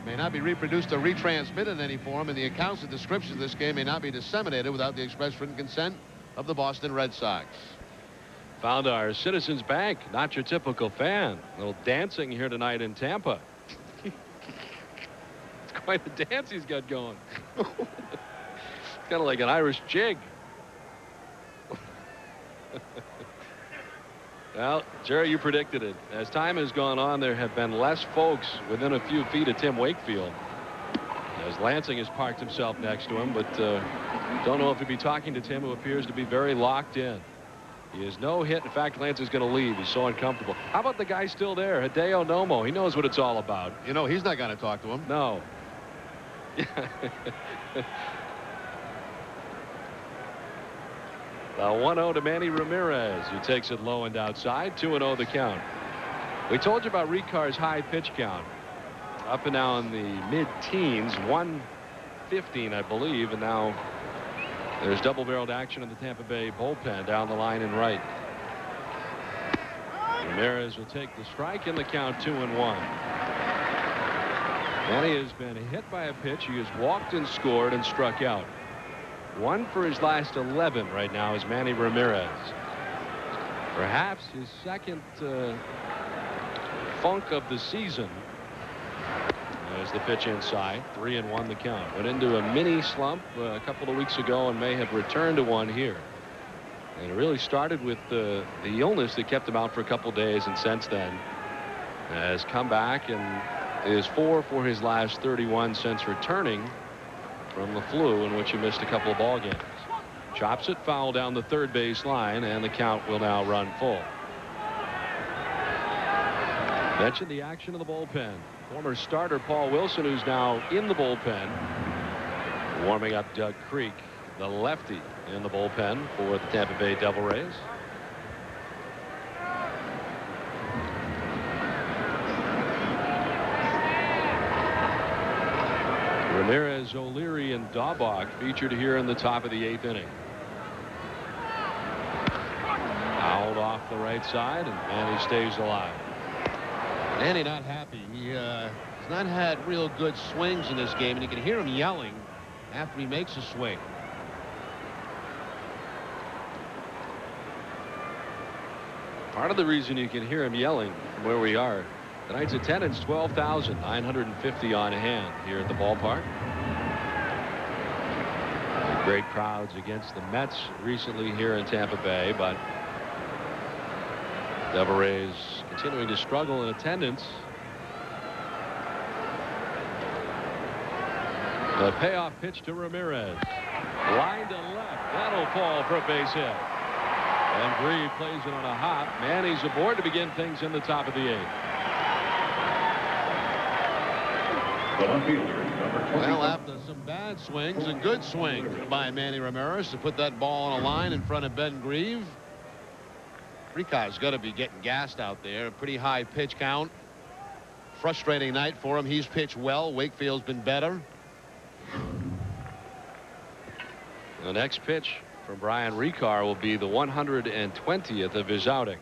may not be reproduced or retransmitted in any form, and the accounts and descriptions of this game may not be disseminated without the express written consent of the Boston Red Sox. Found our Citizens Bank, not your typical fan. A little dancing here tonight in Tampa. It's quite a dance he's got going. Kind of like an Irish jig. Well, Jerry, you predicted it. As time has gone on, there have been less folks within a few feet of Tim Wakefield, as Lansing has parked himself next to him, but don't know if he'd be talking to Tim, who appears to be very locked in. He has no hit. In fact, Lansing's going to leave. He's so uncomfortable. How about the guy still there, Hideo Nomo? He knows what it's all about. You know, he's not going to talk to him. No. The 1-0 to Manny Ramirez, who takes it low and outside. 2-0 the count. We told you about Rekar's high pitch count. Up and now in the mid-teens, 115, I believe, and now there's double-barreled action in the Tampa Bay bullpen down the line and right. Ramirez will take the strike in the count, 2-1. Manny has been hit by a pitch. He has walked and scored and struck out. 1 for his last 11 right now is Manny Ramirez. Perhaps his second funk of the season. There's the pitch inside. 3-1 the count. Went into a mini slump a couple of weeks ago and may have returned to one here. And it really started with the illness that kept him out for a couple days, and since then has come back and is 4 for his last 31 since returning from the flu, in which he missed a couple of ball games. Chops it foul down the third base line, and the count will now run full. Mention the action of the bullpen. Former starter Paul Wilson, who's now in the bullpen, warming up Doug Creek, the lefty, in the bullpen for the Tampa Bay Devil Rays. Ramirez, O'Leary, and Daubach featured here in the top of the 8th inning. Fouled off the right side, and Manny stays alive. Manny not happy. He has not had real good swings in this game, and you can hear him yelling after he makes a swing. Part of the reason you can hear him yelling from where we are, tonight's attendance, 12,950 on hand here at the ballpark. Great crowds against the Mets recently here in Tampa Bay, but Devil Rays continuing to struggle in attendance. The payoff pitch to Ramirez. Line to left. That'll fall for a base hit. And Grieve plays it on a hop. Manny's aboard to begin things in the top of the 8th. Well, after some bad swings, a good swing by Manny Ramirez to put that ball on a line in front of Ben Grieve. Rekar's got to be getting gassed out there. A pretty high pitch count. Frustrating night for him. He's pitched well. Wakefield's been better. The next pitch from Brian Rekar will be the 120th of his outing.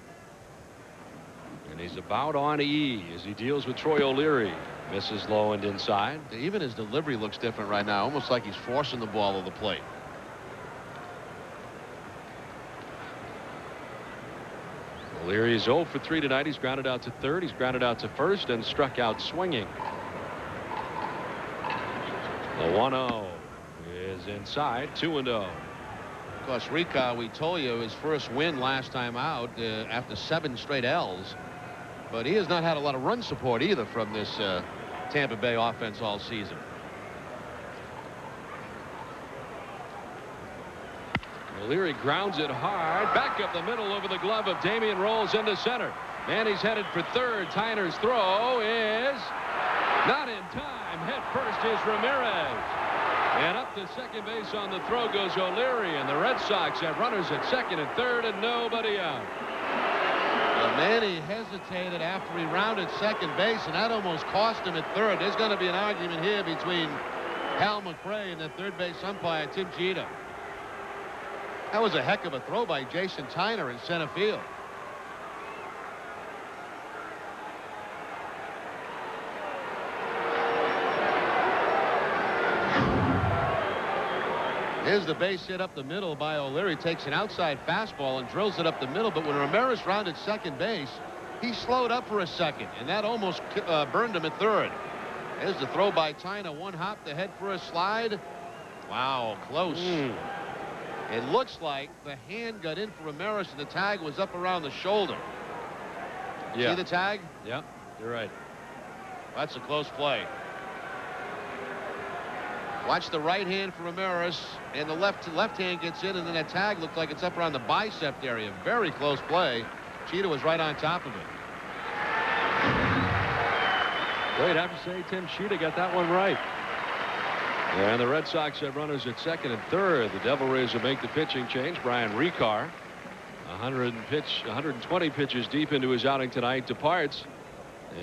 And he's about on E as he deals with Troy O'Leary. Misses low and inside. Even his delivery looks different right now, almost like he's forcing the ball to the plate. O'Leary is 0 for 3 tonight. He's grounded out to third. He's grounded out to first and struck out swinging. The 1-0 is inside. 2-0. Of course, Rekar, we told you, his first win last time out after 7 straight L's. But he has not had a lot of run support either from this Tampa Bay offense all season. O'Leary grounds it hard. Back up the middle over the glove of Damian, rolls into center. Manny's headed for third. Tyner's throw is not in time. Head first is Ramirez. And up to second base on the throw goes O'Leary. And the Red Sox have runners at second and third and nobody out. Manny hesitated after he rounded second base, and that almost cost him at third. There's going to be an argument here between Hal McRae and the third base umpire, Tim Jeter. That was a heck of a throw by Jason Tyner in center field. Here's the base hit up the middle by O'Leary. Takes an outside fastball and drills it up the middle. But when Ramirez rounded second base, he slowed up for a second, and that almost burned him at third. There's the throw by Tyner. One hop to head for a slide. Wow, close. It looks like the hand got in for Ramirez, and the tag was up around the shoulder. Yeah. See the tag? Yep, you're right. That's a close play. Watch the right hand for Ramirez, and the left hand gets in, and then that tag looked like it's up around the bicep area. Very close play. Cheetah was right on top of it. Well, you'd have to say Tim Cheetah got that one right. And the Red Sox have runners at second and third. The Devil Rays will make the pitching change. Brian Rekar, 120 pitches deep into his outing tonight, departs.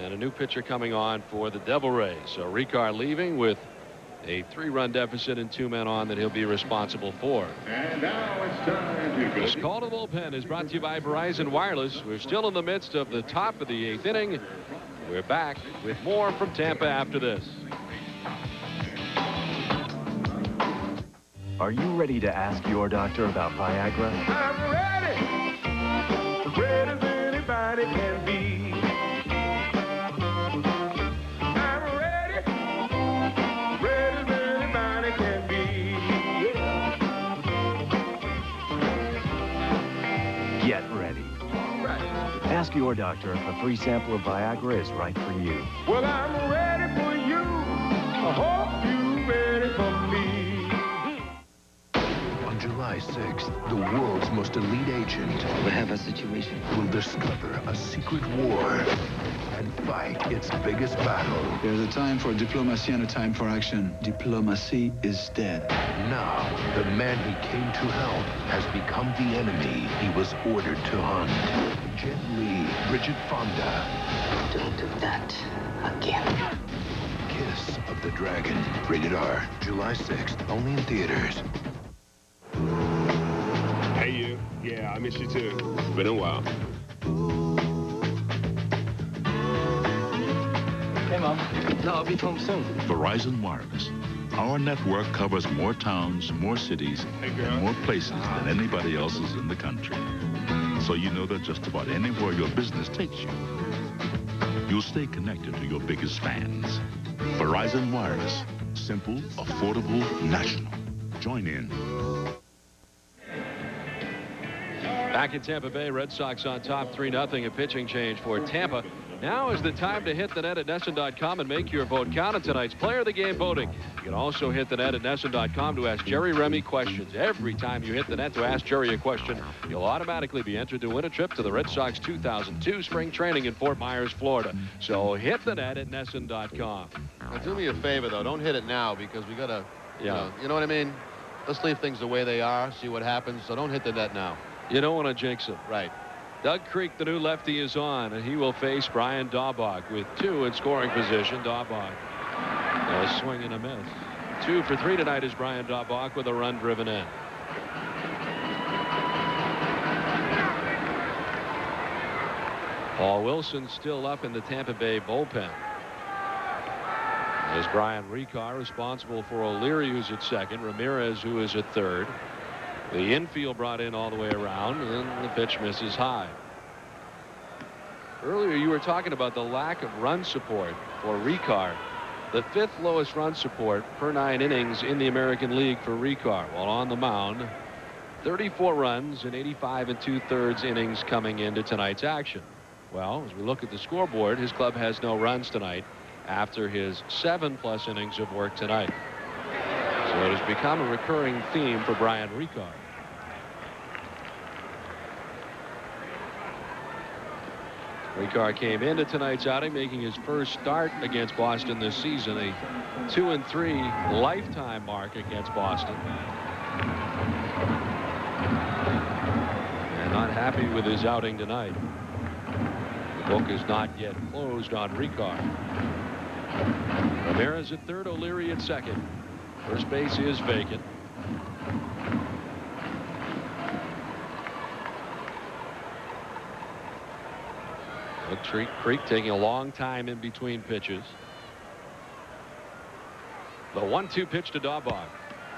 And a new pitcher coming on for the Devil Rays. So Rekar leaving with a 3-run deficit and 2 men on that he'll be responsible for. And now it's time to go. This call to bullpen is brought to you by Verizon Wireless. We're still in the midst of the top of the 8th inning. We're back with more from Tampa after this. Are you ready to ask your doctor about Viagra? I'm ready. Ready as anybody can be. I'm ready. Ready as anybody can be. Yeah. Get ready. Ask your doctor if a free sample of Viagra is right for you. Well, I'm ready for you. I hope you're ready for me. On July 6th, the world's most elite agent We have a situation. will discover a secret war and fight its biggest battle. There's a time for diplomacy and a time for action. Diplomacy is dead. Now, the man he came to help has become the enemy he was ordered to hunt. Jet Li, Bridget Fonda. Don't do that again. Kiss of the Dragon. Rated R. July 6th. Only in theaters. Hey, you. Yeah, I miss you too. Been a while. Hey, Mom. No, I'll be home soon. Verizon Wireless. Our network covers more towns, more cities, and more places than anybody else's in the country. So you know that just about anywhere your business takes you, you'll stay connected to your biggest fans. Verizon Wireless. Simple, affordable, national. Join in. Back in Tampa Bay, Red Sox on top 3-0. A pitching change for Tampa. Now is the time to hit the net at NESN.com and make your vote count in tonight's Player of the Game voting. You can also hit the net at NESN.com to ask Jerry Remy questions. Every time you hit the net to ask Jerry a question, you'll automatically be entered to win a trip to the Red Sox 2002 spring training in Fort Myers, Florida. So hit the net at NESN.com. Now, do me a favor, though. Don't hit it now because we got to, you know what I mean? Let's leave things the way they are, see what happens. So don't hit the net now. You don't want to jinx him. Right. Doug Creek, the new lefty, is on, and he will face Brian Daubach with 2 in scoring position. Daubach, a swing and a miss. 2 for 3 tonight is Brian Daubach with a run driven in. Paul Wilson still up in the Tampa Bay bullpen. As Brian Rekar responsible for O'Leary, who's at second, Ramirez, who is at third. The infield brought in all the way around, and the pitch misses high. Earlier, you were talking about the lack of run support for Rekar. The 5th lowest run support per 9 innings in the American League for Rekar. While on the mound, 34 runs in 85 2/3 innings coming into tonight's action. Well, as we look at the scoreboard, his club has no runs tonight after his 7+ innings of work tonight. So it has become a recurring theme for Brian Rekar. Rekar came into tonight's outing making his first start against Boston this season, a 2-3 lifetime mark against Boston. And not happy with his outing tonight. The book is not yet closed on Rekar. Ramirez at third, O'Leary at second. First base is vacant. Creek taking a long time in between pitches. The 1-2 pitch to Daubach.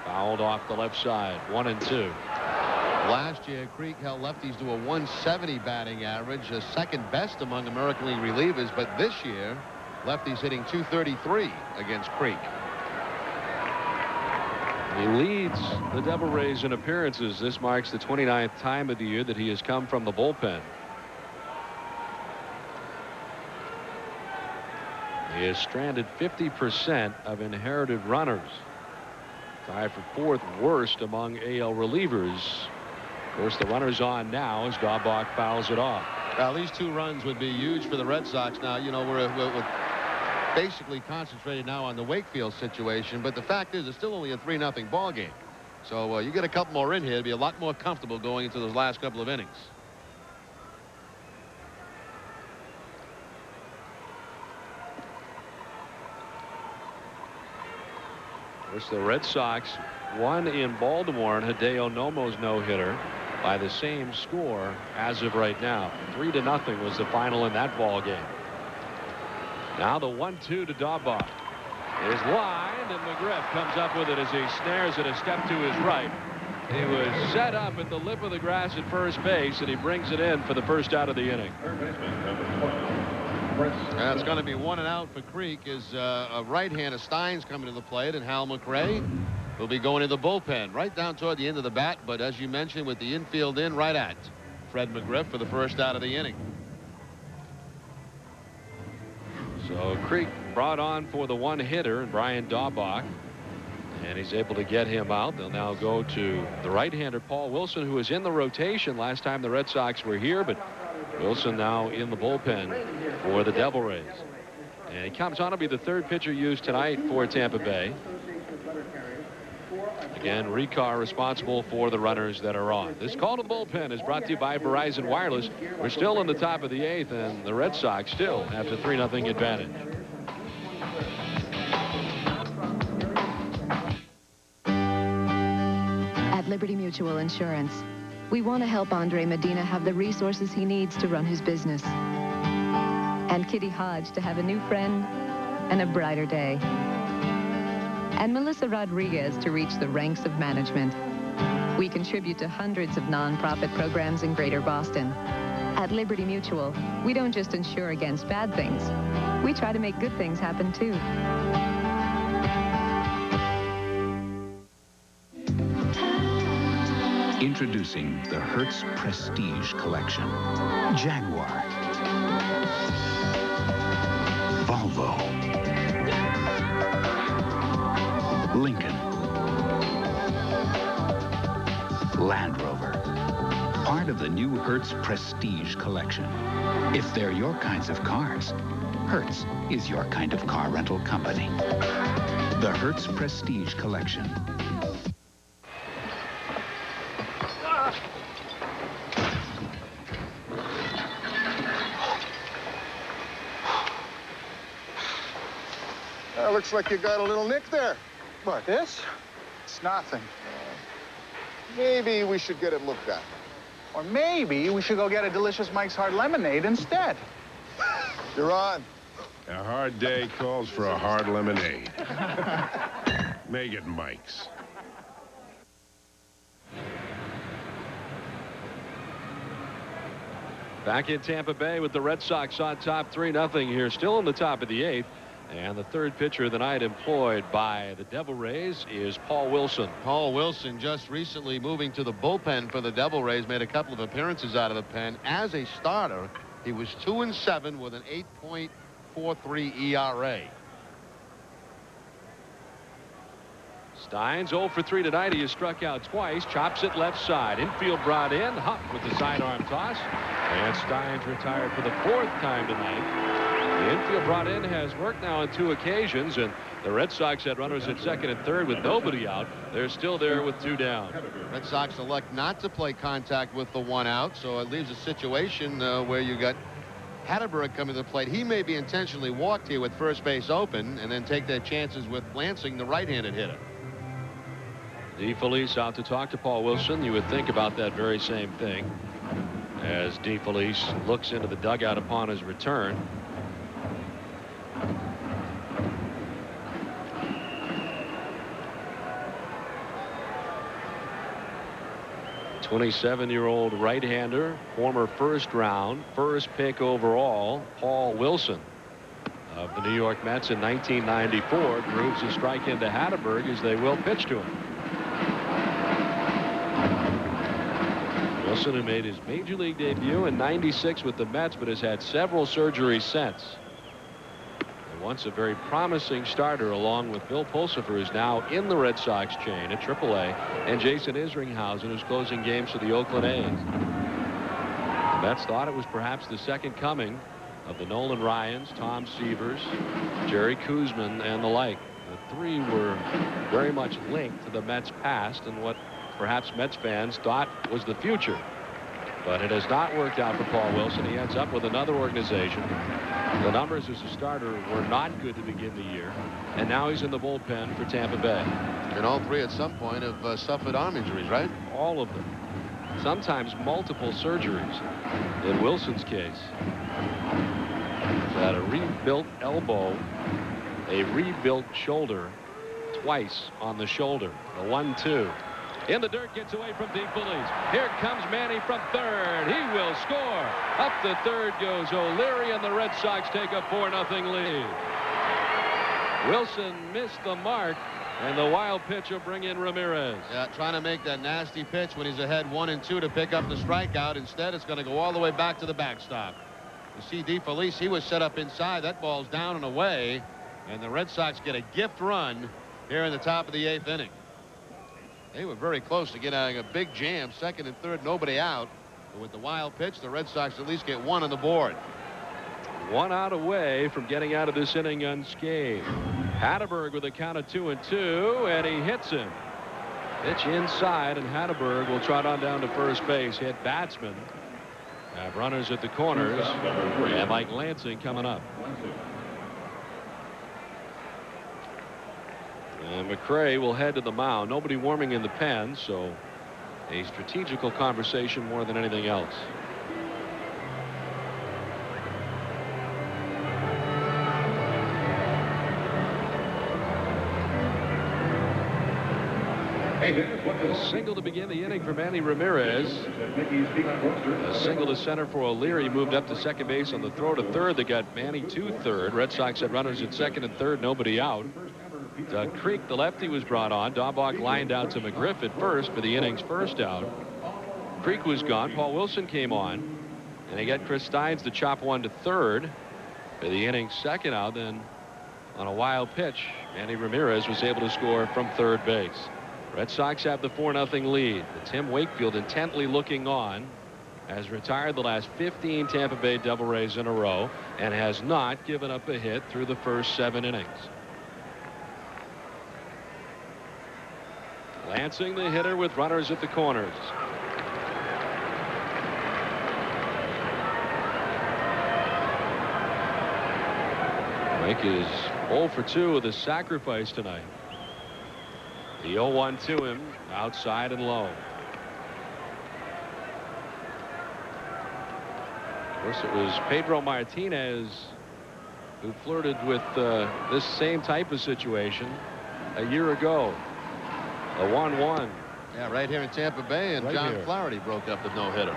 Fouled off the left side. 1-2. Last year, Creek held lefties to a 170 batting average, second best among American League relievers. But this year, lefties hitting 233 against Creek. He leads the Devil Rays in appearances. This marks the 29th time of the year that he has come from the bullpen. He has stranded 50% of inherited runners. Tied for 4th worst among AL relievers. Of course, the runner's on now as Daubach fouls it off. Well, these 2 runs would be huge for the Red Sox. Now, you know, we're basically concentrated now on the Wakefield situation, but the fact is it's still only a 3-0 ball game. So you get a couple more in here, it'd be a lot more comfortable going into those last couple of innings. Of course, the Red Sox won in Baltimore and Hideo Nomo's no-hitter by the same score as of right now. 3-0 was the final in that ball game. Now the 1-2 to Daubach is lined, and McGriff comes up with it as he snares it a step to his right. He was set up at the lip of the grass at first base, and he brings it in for the first out of the inning. It's going to be 1 out for Creek as a right-hander Stein's coming to the plate, and Hal McRae will be going to the bullpen right down toward the end of the bat. But as you mentioned, with the infield in right at Fred McGriff for the first out of the inning. So Creek brought on for the 1-hitter and Brian Daubach, and he's able to get him out. They'll now go to the right-hander Paul Wilson, who was in the rotation last time the Red Sox were here, but Wilson now in the bullpen for the Devil Rays. And he comes on to be the 3rd pitcher used tonight for Tampa Bay. Again, Rekar responsible for the runners that are on. This call to the bullpen is brought to you by Verizon Wireless. We're still in the top of the 8th, and the Red Sox still have a 3-0 advantage. At Liberty Mutual Insurance, we want to help Andre Medina have the resources he needs to run his business. And Kitty Hodge to have a new friend and a brighter day. And Melissa Rodriguez to reach the ranks of management. We contribute to hundreds of nonprofit programs in Greater Boston. At Liberty Mutual, we don't just insure against bad things. We try to make good things happen, too. Introducing the Hertz Prestige Collection. Jaguar. Volvo. Lincoln. Land Rover. Part of the new Hertz Prestige Collection. If they're your kinds of cars, Hertz is your kind of car rental company. The Hertz Prestige Collection. Looks like you got a little nick there. What, this? It's nothing. Maybe we should get it looked at. Or maybe we should go get a delicious Mike's Hard Lemonade instead. You're on. A hard day calls for a hard lemonade. Make it Mike's. Back in Tampa Bay with the Red Sox on top 3-0 here, still in the top of the 8th. And the 3rd pitcher of the night employed by the Devil Rays is Paul Wilson. Paul Wilson just recently moving to the bullpen for the Devil Rays, made a couple of appearances out of the pen as a starter He was 2-7 with an 8.43 ERA. Steins 0 for 3 tonight. He has struck out twice. Chops it left side. Infield brought in. Hupp with the sidearm toss. And Steins retired for the 4th time tonight. The infield brought in has worked now on 2 occasions, and the Red Sox had runners at 2nd and 3rd with nobody out. They're still there with 2 down. Red Sox elect not to play contact with the 1 out, so it leaves a situation where you got Hatterberg coming to the plate. He may be intentionally walked here with first base open and then take their chances with Lansing, the right-handed hitter. DeFelice out to talk to Paul Wilson. You would think about that very same thing as DeFelice looks into the dugout upon his return. '27-year-old right-hander, former first round, first pick overall, Paul Wilson of the New York Mets in 1994 grooves a strike into Hatterberg as they will pitch to him. Wilson, who made his major league debut in '96 with the Mets, but has had several surgeries since. And once a very promising starter, along with Bill Pulsifer, who's now in the Red Sox chain at AAA, and Jason Isringhausen, who's closing games for the Oakland A's. The Mets thought it was perhaps the second coming of the Nolan Ryans, Tom Seavers, Jerry Koosman, and the like. The 3 were very much linked to the Mets' past and what perhaps Mets fans thought was the future. But it has not worked out for Paul Wilson. He ends up with another organization. The numbers as a starter were not good to begin the year, and now he's in the bullpen for Tampa Bay. And all 3 at some point have suffered arm injuries, right? All of them. Sometimes multiple surgeries. In Wilson's case, he's had a rebuilt elbow, a rebuilt shoulder, twice on the shoulder. The 1-2. In the dirt, gets away from DeFelice. Here comes Manny from 3rd. He will score. Up the 3rd goes O'Leary, and the Red Sox take a 4-0 lead. Wilson missed the mark, and the wild pitch will bring in Ramirez. Yeah, trying to make that nasty pitch when he's ahead 1-2 to pick up the strikeout. Instead, it's going to go all the way back to the backstop. You see DeFelice, he was set up inside. That ball's down and away, and the Red Sox get a gift run here in the top of the 8th inning. They were very close to getting a big jam, 2nd and 3rd, nobody out. But with the wild pitch, the Red Sox at least get 1 on the board. 1 out away from getting out of this inning unscathed. Hatterberg with a count of 2-2, and he hits him. Pitch inside, and Hatterberg will trot on down to first base. Hit batsman. Have runners at the corners, and Mike Lansing coming up. And McRae will head to the mound. Nobody warming in the pen, so a strategical conversation more than anything else. A single to begin the inning for Manny Ramirez. A single to center for O'Leary. Moved up to second base on the throw to 3rd that got Manny to 3rd. Red Sox had runners at 2nd and 3rd, nobody out. Doug Creek, the lefty, was brought on. Daubach lined out to McGriff at first for the inning's first out. Creek was gone. Paul Wilson came on, and he got Chris Steins to chop 1 to 3rd for the inning's second out. Then on a wild pitch, Manny Ramirez was able to score from 3rd base. Red Sox have the 4-0 lead. But Tim Wakefield, intently looking on, has retired the last 15 Tampa Bay Devil Rays in a row and has not given up a hit through the first 7 innings. Lansing, the hitter, with runners at the corners. Mike is 0 for 2 with a sacrifice tonight. The 0-1 to him, outside and low. Of course, it was Pedro Martinez who flirted with this same type of situation a year ago. A 1-1. Yeah, right here in Tampa Bay, and right John here. Flaherty broke up the no-hitter.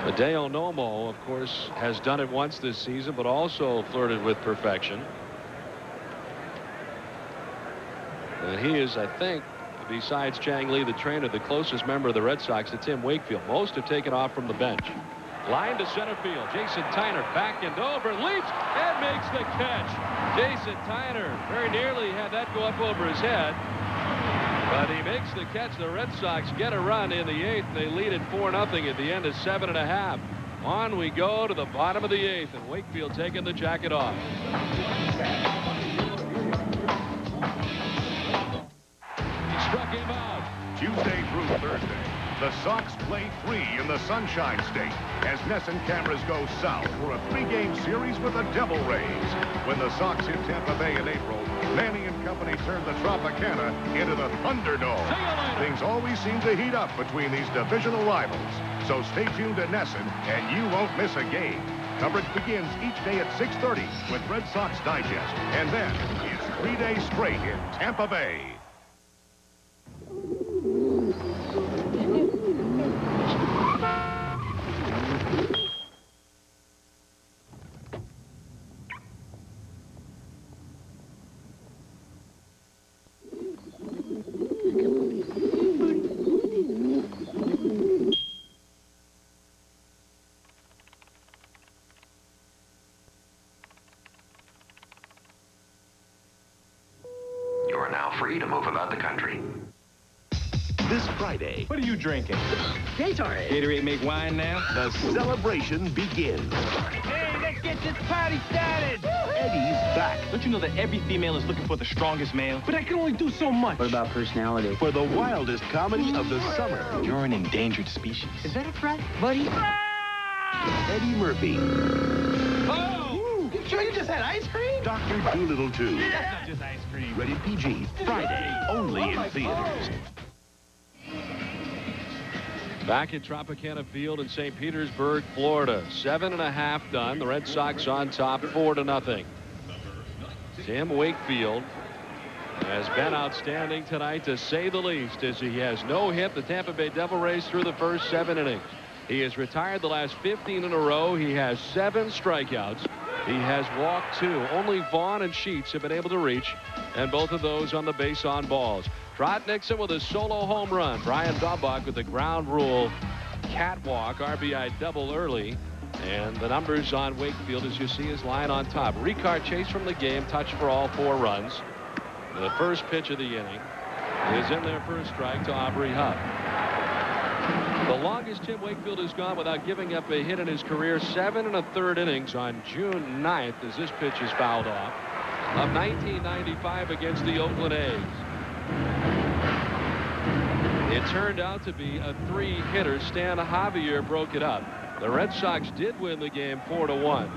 Hideo Nomo, of course, has done it once this season, but also flirted with perfection. And he is, I think, besides Chang Lee, the trainer, the closest member of the Red Sox to Tim Wakefield. Most have taken off from the bench. Line to center field. Jason Tyner back and over, leaps and makes the catch. Jason Tyner very nearly had that go up over his head, but he makes the catch. The Red Sox get a run in the 8th. They lead it 4-0 at the end of 7.5. On we go to the bottom of the 8th, and Wakefield taking the jacket off. He struck him out. Tuesday through Thursday, the Sox play 3 in the Sunshine State as NESN cameras go south for a 3-game series with the Devil Rays. When the Sox hit Tampa Bay in April, Manny and company turned the Tropicana into the Thunderdome. Things always seem to heat up between these divisional rivals. So stay tuned to NESN and you won't miss a game. Coverage begins each day at 6:30 with Red Sox Digest. And then it's 3 days straight in Tampa Bay. Free to move about the country. This Friday. What are you drinking? Gatorade. Gatorade make wine now? The celebration begins. Hey, let's get this party started! Eddie's back. Don't you know that every female is looking for the strongest male? But I can only do so much. What about personality? For the wildest comedy of the summer. You're an endangered species. Is that a threat, buddy? Eddie Murphy. You sure you just had ice cream? Dr. Dolittle 2. That's not just ice cream. Rated PG. Friday. Only in theaters. Back at Tropicana Field in St. Petersburg, Florida. 7.5 done. The Red Sox on top 4-0. Tim Wakefield has been outstanding tonight, to say the least, as he has no hit the Tampa Bay Devil Rays through the first 7 innings. He has retired the last 15 in a row. He has 7 strikeouts. He has walked 2. Only Vaughn and Sheets have been able to reach, and both of those on the base on balls. Trot Nixon with a solo home run. Brian Daubach with the ground rule catwalk RBI double early. And the numbers on Wakefield, as you see his line on top. Rekar chased from the game, touched for all 4 runs. The first pitch of the inning is in there for a strike to Aubrey Huff. The longest Tim Wakefield has gone without giving up a hit in his career, 7 1/3 innings on June 9th, as this pitch is fouled off, of 1995 against the Oakland A's. It turned out to be a 3-hitter. Stan Javier broke it up. The Red Sox did win the game 4-1.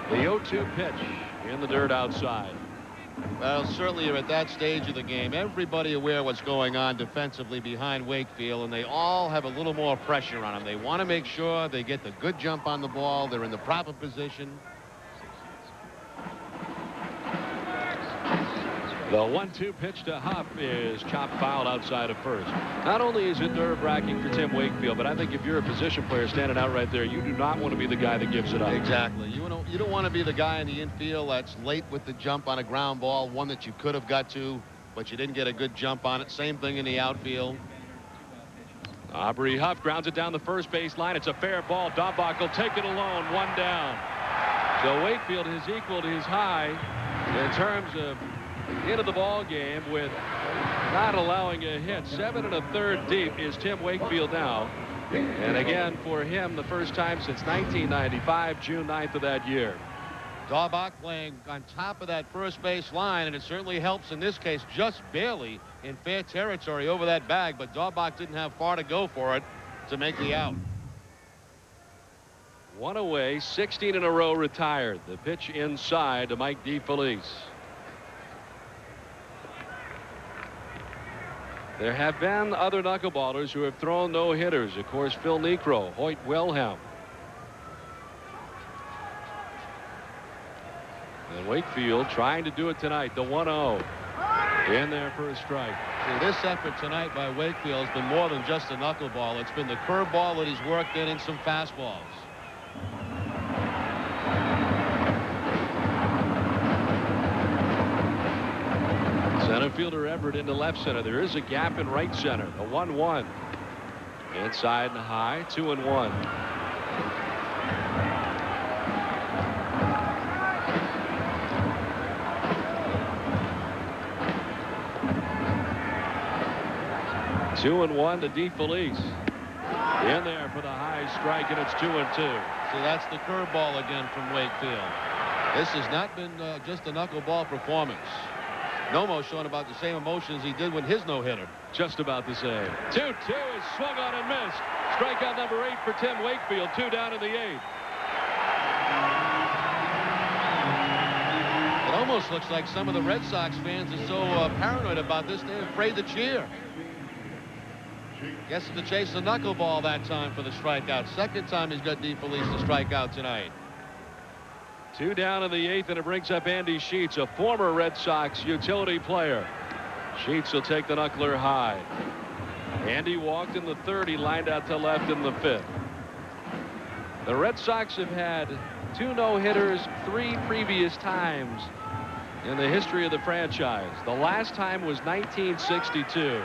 The 0-2 pitch in the dirt outside. Well, certainly you're at that stage of the game. Everybody aware what's going on defensively behind Wakefield, and they all have a little more pressure on them. They want to make sure they get the good jump on the ball. They're in the proper position. The 1-2 pitch to Huff is chopped foul outside of first. Not only is it nerve-wracking for Tim Wakefield, but I think if you're a position player standing out right there, you do not want to be the guy that gives it up. Exactly. You don't want to be the guy in the infield that's late with the jump on a ground ball, one that you could have got to, but you didn't get a good jump on it. Same thing in the outfield. Aubrey Huff grounds it down the first base line. It's a fair ball. Daubach will take it alone. 1 down. So Wakefield has equaled his high in terms of into the ball game with not allowing a hit. 7 1/3 deep is Tim Wakefield now. And again, for him, the first time since 1995, June 9th of that year. Daubach playing on top of that first base line, and it certainly helps in this case just barely in fair territory over that bag, but Daubach didn't have far to go for it to make the out. 1 away, 16 in a row retired. The pitch inside to Mike DeFelice. There have been other knuckleballers who have thrown no-hitters. Of course, Phil Niekro, Hoyt Wilhelm. And Wakefield trying to do it tonight. The 1-0 in there for a strike. See, this effort tonight by Wakefield has been more than just a knuckleball. It's been the curveball that he's worked in and some fastballs. Center fielder Everett into left center. There is a gap in right center. The 1-1. Inside and high. 2-1. Two and 1 to DeFelice. In there for the high strike, and it's 2-2. See, that's the curveball again from Wakefield. This has not been just a knuckleball performance. Nomo showing about the same emotions he did with his no-hitter. Just about the same. 2-2 is swung on and missed. Strikeout number 8 for Tim Wakefield. 2 down in the 8th. It almost looks like some of the Red Sox fans are so paranoid about this, they're afraid to cheer. Gets to chase the knuckleball that time for the strikeout. Second time he's got DeFelice to strike out tonight. 2 down in the 8th, and it brings up Andy Sheets, a former Red Sox utility player. Sheets will take the knuckler high. Andy walked in the 3rd. He lined out to left in the 5th. The Red Sox have had 2 no-hitters 3 previous times in the history of the franchise. The last time was 1962.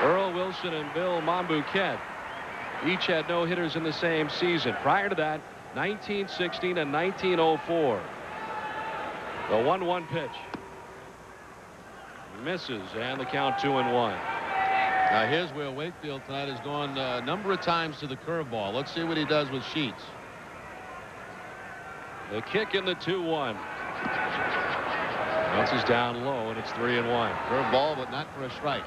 Earl Wilson and Bill Monbouquet each had no-hitters in the same season. Prior to that, 1916 and 1904. The 1-1 pitch. Misses, and the count 2-1. Now here's where Wakefield tonight has gone a number of times to the curveball. Let's see what he does with Sheets. The kick in the 2-1. Bounces down low, and it's 3-1. Curveball, but not for a strike.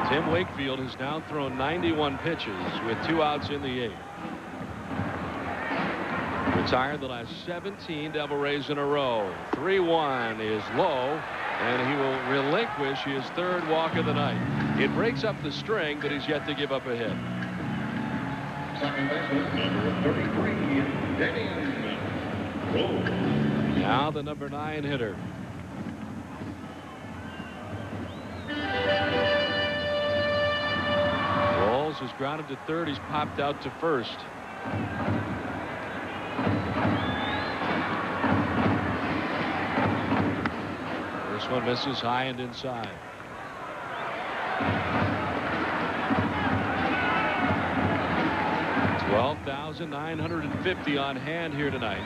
Tim Wakefield has now thrown 91 pitches with 2 outs in the 8th. Retired the last 17 Devil Rays in a row. 3-1 is low, and he will relinquish his 3rd walk of the night. It breaks up the string, but he's yet to give up a hit. Second baseman, number 33, Danny. Now the number 9 hitter. Rolls is grounded to 3rd. He's popped out to 1st. This one misses high and inside. $12,950 on hand here tonight.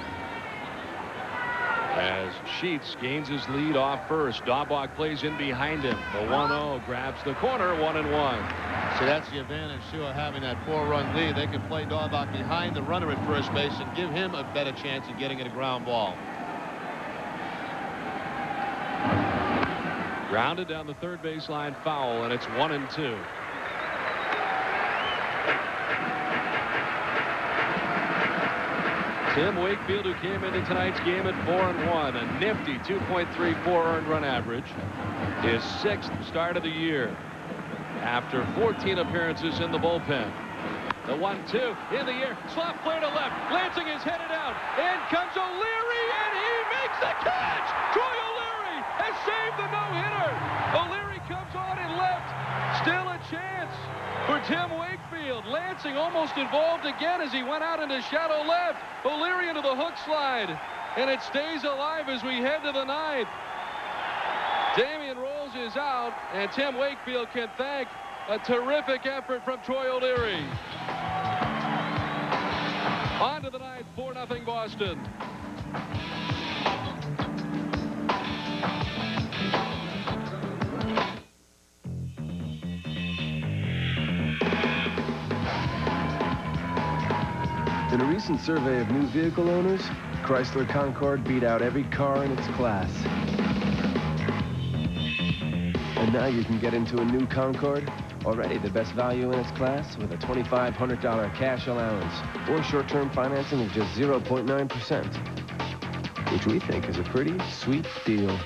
As Sheets gains his lead off first. Daubach plays in behind him. The 1-0 grabs the corner. 1-1. See, that's the advantage, too, of having that 4-run lead. They can play Daubach behind the runner at first base and give him a better chance of getting it a ground ball. Grounded down the 3rd baseline, foul, and it's 1-2. Tim Wakefield, who came into tonight's game at 4-1, a nifty 2.34 earned run average, his 6th start of the year after 14 appearances in the bullpen. The 1-2 in the air, slot flare to left. Lansing is headed out. In comes O'Leary, and he makes the catch. Troy O'Leary has saved the no-hitter. O'Leary comes on in left. Still a chance for Tim Wakefield. Lansing almost involved again as he went out into shadow left. O'Leary into the hook slide, and it stays alive as we head to the 9th. Damian Rolls is out, and Tim Wakefield can thank a terrific effort from Troy O'Leary. On to the 9th, 4-0 Boston. In a recent survey of new vehicle owners, Chrysler Concorde beat out every car in its class. And now you can get into a new Concorde, already the best value in its class, with a $2,500 cash allowance or short-term financing of just 0.9%, which we think is a pretty sweet deal.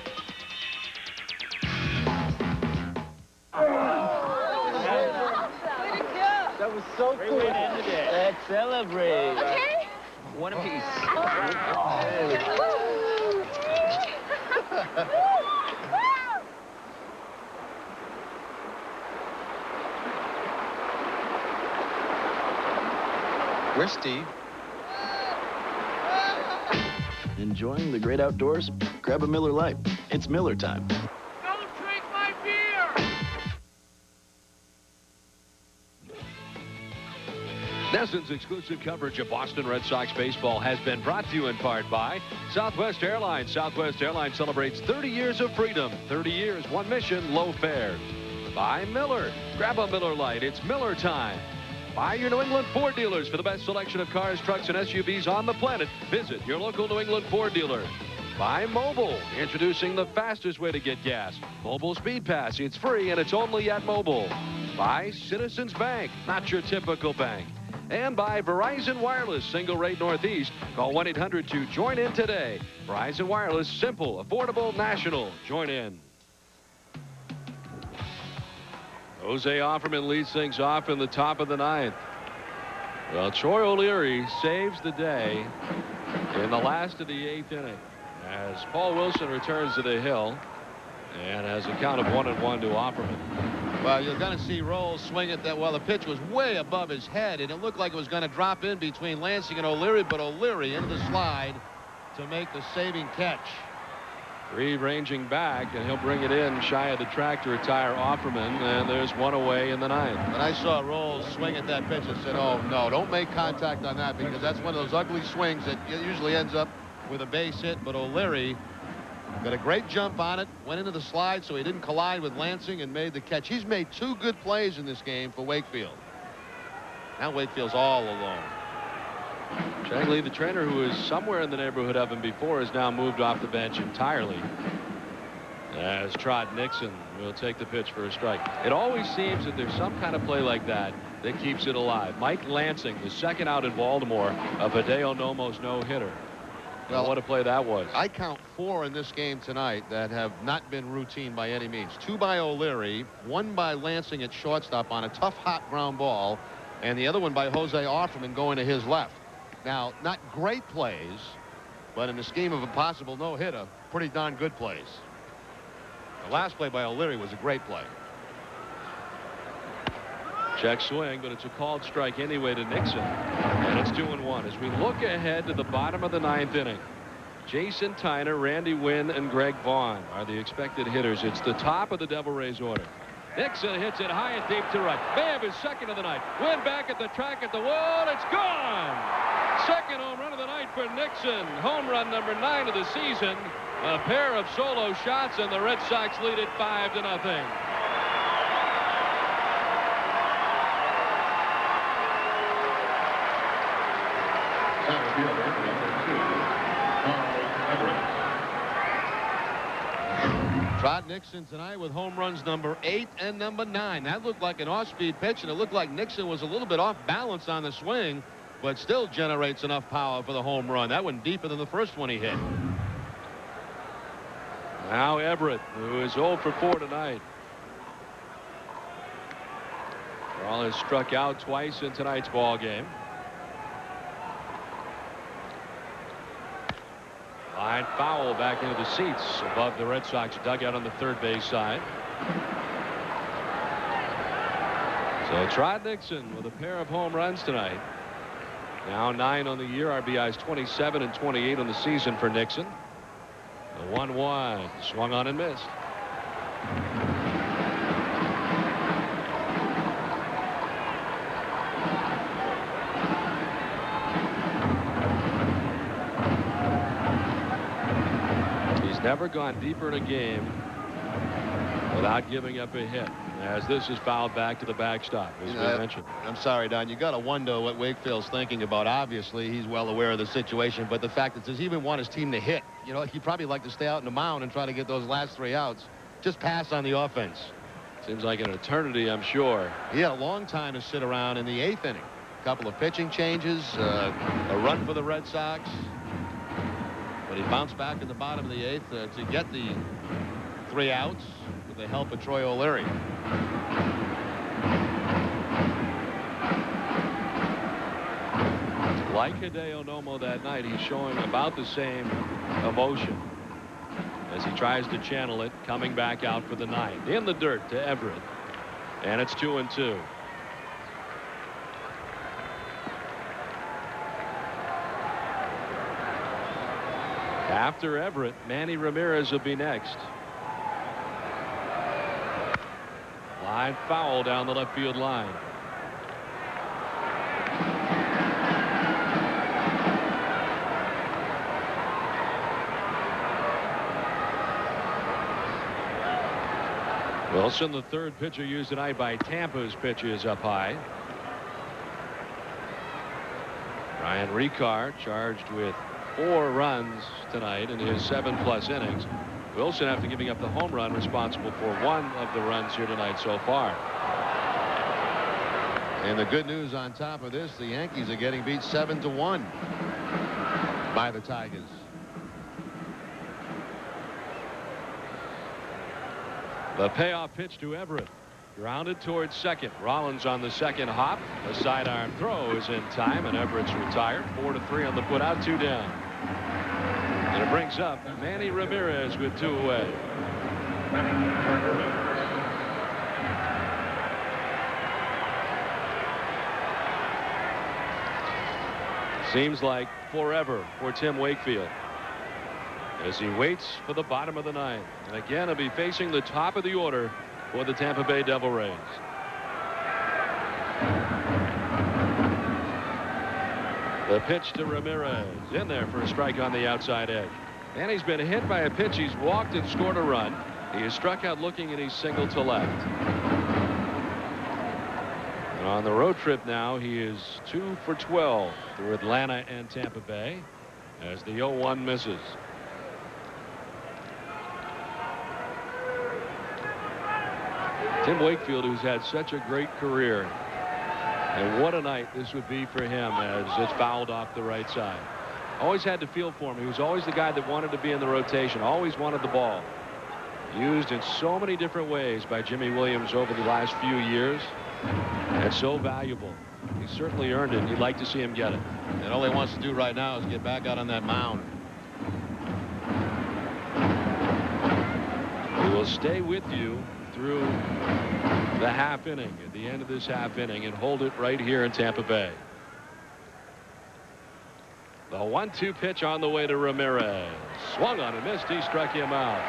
That was so cool. Let's celebrate. Okay. One apiece. Where's Steve? Enjoying the great outdoors? Grab a Miller Lite. It's Miller time. Don't drink my beer! NESN's exclusive coverage of Boston Red Sox baseball has been brought to you in part by Southwest Airlines. Southwest Airlines celebrates 30 years of freedom. 30 years, one mission, low fares. By Miller. Grab a Miller Lite. It's Miller time. By your New England Ford dealers. For the best selection of cars, trucks, and SUVs on the planet, visit your local New England Ford dealer. By Mobile, introducing the fastest way to get gas. Mobile Speed Pass. It's free and it's only at Mobile. By Citizens Bank, not your typical bank. And by Verizon Wireless, single rate Northeast. Call 1-800 to join in today. Verizon Wireless, simple, affordable, national. Join in. Jose Offerman leads things off in the top of the ninth. Well, Troy O'Leary saves the day in the last of the 8th inning as Paul Wilson returns to the hill and has a count of 1-1 to Offerman. Well, you're going to see Rolls swing it that well. The pitch was way above his head, and it looked like it was going to drop in between Lansing and O'Leary, but O'Leary into the slide to make the saving catch. Reed ranging back, and he'll bring it in shy of the track to retire Offerman, and there's one away in the ninth. When I saw Rolls swing at that pitch, I said, oh, no, don't make contact on that, because that's one of those ugly swings that usually ends up with a base hit. But O'Leary got a great jump on it, went into the slide so he didn't collide with Lansing and made the catch. He's made 2 good plays in this game for Wakefield. Now Wakefield's all alone. Chang Lee, the trainer who is somewhere in the neighborhood of him before, has now moved off the bench entirely. As Trot Nixon will take the pitch for a strike. It always seems that there's some kind of play like that that keeps it alive. Mike Lansing, the second out in Baltimore of Hideo Nomo's no-hitter. Well, what a play that was. I count 4 in this game tonight that have not been routine by any means. 2 by O'Leary, 1 by Lansing at shortstop on a tough, hot ground ball, and the other one by Jose Offerman going to his left. Now, not great plays, but in the scheme of a possible no-hitter, pretty darn good plays. The last play by O'Leary was a great play. Check swing, but it's a called strike anyway to Nixon. And it's 2-1 as we look ahead to the bottom of the 9th inning. Jason Tyner, Randy Wynn, and Greg Vaughn are the expected hitters. It's the top of the Devil Rays order. Nixon hits it high and deep to right. May have his second of the night. Wynn back at the track at the wall. It's gone. Second home run of the night for Nixon. Home run number 9 of the season. A pair of solo shots, and the Red Sox lead it 5-0. Trot Nixon tonight with home runs number 8 and number 9. That looked like an off-speed pitch, and it looked like Nixon was a little bit off balance on the swing, but still generates enough power for the home run. That went deeper than the first one he hit. Now Everett, who is 0 for 4 tonight. Rawl has struck out twice in tonight's ball game. Line foul back into the seats above the Red Sox dugout on the third base side. So Trot Nixon with a pair of home runs tonight. Now 9 on the year. RBIs 27 and 28 on the season for Nixon. The 1-1 swung on and missed. Never gone deeper in a game without giving up a hit, as this is fouled back to the backstop, as we mentioned. I'm sorry, Don. You got to wonder what Wakefield's thinking about. Obviously, he's well aware of the situation, but the fact that does he even want his team to hit? You know, he'd probably like to stay out in the mound and try to get those last 3 outs. Just pass on the offense. Seems like an eternity, I'm sure. He had a long time to sit around in the 8th inning. A couple of pitching changes, a run for the Red Sox. But he bounced back in the bottom of the 8th to get the 3 outs with the help of Troy O'Leary. Like Hideo Nomo that night, he's showing about the same emotion as he tries to channel it, coming back out for the 9th. In the dirt to Everett. And it's 2-2. After Everett, Manny Ramirez will be next. Line foul down the left field line. Wilson, the third pitcher used tonight by Tampa's pitch, is up high. Ryan Rekar charged with 4 runs tonight in his 7+ innings. Wilson, after giving up the home run, responsible for 1 of the runs here tonight so far. And the good news on top of this, the Yankees are getting beat 7-1 by the Tigers. The payoff pitch to Everett. Grounded towards second. Rollins on the second hop. A sidearm throw is in time, and Everett's retired. 4-3 on the putout, 2 down. And it brings up Manny Ramirez with 2 away. Seems like forever for Tim Wakefield as he waits for the bottom of the 9th. And again, he'll be facing the top of the order for the Tampa Bay Devil Rays. The pitch to Ramirez, in there for a strike on the outside edge. And he's been hit by a pitch. He's walked and scored a run. He is struck out looking, and he's singled to left. And on the road trip now, he is 2 for 12 through Atlanta and Tampa Bay as the 0-1 misses. Tim Wakefield, who's had such a great career, and what a night this would be for him as it's fouled off the right side. Always had to feel for him. He was always the guy that wanted to be in the rotation, always wanted the ball. Used in so many different ways by Jimmy Williams over the last few years, and so valuable. He certainly earned it, and you'd like to see him get it. And all he wants to do right now is get back out on that mound. He will stay with you through the half inning, at the end of this half inning, and hold it right here in Tampa Bay. The 1-2 pitch on the way to Ramirez. Swung on and missed. He struck him out.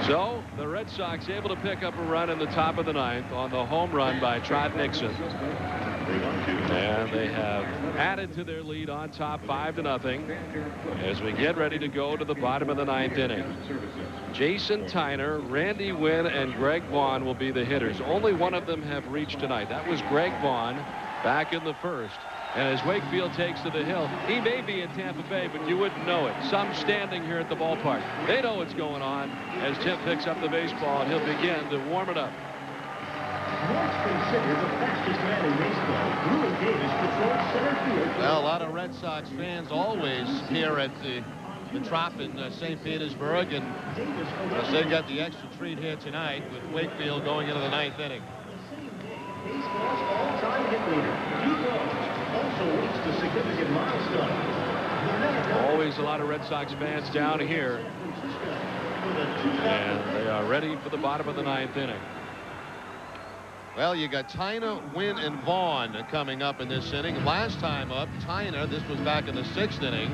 So the Red Sox able to pick up a run in the top of the 9th on the home run by Trot Nixon. And they have added to their lead on top 5-0 as we get ready to go to the bottom of the 9th inning. Jason Tyner, Randy Wynn, and Greg Vaughn will be the hitters. Only one of them have reached tonight. That was Greg Vaughn back in the first. And as Wakefield takes to the hill, he may be in Tampa Bay, but you wouldn't know it. Some standing here at the ballpark, they know what's going on as Tim picks up the baseball, and he'll begin to warm it up. Once considered the fastest man in baseball, Louis Davis patrols center field. Well, a lot of Red Sox fans always here at the Trop in St. Petersburg, and they've got the extra treat here tonight with Wakefield going into the 9th inning. Baseball's all-time hit leader, Pete Rose, also reached a significant milestone. Always a lot of Red Sox fans down here, and they are ready for the bottom of the 9th inning. Well, you got Tyner, Wynn, and Vaughn coming up in this inning. Last time up, Tyner, this was back in the 6th inning,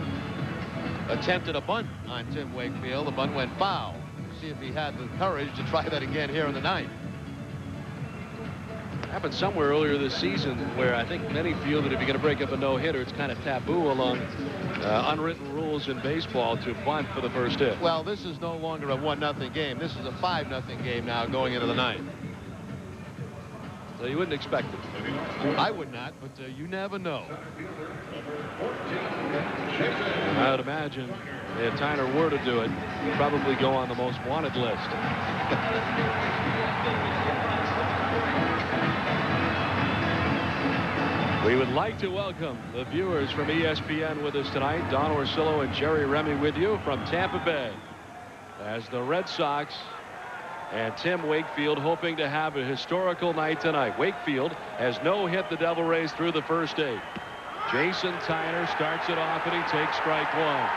attempted a bunt on Tim Wakefield. The bunt went foul. See if he had the courage to try that again here in the 9th. Happened somewhere earlier this season where I think many feel that if you're going to break up a no-hitter, it's kind of taboo along unwritten rules in baseball to bunt for the first hit. Well, this is no longer a 1-0 game. This is a 5-0 game now going into the 9th. So you wouldn't expect it. I would not, but you never know. I would imagine if Tyner were to do it, he'd probably go on the most wanted list. We would like to welcome the viewers from ESPN with us tonight. Don Orsillo and Jerry Remy with you from Tampa Bay as the Red Sox and Tim Wakefield hoping to have a historical night tonight. Wakefield has no-hit the Devil Rays through the first 8. Jason Tyner starts it off, and he takes strike 1.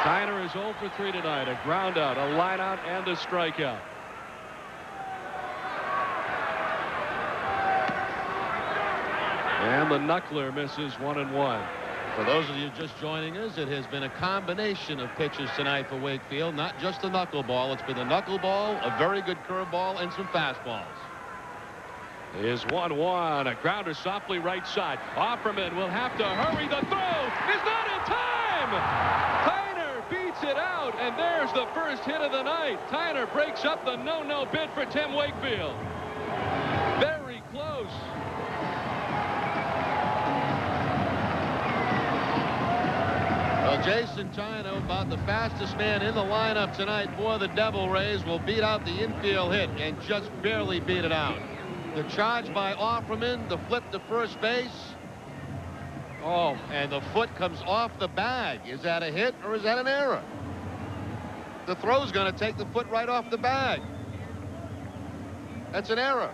Tyner is 0 for 3 tonight. A ground out, a line out, and a strikeout. And the knuckler misses 1-1. For those of you just joining us, it has been a combination of pitches tonight for Wakefield, not just a knuckleball. It's been a knuckleball, a very good curveball, and some fastballs. Is 1-1. A grounder softly right side. Offerman will have to hurry. The throw is not in time. Tyner beats it out, and there's the first hit of the night. Tyner breaks up the no bid for Tim Wakefield. Very close. Well, Jason Tyner, about the fastest man in the lineup tonight for the Devil Rays, will beat out the infield hit and just barely beat it out. The charge by Offerman, the flip to first base. Oh, and the foot comes off the bag. Is that a hit or is that an error? The throw's going to take the foot right off the bag. That's an error.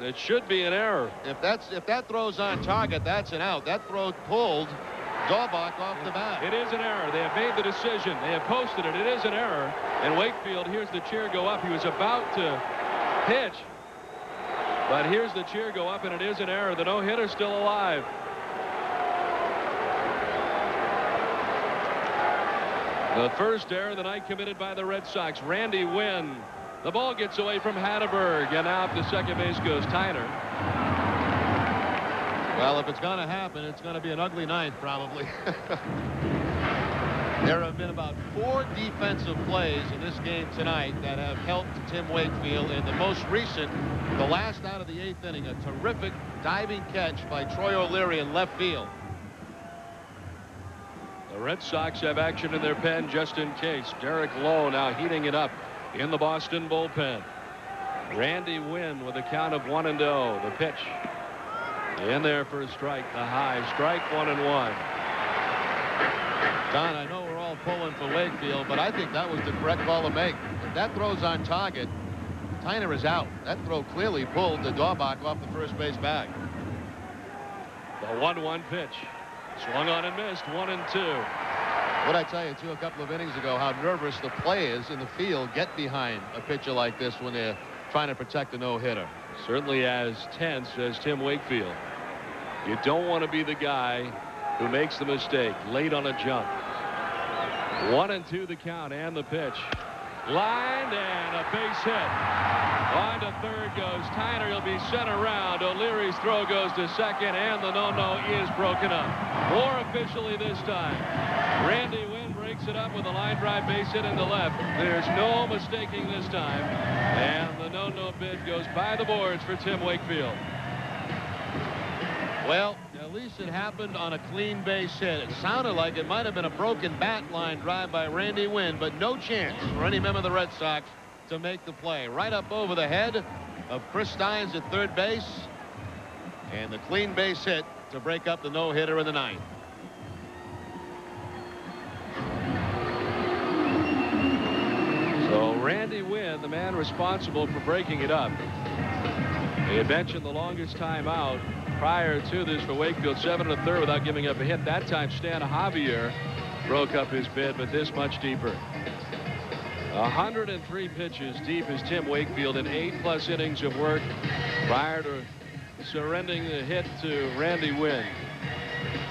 It should be an error. If that throw's on target, that's an out. That throw pulled Daubach off the bat. It is an error. They have made the decision. They have posted it. It is an error. And Wakefield, here's the cheer go up. He was about to pitch. But here's the cheer go up, and it is an error. The no-hitter's still alive. The first error of the night committed by the Red Sox. Randy Wynn. The ball gets away from Hatteberg, and now up to second base goes Tyner. Well, if it's going to happen, it's going to be an ugly night, probably. There have been about 4 defensive plays in this game tonight that have helped Tim Wakefield. In the most recent, the last out of the 8th inning, a terrific diving catch by Troy O'Leary in left field. The Red Sox have action in their pen just in case. Derek Lowe now heating it up in the Boston bullpen. Randy Wynn with a count of 1-0. The pitch in there for a strike. The high strike, 1-1. Don, I know we're all pulling for Wakefield, but I think that was the correct call to make. If that throw's on target, Tyner is out. That throw clearly pulled the Daubach off the first base bag. The 1-1 pitch. Swung on and missed. 1-2. What I tell you, too, a couple of innings ago, how nervous the players in the field get behind a pitcher like this when they're trying to protect a no-hitter. Certainly as tense as Tim Wakefield. You don't want to be the guy who makes the mistake late on a jump. 1-2 the count and the pitch. Lined and a base hit. On to third goes Tyner. He'll be sent around. O'Leary's throw goes to second, and the no-no is broken up. More officially this time. Randy Wynn breaks it up with a line drive base hit in the left. There's no mistaking this time. And the no-no bid goes by the boards for Tim Wakefield. Well, at least it happened on a clean base hit. It sounded like it might have been a broken bat line drive by Randy Wynn, but no chance for any member of the Red Sox to make the play. Right up over the head of Chris Steins at third base. And the clean base hit to break up the no-hitter in the ninth. So Randy Wynn, the man responsible for breaking it up. They had mentioned the longest time out prior to this for Wakefield, 7 1/3 without giving up a hit. That time Stan Javier broke up his bid, but this much deeper. 103 pitches deep is Tim Wakefield in 8+ innings of work prior to surrendering the hit to Randy Wynn.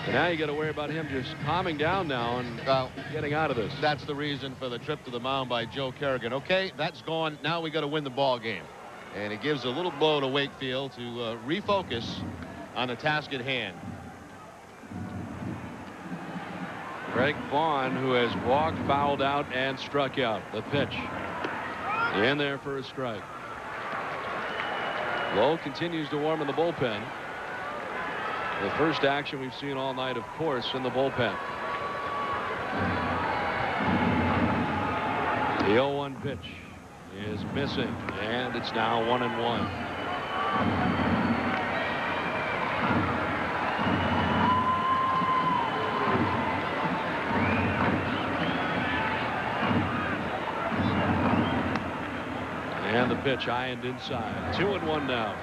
And now you got to worry about him just calming down now and getting out of this. That's the reason for the trip to the mound by Joe Kerrigan. Okay, that's gone. Now we got to win the ball game. And it gives a little blow to Wakefield to refocus on the task at hand. Greg Vaughn, who has walked, fouled out, and struck out. The pitch in there for a strike. Lowe continues to warm in the bullpen. The first action we've seen all night, of course, in the bullpen. The 0-1 pitch is missing, and it's now 1-1. And the pitch high and inside. 2-1 now.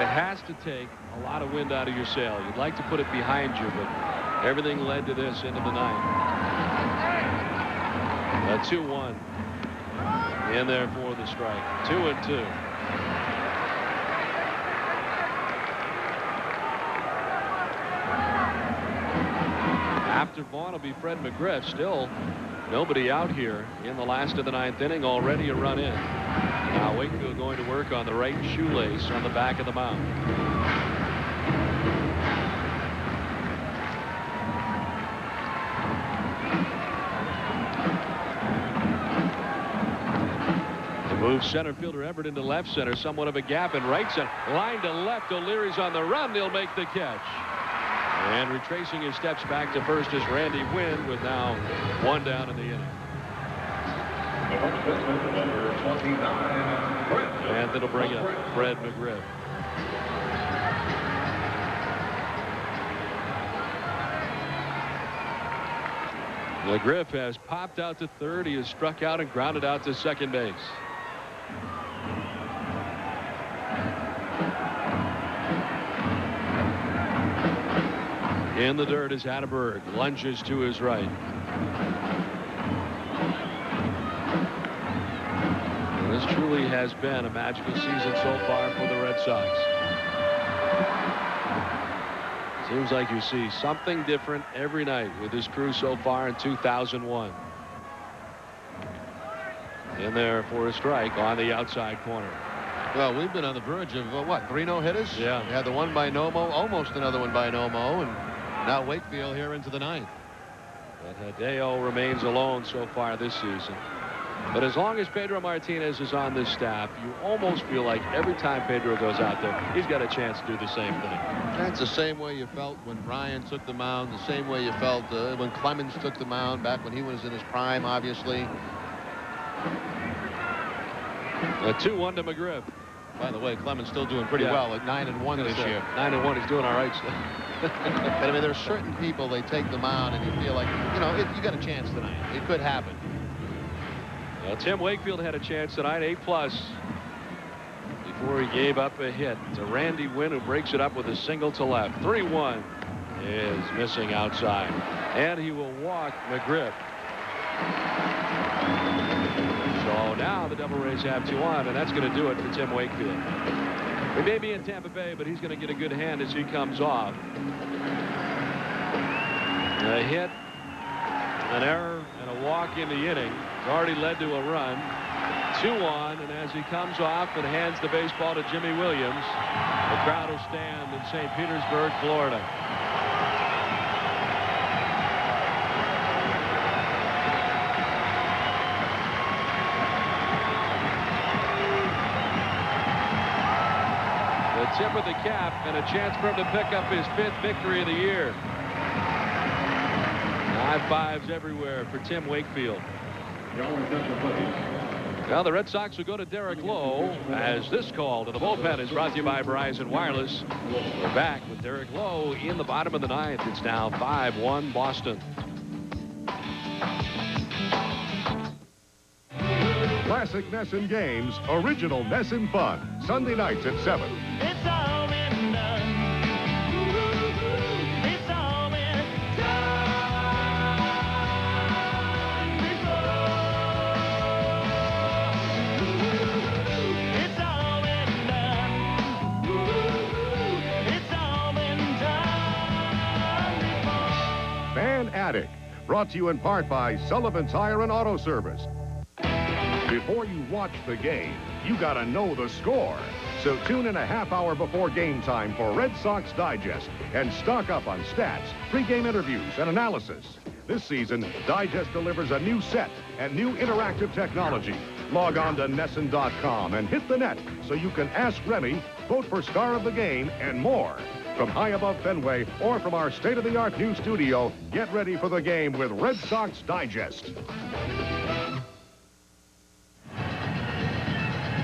It has to take a lot of wind out of your sail. You'd like to put it behind you, but everything led to this into the ninth. A 2-1 in there for the strike. 2-2. After Vaughn will be Fred McGriff. Still nobody out here in the last of the 9th inning. Already a run in. Now Wakefield going to work on the right shoelace on the back of the mound. Moves center fielder Everett into left center. Somewhat of a gap in right center. Line to left. O'Leary's on the run. They'll make the catch. And retracing his steps back to first is Randy Wynn with now 1 down in the inning. And that'll bring up Fred McGriff. McGriff has popped out to third. He has struck out and grounded out to second base. In the dirt is Hatteberg. Lunges to his right. And this truly has been a magical season so far for the Red Sox. Seems like you see something different every night with this crew so far in 2001. In there for a strike on the outside corner. Well, we've been on the verge of, what, 3 no-hitters? Yeah. We had the one by Nomo, almost another one by Nomo, and now Wakefield here into the 9th. But Hideo remains alone so far this season. But as long as Pedro Martinez is on this staff, you almost feel like every time Pedro goes out there, he's got a chance to do the same thing. That's the same way you felt when Brian took the mound, the same way you felt when Clemens took the mound back when he was in his prime, obviously. A 2-1 to McGriff. By the way, Clemens still doing pretty well at 9-1 this year. 9-1, he's doing all right still. But I mean, there's certain people, they take the mound and you feel like, you know, you got a chance tonight. It could happen. Well, Tim Wakefield had a chance tonight, 8+ before he gave up a hit to Randy Wynn, who breaks it up with a single to left. 3-1 is missing outside, and he will walk McGriff. So now the Devil Rays have 2 on, and that's going to do it for Tim Wakefield. We may be in Tampa Bay, but he's going to get a good hand as he comes off. A hit, an error, and a walk in the inning. It's already led to a run. 2 on, and as he comes off and hands the baseball to Jimmy Williams, the crowd will stand in St. Petersburg, Florida. The tip of the cap and a chance for him to pick up his 5th victory of the year. High fives everywhere for Tim Wakefield. Now the Red Sox will go to Derek Lowe as this call to the bullpen is brought to you by Verizon Wireless. We're back with Derek Lowe in the bottom of the 9th. It's now 5-1 Boston. Classic Nesson games, original Nesson fun. Sunday nights at 7. It's all been done. It's all been done before. It's all been done. It's all been done before. Fan Attic, brought to you in part by Sullivan's Tire and Auto Service. Before you watch the game, you gotta know the score. So tune in a half hour before game time for Red Sox Digest and stock up on stats, pregame interviews, and analysis. This season, Digest delivers a new set and new interactive technology. Log on to Nesson.com and hit the net so you can ask Remy, vote for star of the game, and more. From high above Fenway or from our state-of-the-art new studio, get ready for the game with Red Sox Digest.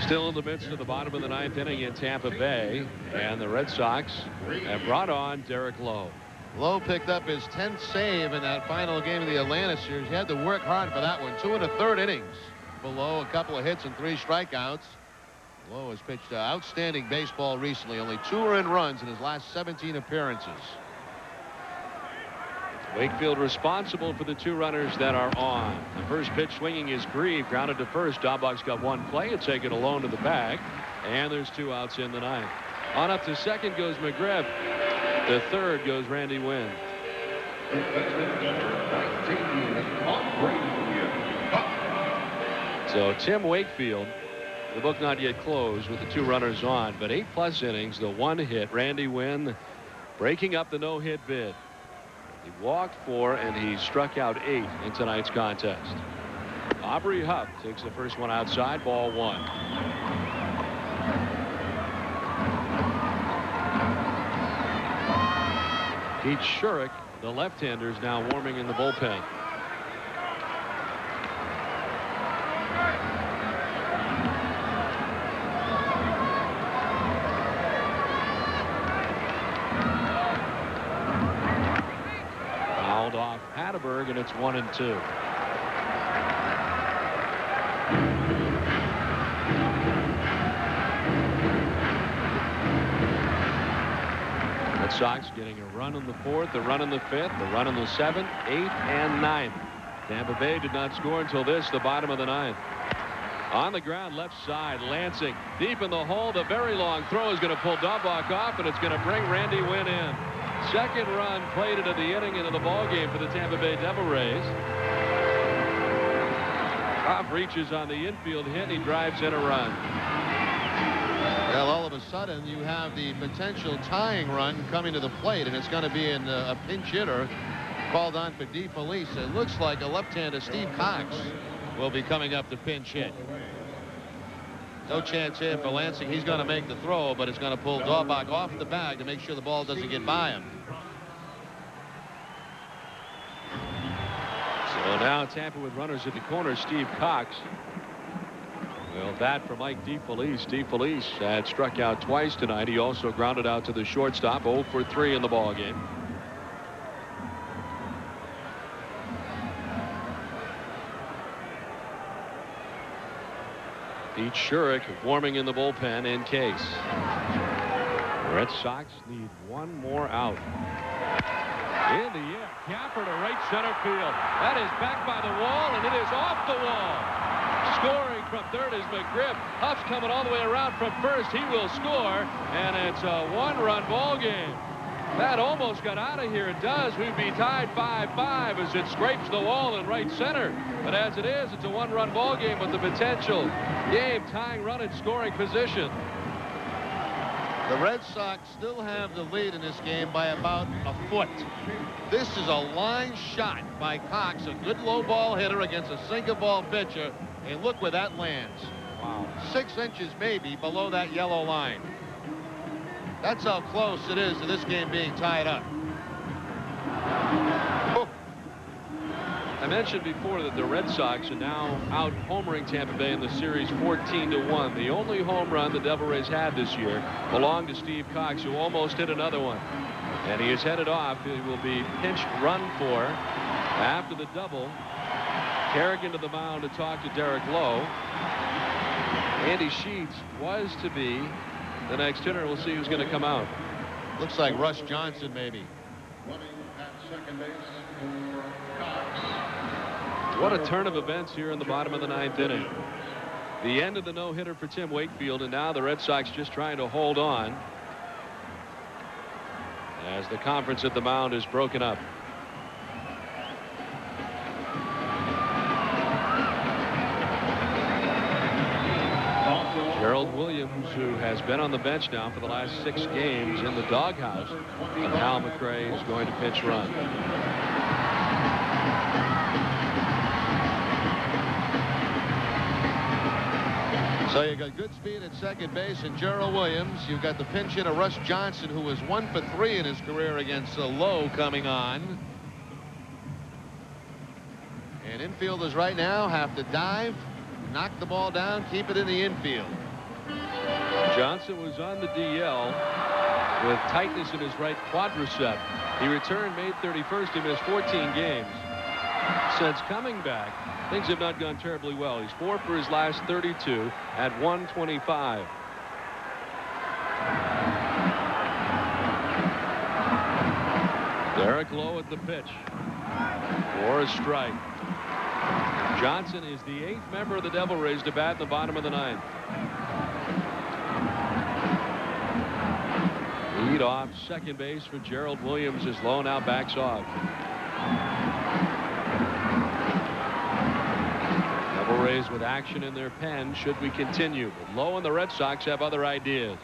Still in the midst of the bottom of the 9th inning in Tampa Bay, and the Red Sox have brought on Derek Lowe. Lowe picked up his 10th save in that final game of the Atlanta series. He had to work hard for that one. 2 1/3 innings. Below a couple of hits and 3 strikeouts. Lowe has pitched outstanding baseball recently. Only 2 earned runs in his last 17 appearances. Wakefield responsible for the 2 runners that are on. The first pitch swinging is Grieve, grounded to first. Dahlbach's got 1 play. It's taken alone to the bag, and there's 2 outs in the 9th. On up to second goes McGriff. To third goes Randy Wynn. So Tim Wakefield, the book not yet closed with the 2 runners on, but 8+ innings, the 1 hit. Randy Wynn breaking up the no-hit bid. He walked 4 and he struck out 8 in tonight's contest. Aubrey Huff takes the first one outside, ball 1. Pete Shurik, the left-hander, is now warming in the bullpen. Fouled off Hatterberg, and it's 1-2. Red Sox getting a run in the 4th, a run in the 5th, a run in the 7th, 8th, and 9th. Tampa Bay did not score until the bottom of the 9th. On the ground, left side, Lansing deep in the hole. The very long throw is going to pull Daubach off, and it's going to bring Randy Wynn in. Second run played into the inning, into the ball game for the Tampa Bay Devil Rays. Off reaches on the infield hit. He drives in a run. Well, all of a sudden, you have the potential tying run coming to the plate, and it's going to be in a pinch hitter called on for DeFelice. It looks like a left-hander, Steve Cox, will be coming up to pinch hit. No chance here for Lansing. He's going to make the throw, but it's going to pull Daubach off the bag to make sure the ball doesn't get by him. So now Tampa with runners at the corner. Steve Cox will bat for Mike DeFelice. DeFelice had struck out twice tonight. He also grounded out to the shortstop. 0 for 3 in the ball game. Pete Shurik warming in the bullpen in case. The Red Sox need 1 more out. In the air, Capper to right center field. That is back by the wall, and it is off the wall. Scoring from third is McGriff. Huff's coming all the way around from first. He will score, and it's a 1-run ball game. That almost got out of here. It does. We'd be tied 5-5 as it scrapes the wall in right center. But as it is, it's a 1-run ball game with the potential game-tying run at scoring position. The Red Sox still have the lead in this game by about a foot. This is a line shot by Cox, a good low ball hitter against a sinker ball pitcher. And look where that lands. Wow. 6 inches maybe below that yellow line. That's how close it is to this game being tied up. Oh. I mentioned before that the Red Sox are now out homering Tampa Bay in the series 14-1. The only home run the Devil Rays had this year belonged to Steve Cox, who almost hit another one. And he is headed off. He will be pinched run for after the double. Kerrigan to the mound to talk to Derek Lowe. Andy Sheets was to be the next hitter. We'll see who's going to come out. Looks like Russ Johnson, maybe. What a turn of events here in the bottom of the 9th inning. The end of the no-hitter for Tim Wakefield, and now the Red Sox just trying to hold on as the conference at the mound is broken up. Gerald Williams, who has been on the bench now for the last 6 games in the doghouse, and Hal McRae is going to pitch run. So you got good speed at second base and Gerald Williams. You've got the pinch hitter Russ Johnson, who was 1 for 3 in his career against Lowe, coming on. And infielders right now have to dive, knock the ball down, keep it in the infield. Johnson was on the DL with tightness in his right quadricep. He returned May 31st. He missed 14 games. Since coming back, things have not gone terribly well. He's 4 for his last 32 at 125. Derek Lowe at the pitch for a strike. Johnson is the 8th member of the Devil Rays to bat in the bottom of the 9th. Lead off second base for Gerald Williams as Lowe now backs off. Devil Rays with action in their pen. Should we continue? But Lowe and the Red Sox have other ideas.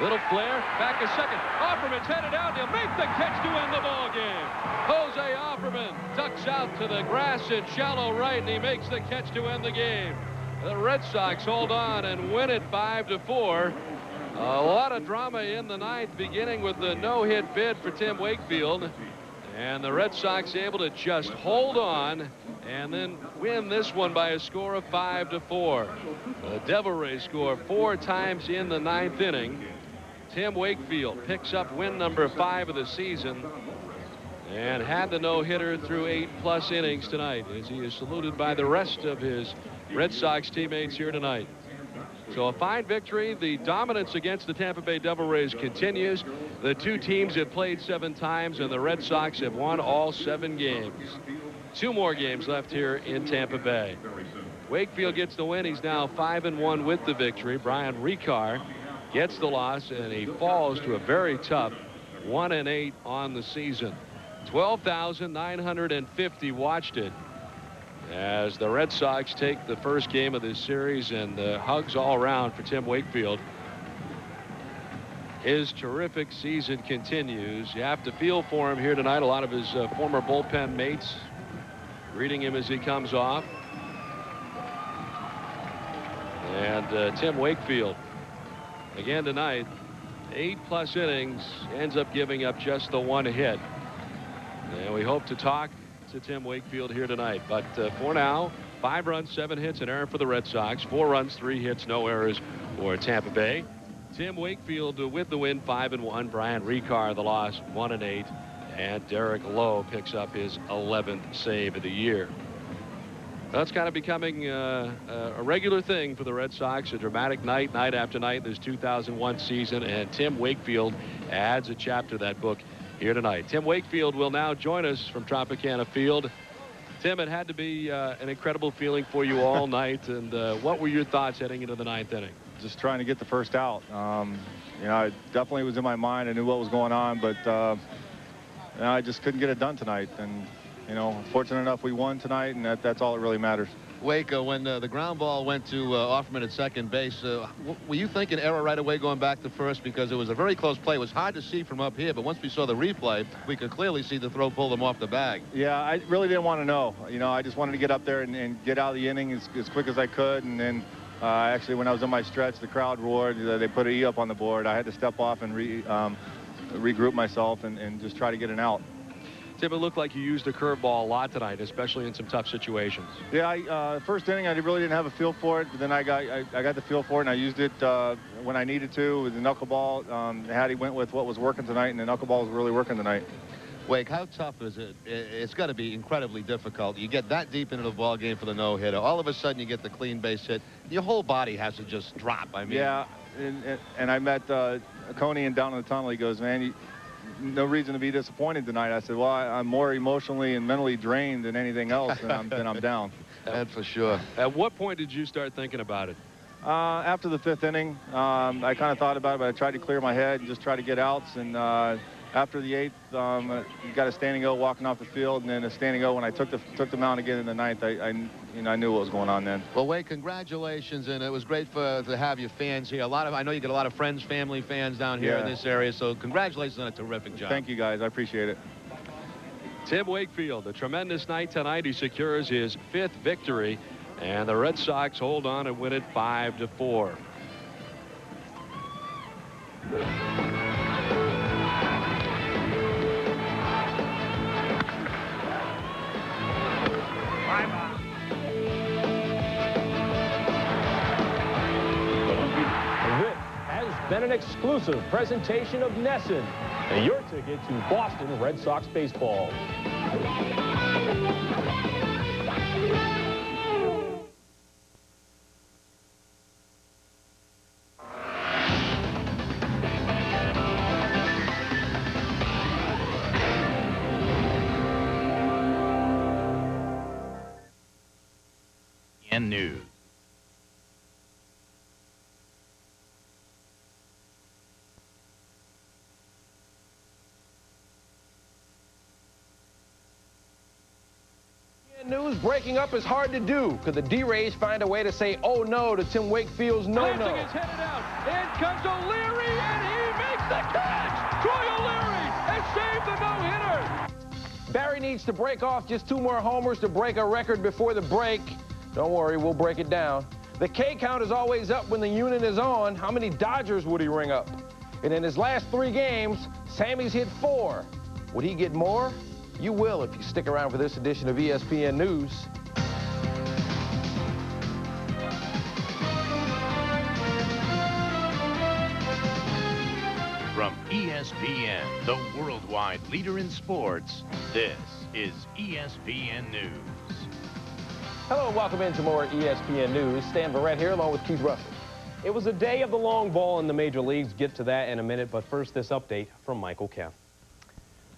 Little flare, back a second. Offerman's headed out. He'll make the catch to end the ball game. Jose Offerman ducks out to the grass in shallow right, and he makes the catch to end the game. The Red Sox hold on and win it 5-4. A lot of drama in the ninth, beginning with the no-hit bid for Tim Wakefield. And the Red Sox able to just hold on and then win this one by a score of 5-4. The Devil Rays score 4 times in the ninth inning. Tim Wakefield picks up win number 5 of the season and had the no-hitter through 8+ innings tonight as he is saluted by the rest of his Red Sox teammates here tonight. So a fine victory. The dominance against the Tampa Bay Devil Rays continues. The two teams have played 7 times, and the Red Sox have won all 7 games. 2 more games left here in Tampa Bay. Wakefield gets the win. He's now 5-1 with the victory. Brian Rekar gets the loss, and he falls to a very tough 1-8 on the season. 12,950 watched it as the Red Sox take the first game of this series, and hugs all around for Tim Wakefield. His terrific season continues. You have to feel for him here tonight. A lot of his former bullpen mates greeting him as he comes off. And Tim Wakefield again tonight, 8+ innings, ends up giving up just the 1 hit. And we hope to talk to Tim Wakefield here tonight. But for now, 5 runs, 7 hits, an error for the Red Sox. 4 runs, 3 hits, no errors for Tampa Bay. Tim Wakefield with the win, 5-1. Brian Rekar the loss, 1-8. And Derek Lowe picks up his 11th save of the year. That's kind of becoming a regular thing for the Red Sox. A dramatic night after night. This 2001 season, and Tim Wakefield adds a chapter to that book here tonight. Tim Wakefield will now join us from Tropicana Field. Tim, it had to be an incredible feeling for you all night. And what were your thoughts heading into the 9th inning? Just trying to get the first out. You know, it definitely was in my mind. I knew what was going on, but you know, I just couldn't get it done tonight. And you know, fortunate enough we won tonight, and that's all that really matters. Wake, when the ground ball went to Offerman at second base, were you thinking error right away going back to first? Because it was a very close play. It was hard to see from up here, but once we saw the replay, we could clearly see the throw pull them off the bag. Yeah, I really didn't want to know. You know, I just wanted to get up there and get out of the inning as quick as I could. And then actually, when I was on my stretch, the crowd roared. They put an E up on the board. I had to step off and regroup myself and just try to get an out. Tim, it looked like you used the curveball a lot tonight, especially in some tough situations. Yeah, first inning I really didn't have a feel for it, but then I got the feel for it, and I used it when I needed to with the knuckleball. Hattie went with what was working tonight, and the knuckleball was really working tonight. Wake, how tough is it? It's got to be incredibly difficult. You get that deep into the ball game for the no-hitter. All of a sudden, you get the clean base hit. Your whole body has to just drop. I mean, yeah, and I met Coney and down in the tunnel. He goes, man, no reason to be disappointed tonight. I said, well, I'm more emotionally and mentally drained than anything else, and I'm down. That's for sure. At what point did you start thinking about it? After the 5th inning, I kind of thought about it, but I tried to clear my head and just try to get outs. And after the 8th, you got a standing O walking off the field, and then a standing O when I took the mound again in the 9th. I knew what was going on then. Well, Wade, congratulations, and it was great to have your fans here. I know you get a lot of friends, family, fans down here in this area, so congratulations on a terrific job. Thank you, guys. I appreciate it. Tim Wakefield, a tremendous night tonight. He secures his 5th victory, and the Red Sox hold on and win it 5-4. Been an exclusive presentation of Nesson and your ticket to Boston Red Sox baseball. And news. news, breaking up is hard to do. Could the D-Rays find a way to say, oh no, to Tim Wakefield's no-no? Lansing is headed out. In comes O'Leary, and he makes the catch. Troy O'Leary has saved the no-hitter. Barry needs to break off just 2 more homers to break a record before the break. Don't worry, we'll break it down. The K count is always up when the unit is on. How many Dodgers would he ring up? And in his last 3 games, Sammy's hit 4. Would he get more? You will if you stick around for this edition of ESPN News. From ESPN, the worldwide leader in sports, this is ESPN News. Hello and welcome into more ESPN News. Stan Barrett here along with Keith Russell. It was a day of the long ball in the major leagues. Get to that in a minute, but first this update from Michael Kemp.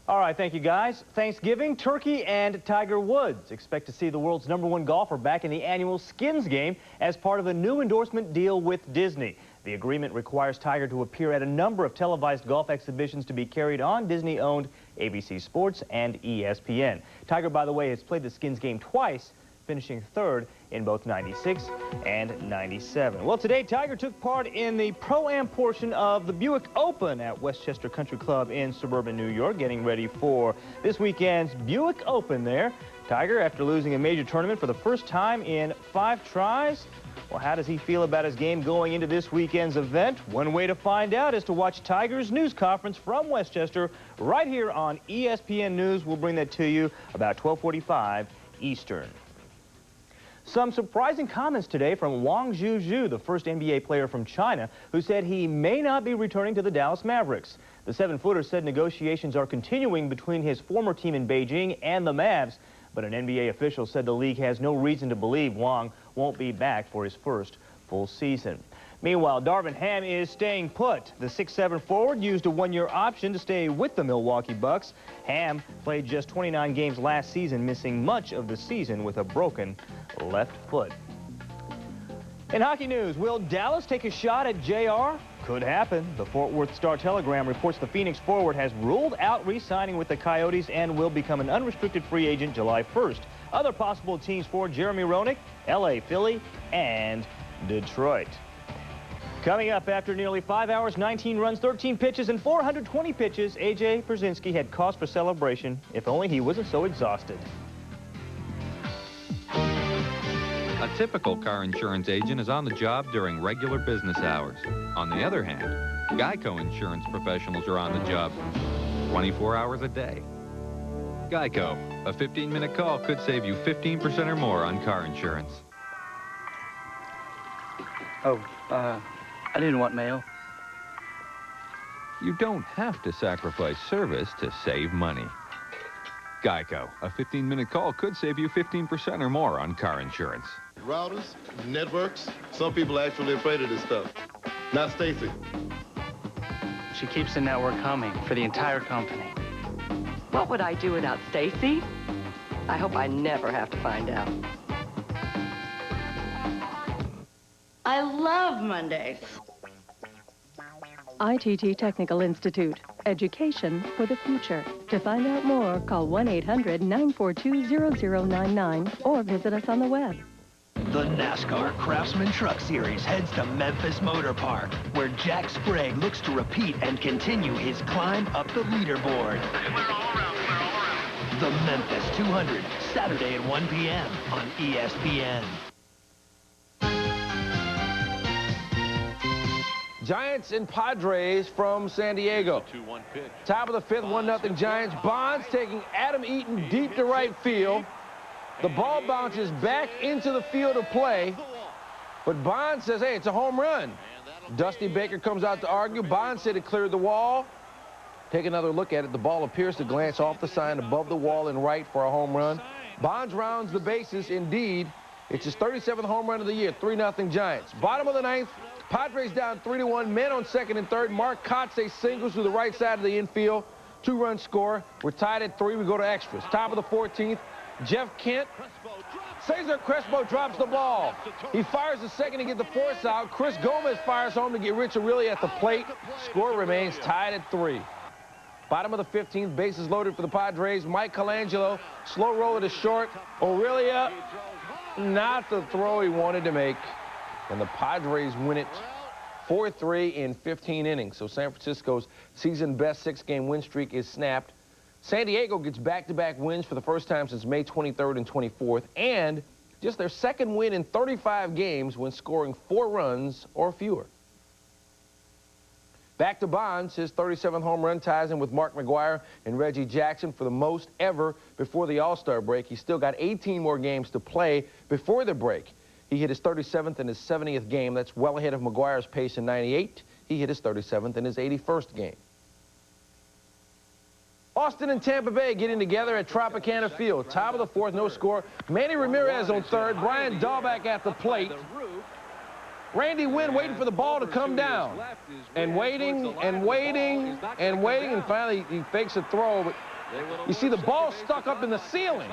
All right, thank you, guys. Thanksgiving, turkey, and Tiger Woods expect to see the world's #1 golfer back in the annual Skins game as part of a new endorsement deal with Disney. The agreement requires Tiger to appear at a number of televised golf exhibitions to be carried on Disney-owned ABC Sports and ESPN. Tiger, by the way, has played the Skins game twice, finishing 3rd in both '96 and '97. Well, today, Tiger took part in the Pro-Am portion of the Buick Open at Westchester Country Club in suburban New York, getting ready for this weekend's Buick Open there. Tiger, after losing a major tournament for the first time in 5 tries, well, how does he feel about his game going into this weekend's event? One way to find out is to watch Tiger's news conference from Westchester right here on ESPN News. We'll bring that to you about 12:45 Eastern. Some surprising comments today from Wang Zhuzhu, the first NBA player from China, who said he may not be returning to the Dallas Mavericks. The 7-footer said negotiations are continuing between his former team in Beijing and the Mavs, but an NBA official said the league has no reason to believe Wang won't be back for his first full season. Meanwhile, Darvin Ham is staying put. The 6'7" forward used a 1-year option to stay with the Milwaukee Bucks. Ham played just 29 games last season, missing much of the season with a broken left foot. In hockey news, will Dallas take a shot at JR? Could happen. The Fort Worth Star-Telegram reports the Phoenix forward has ruled out re-signing with the Coyotes and will become an unrestricted free agent July 1st. Other possible teams for Jeremy Roenick, LA, Philly, and Detroit. Coming up after nearly 5 hours, 19 runs, 13 pitches, and 420 pitches, A.J. Brzezinski had cause for celebration. If only he wasn't so exhausted. A typical car insurance agent is on the job during regular business hours. On the other hand, Geico insurance professionals are on the job 24 hours a day. Geico, a 15-minute call could save you 15% or more on car insurance. Oh, I didn't want mail. You don't have to sacrifice service to save money. Geico, a 15-minute call could save you 15% or more on car insurance. Routers, networks, some people are actually afraid of this stuff. Not Stacy. She keeps the network humming for the entire company. What would I do without Stacy? I hope I never have to find out. I love Mondays. ITT Technical Institute. Education for the future. To find out more, call 1-800-942-0099 or visit us on the web. The NASCAR Craftsman Truck Series heads to Memphis Motor Park, where Jack Sprague looks to repeat and continue his climb up the leaderboard. The Memphis 200, Saturday at 1 p.m. on ESPN. Giants and Padres from San Diego. 2-1 pitch. Top of the 5th, 1-0 Giants. Bonds taking Adam Eaton deep to right field. The ball bounces back into the field of play, but Bonds says, hey, it's a home run. Dusty Baker comes out to argue. Bonds said it cleared the wall. Take another look at it. The ball appears to glance off the sign above the wall and right for a home run. Bonds rounds the bases. Indeed, it's his 37th home run of the year. 3-0 Giants. Bottom of the 9th. Padres down 3-1. Men on 2nd and 3rd. Mark Kotze singles to the right side of the infield. 2-run score. We're tied at 3. We go to extras. Top of the 14th. Jeff Kent. Cesar Crespo drops the ball. He fires the second to get the force out. Chris Gomez fires home to get Rich Aureli at the plate. Score remains tied at 3. Bottom of the 15th, bases loaded for the Padres. Mike Colangelo, slow roller to short. Aurelia, not the throw he wanted to make. And the Padres win it 4-3 in 15 innings. So San Francisco's season-best 6-game win streak is snapped. San Diego gets back-to-back wins for the first time since May 23rd and 24th, and just their second win in 35 games when scoring 4 runs or fewer. Back to Bonds, his 37th home run ties him with Mark McGwire and Reggie Jackson for the most ever before the All-Star break. He's still got 18 more games to play before the break. He hit his 37th in his 70th game. That's well ahead of McGuire's pace in 98. He hit his 37th in his 81st game. Boston and Tampa Bay getting together at Tropicana Field. Top of the 4th, no score. Manny Ramirez on 3rd. Brian Dahlback at the plate. Randy Wynn waiting for the ball to come down. And waiting and waiting and waiting. And finally, he fakes a throw. But you see the ball stuck up in the ceiling.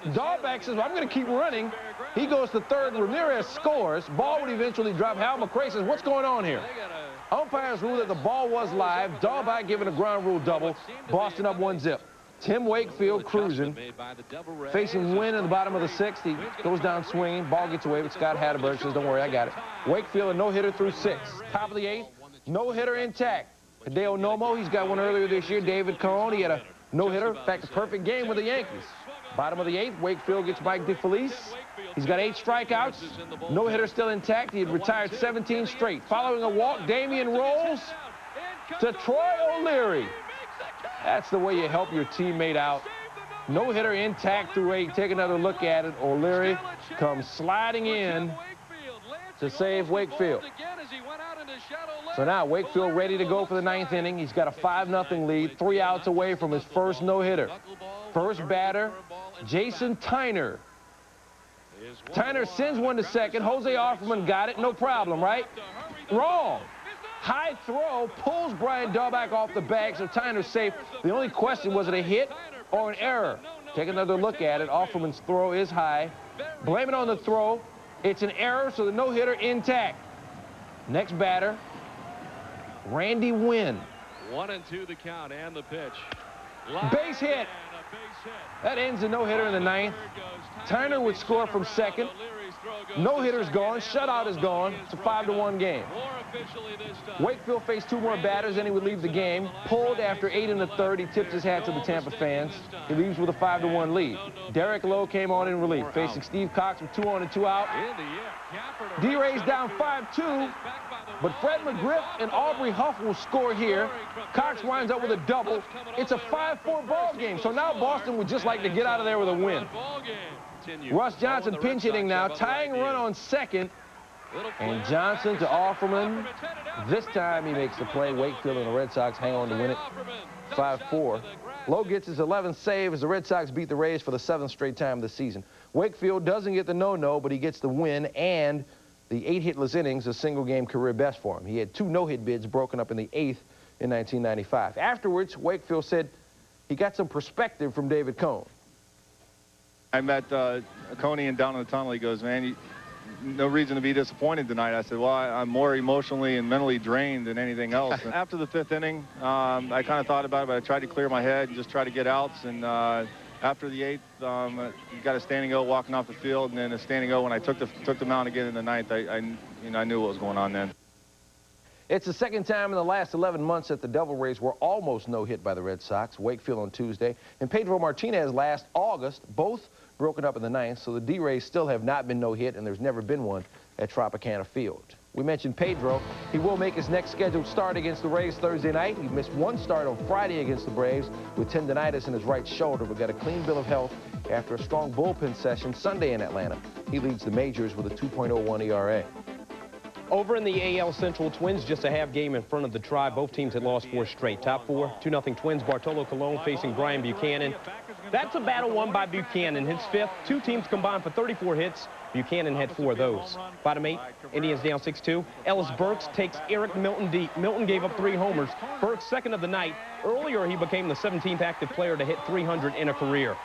Dahlback says, well, I'm going to keep running. He goes to 3rd. Ramirez scores. Ball would eventually drop. Hal McRae says, what's going on here? Umpires ruled that the ball was live. Dahlback giving a ground rule double. Boston up 1-0. Tim Wakefield cruising. Facing Wynn in the bottom of the 6th. He goes down swinging. Ball gets away, but Scott Hatterberg says, don't worry, I got it. Wakefield a no-hitter through 6. Top of the 8th, no-hitter intact. Hideo Nomo, he's got one earlier this year. David Cohn, he had a no-hitter. In fact, a perfect game with the Yankees. Bottom of the 8th, Wakefield gets Mike DeFelice. He's got 8 strikeouts. No-hitter still intact. He had retired 17 straight. Following a walk, Damian rolls to Troy O'Leary. That's the way you help your teammate out. No-hitter intact through 8. Take another look at it. O'Leary comes sliding in to save Wakefield. So now Wakefield ready to go for the 9th inning. He's got a 5-0 lead, 3 outs away from his first no-hitter. First batter, Jason Tyner. Tyner sends one to second. Jose Offerman got it. No problem, right? Wrong. High throw pulls Brian Dahlback off the bag, so Tyner's safe. The only question, was it a hit or an error? Take another look at it. Offerman's throw is high. Blame it on the throw. It's an error, so the no-hitter intact. Next batter, Randy Wynn. 1-2 the count and the pitch. Base hit. That ends the no-hitter in the 9th. Tyner would score from second. No-hitter's gone. Shutout is gone. It's a 5-1 game. Wakefield faced 2 more batters, then he would leave the game. Pulled after 8 in the 3rd. He tips his hat to the Tampa fans. He leaves with a 5-1 lead. Derek Lowe came on in relief, facing Steve Cox with 2 on and 2 out. D-Ray's down 5-2. But Fred McGriff and Aubrey Huff will score here. Cox winds up with a double. It's a 5-4 ball game. So now Boston would just like to get out of there with a win. Russ Johnson pinch hitting now, tying run on second. And Johnson to Offerman. This time he makes the play. Wakefield and the Red Sox hang on to win it 5-4. Lowe gets his 11th save as the Red Sox beat the Rays for the 7th straight time this season. Wakefield doesn't get the no-no, but he gets the win and the 8 hitless innings, a single-game career best for him. He had 2 no-hit bids broken up in the 8th in 1995. Afterwards, Wakefield said he got some perspective from David Cohn. I met Coney and down in the tunnel. He goes, man, no reason to be disappointed tonight. I said, well, I'm more emotionally and mentally drained than anything else. And after the 5th inning, I kind of thought about it, but I tried to clear my head and just try to get outs. And after the 8th, you got a standing O walking off the field, and then a standing O when I took the mound again in the 9th. I knew what was going on then. It's the second time in the last 11 months that the Devil Rays were almost no-hit by the Red Sox. Wakefield on Tuesday and Pedro Martinez last August, both broken up in the 9th, so the D-Rays still have not been no-hit, and there's never been one at Tropicana Field. We mentioned Pedro. He will make his next scheduled start against the Rays Thursday night. He missed 1 start on Friday against the Braves with tendonitis in his right shoulder, but got a clean bill of health after a strong bullpen session Sunday in Atlanta. He leads the majors with a 2.01 ERA. Over in the AL Central, Twins just a half game in front of the Tribe. Both teams had lost 4 straight. Top 4, 2-0 Twins. Bartolo Colon facing Brian Buchanan. That's a battle won by Buchanan. His 5th. 2 teams combined for 34 hits. Buchanan had 4 of those. Bottom 8, Indians down 6-2. Ellis Burks takes Eric Milton deep. Milton gave up 3 homers. Burks 2nd of the night. Earlier, he became the 17th active player to hit 300 in a career.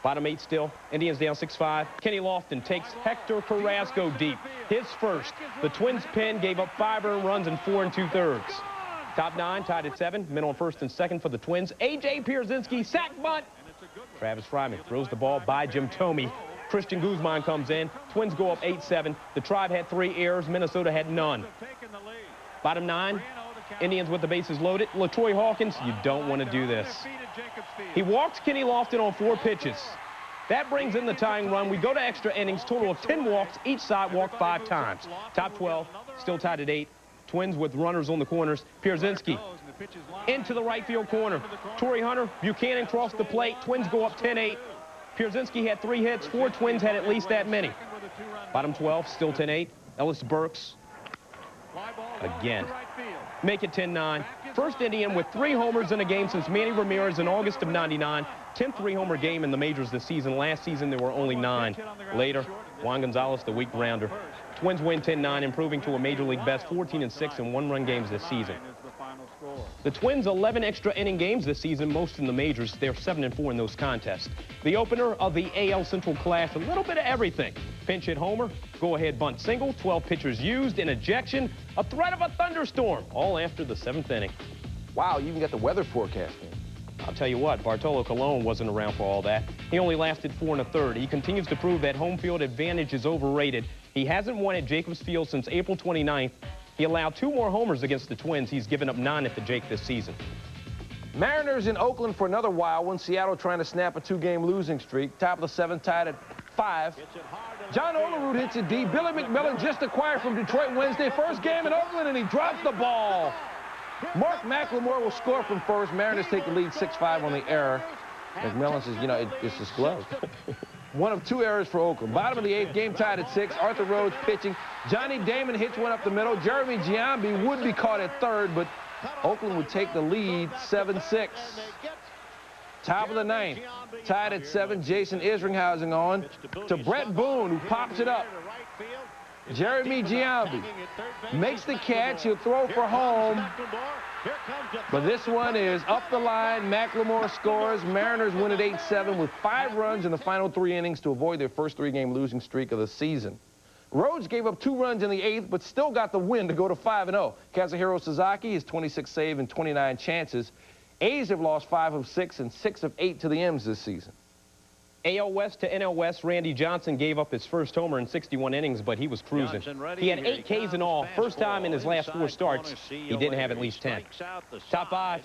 Bottom 8 still. Indians down 6-5. Kenny Lofton takes Hector Carrasco deep. His first. The Twins' pen gave up 5 earned runs in 4 2/3. Top 9 tied at 7. Men on first and second for the Twins. A.J. Pierzynski, sack bunt. Travis Fryman throws the ball by Jim Thome. Christian Guzman comes in. Twins go up 8-7. The Tribe had 3 errors. Minnesota had none. Bottom 9. Indians with the bases loaded. LaTroy Hawkins, you don't want to do this. He walks Kenny Lofton on 4 pitches. That brings in the tying run. We go to extra innings, total of 10 walks. Each side walked 5 times. Top 12, still tied at 8. Twins with runners on the corners. Pierzynski into the right field corner. Torrey Hunter, Buchanan crossed the plate. Twins go up 10-8. Pierzynski had 3 hits. 4 Twins had at least that many. Bottom 12, still 10-8. Ellis Burks again. Make it 10-9. First Indian with 3 homers in a game since Manny Ramirez in August of '99. 10th 3-homer game in the majors this season. Last season, there were only 9. Later, Juan Gonzalez, the weak grounder. Twins win 10-9, improving to a Major League best 14-6 in 1-run games this season. The Twins 11 extra inning games this season, most in the majors. They're 7-4 in those contests. The opener of the AL Central Clash, a little bit of everything. Pinch hit homer, go-ahead bunt single, 12 pitchers used, an ejection, a threat of a thunderstorm, all after the 7th inning. Wow, you even got the weather forecast in. I'll tell you what, Bartolo Colon wasn't around for all that. He only lasted 4 1/3. He continues to prove that home field advantage is overrated. He hasn't won at Jacobs Field since April 29th. He allowed 2 more homers against the Twins. He's given up 9 at the Jake this season. Mariners in Oakland for another wild one. Seattle trying to snap a 2-game losing streak. Top of the 7th, tied at 5. John Olerud hits it deep. Billy McMillan just acquired from Detroit Wednesday. First game in Oakland, and he drops the ball. Mark McLemore will score from first. Mariners take the lead 6-5 on the error. McMillan says, you know, it's his glove. 1 of 2 errors for Oakland. Bottom of the 8th, game tied at 6. Arthur Rhodes pitching. Johnny Damon hits one up the middle. Jeremy Giambi would be caught at third, but Oakland would take the lead 7-6. Top of the 9th, tied at 7. Jason Isringhausen on to Brett Boone, who pops it up. Jeremy Giambi makes the catch. He'll throw for home. But this one is up the line. McLemore scores. Mariners win at 8-7 with 5 runs in the final 3 innings to avoid their first 3-game losing streak of the season. Rhodes gave up 2 runs in the 8th, but still got the win to go to 5-0. Kazuhiro Sasaki is 26 save and 29 chances. A's have lost 5 of 6 and 6 of 8 to the M's this season. AL West to NL West, Randy Johnson gave up his first homer in 61 innings, but he was cruising. He had 8 Ks in all. First time in his last 4 starts, he didn't have at least 10. Top 5,